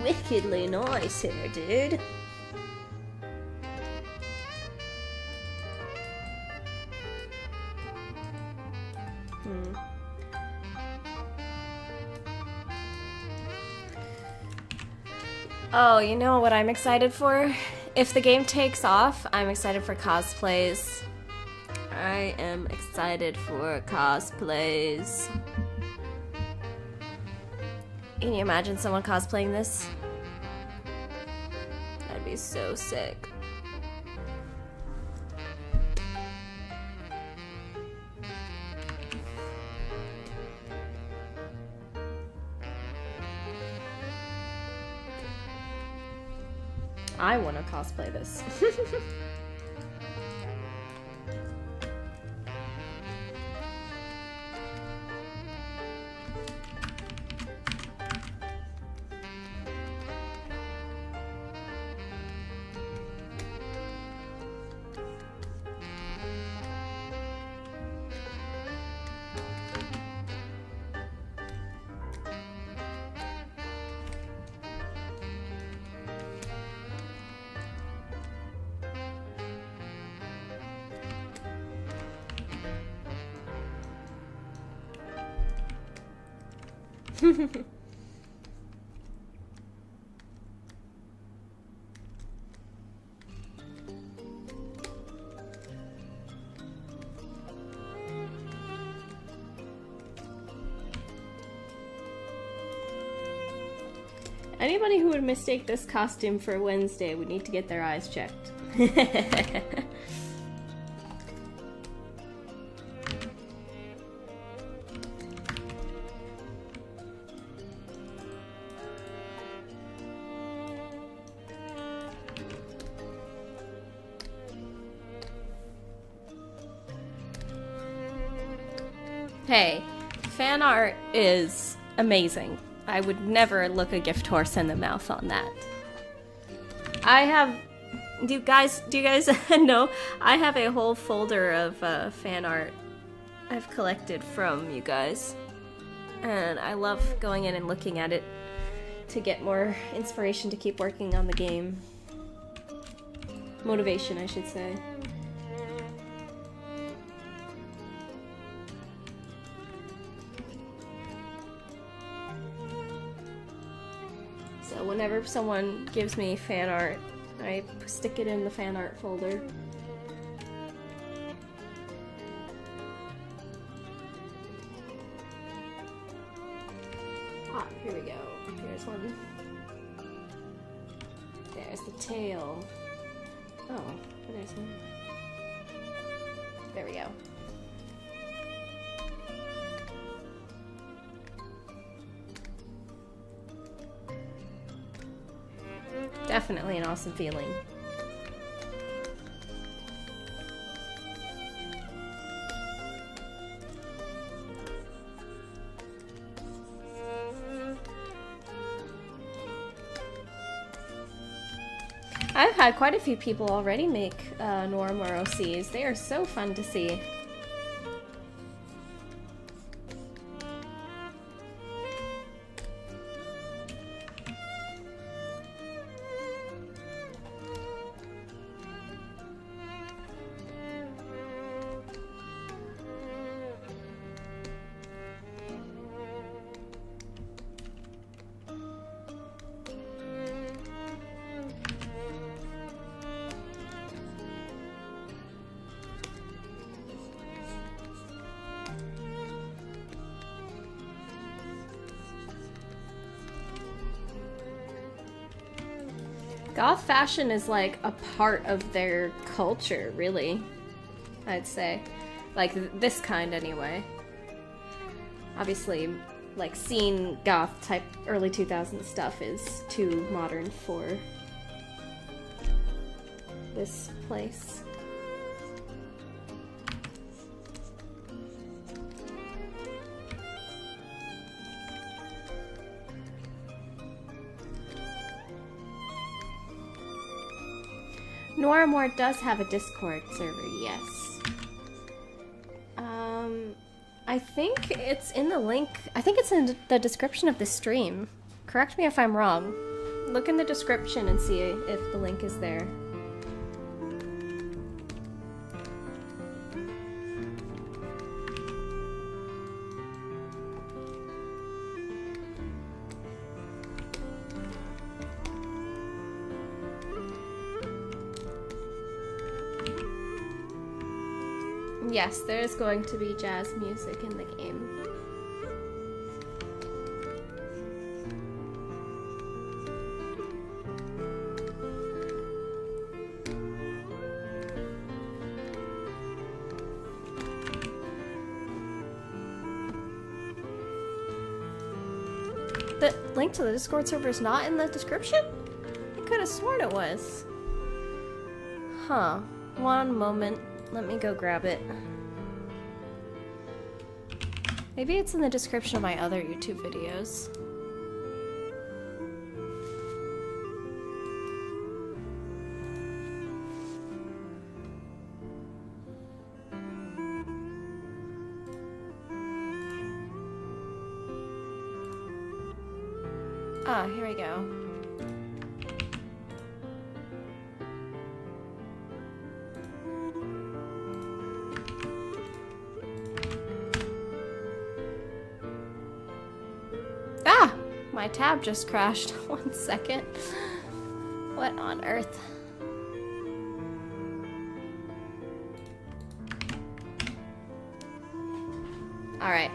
Wickedly nice here, dude. Oh, you know what I'm excited for? If the game takes off, I'm excited for cosplays. I am excited for cosplays. Can you imagine someone cosplaying this? That'd be so sick. I want to cosplay this. Anybody who would mistake this costume for Wednesday would need to get their eyes checked. Hey, fan art is amazing. I would never look a gift horse in the mouth on that. Do you guys know? I have a whole folder of fan art I've collected from you guys. And I love going in and looking at it to get more inspiration to keep working on the game. Motivation, I should say. So whenever someone gives me fan art, I stick it in the fan art folder. Ah, here we go. Here's one. There's the tail. Oh, there's one. definitely an awesome feeling. I've had quite a few people already make Norm or OCs. They are so fun to see. Goth fashion is like a part of their culture, really, I'd say. Like this kind, anyway. Obviously, like seeing goth type early 2000s stuff is too modern for this place. Noramore does have a Discord server, yes. I think it's in the link. I think it's in the description of the stream. Correct me if I'm wrong. Look in the description and see if the link is there. Yes, there's going to be jazz music in the game. The link to the Discord server is not in the description? I could have sworn it was. Huh. One moment. Let me go grab it. Maybe it's in the description of my other YouTube videos. Ah, here we go. Ah! My tab just crashed. 1 second. What on earth? Alright.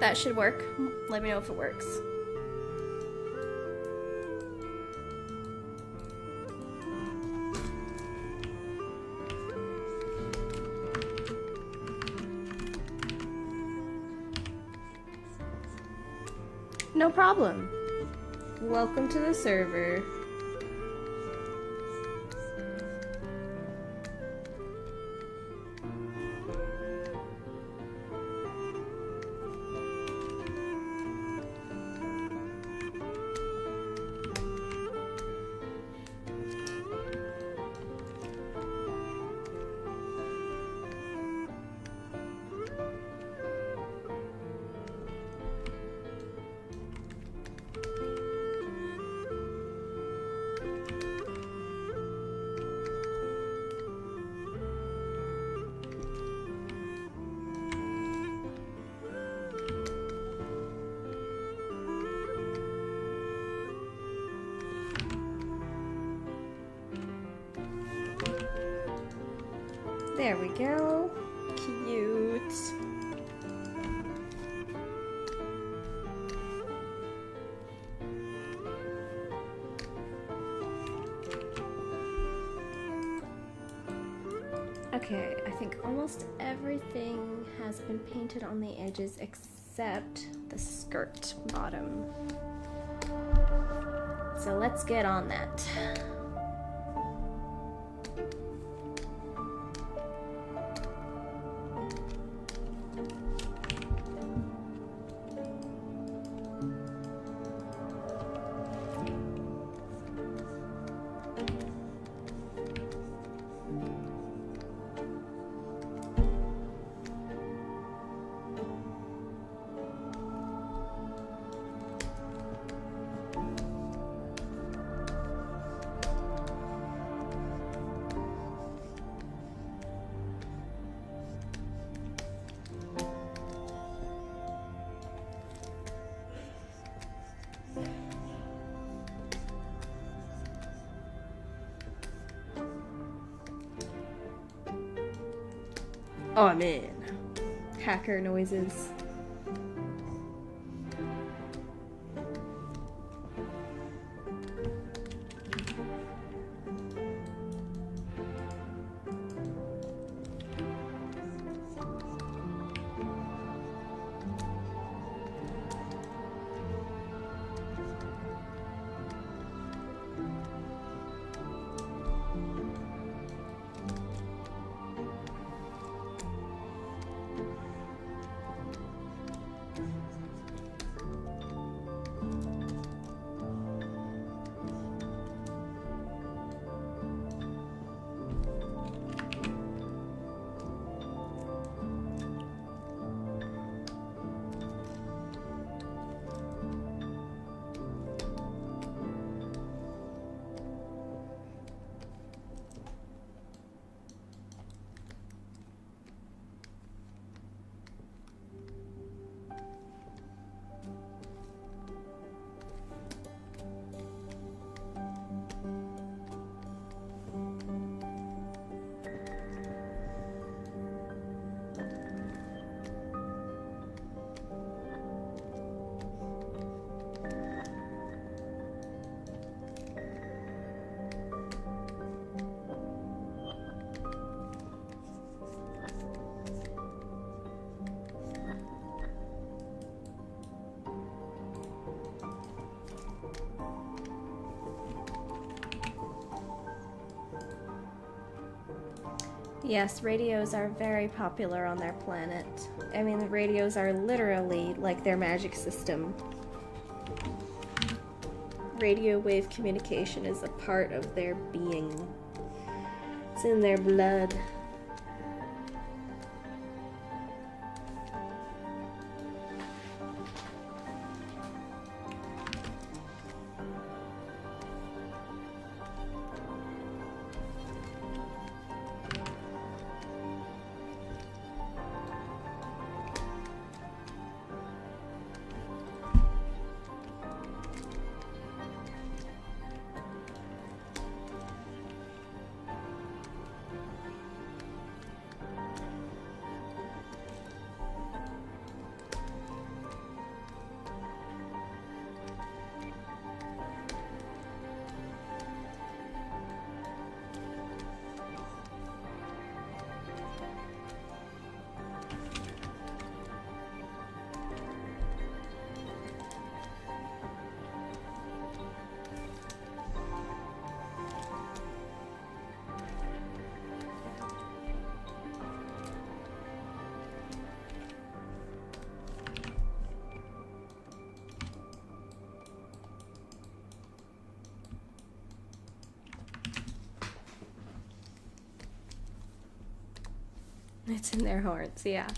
That should work. Let me know if it works. No problem. Welcome to the server. There we go. Cute. Okay, I think almost everything has been painted on the edges except the skirt bottom. So let's get on that. Oh, I'm in. Hacker noises. Yes, radios are very popular on their planet. I mean, the radios are literally like their magic system. Radio wave communication is a part of their being. It's in their blood. It's in their hearts, yeah.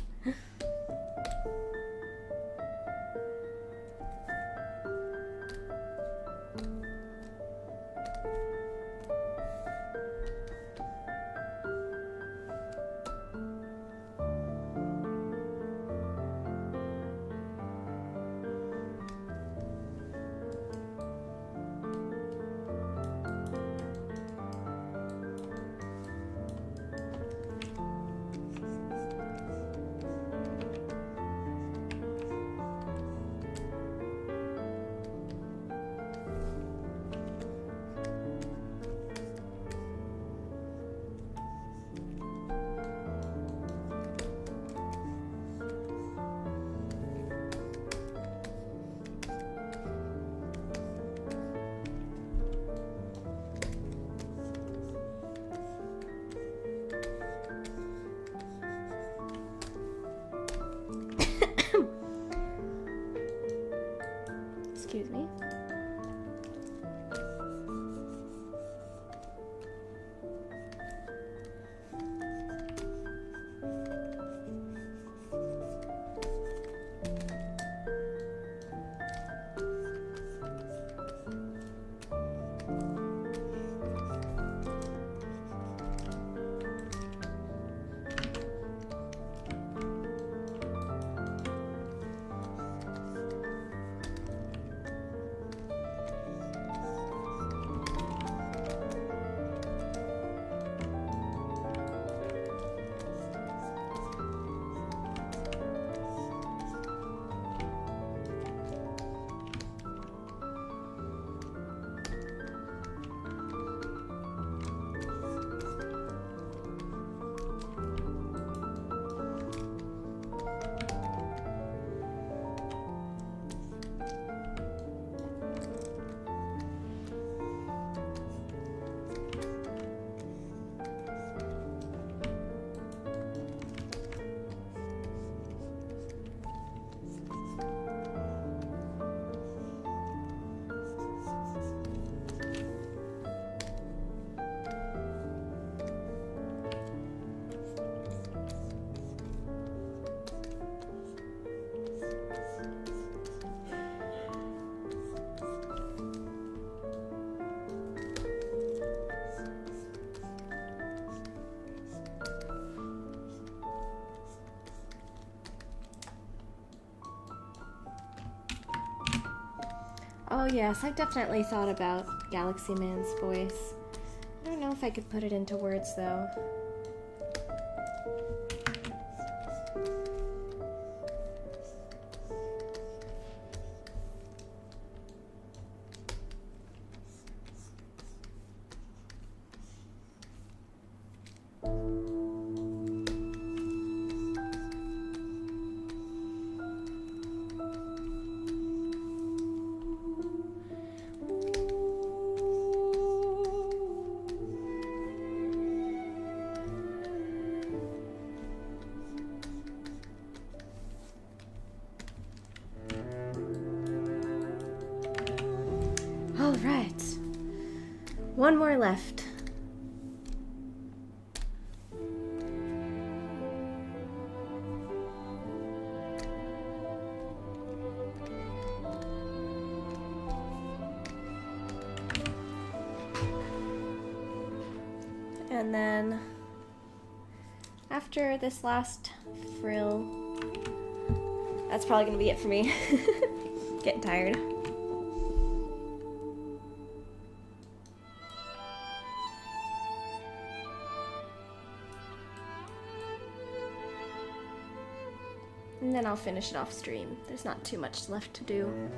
Excuse me. Oh yes, I've definitely thought about Galaxy Man's voice. I don't know if I could put it into words though. All right. One more left. And then after this last frill, that's probably gonna be it for me. Getting tired. And then I'll finish it off stream. There's not too much left to do.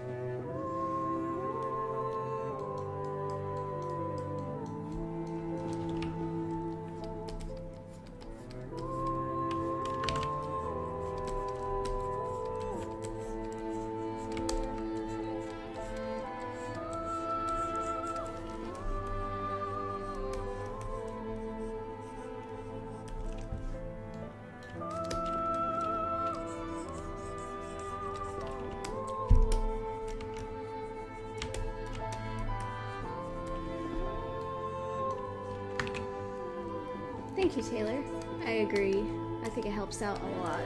Thank you, Taylor. I agree. I think it helps out a lot.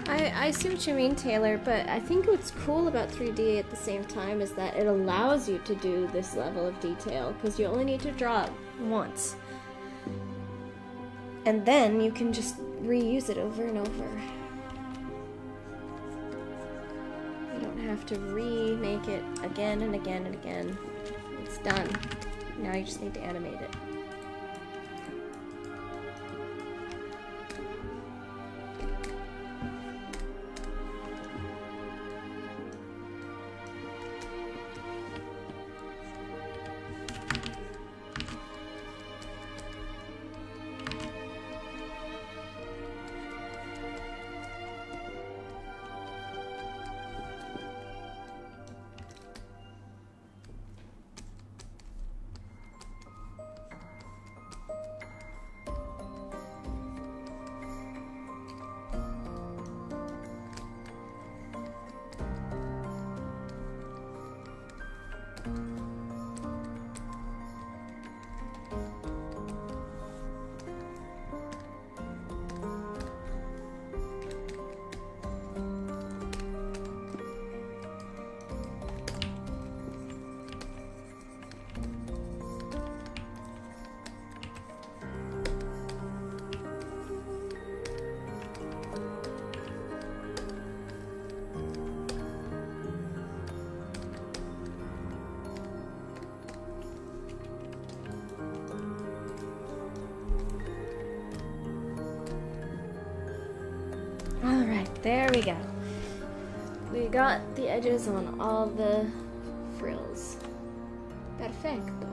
I see what you mean, Taylor, but I think what's cool about 3D at the same time is that it allows you to do this level of detail, because you only need to draw it once. And then you can just reuse it over and over. You don't have to remake it again and again and again. It's done. Now you just need to animate it. Alright, there we go. We got the edges on all the frills. Perfecto.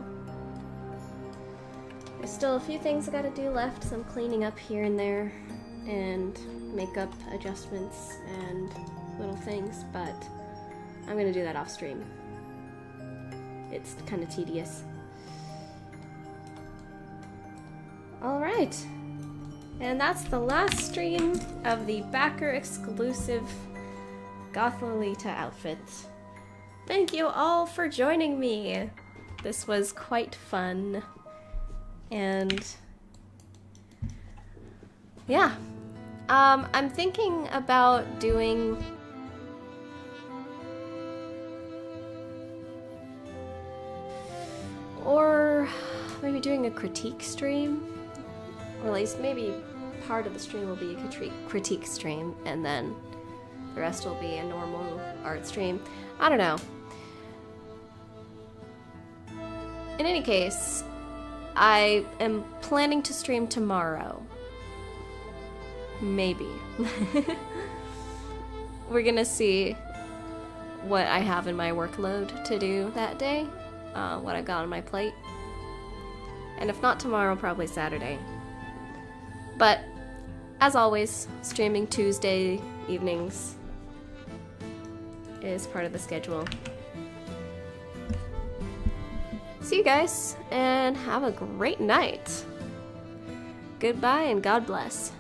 There's still a few things I gotta do left, some cleaning up here and there, and makeup adjustments and little things, but I'm gonna do that off stream. It's kind of tedious. Alright. And that's the last stream of the backer exclusive Goth Lolita outfits. Thank you all for joining me. This was quite fun. And yeah. I'm thinking about doing or maybe doing a critique stream. Or at least maybe part of the stream will be a critique stream, and then the rest will be a normal art stream. I don't know. In any case, I am planning to stream tomorrow. Maybe. We're gonna see what I have in my workload to do that day, what I've got on my plate. And if not tomorrow, probably Saturday. But, as always, streaming Tuesday evenings is part of the schedule. See you guys, and have a great night. Goodbye and God bless.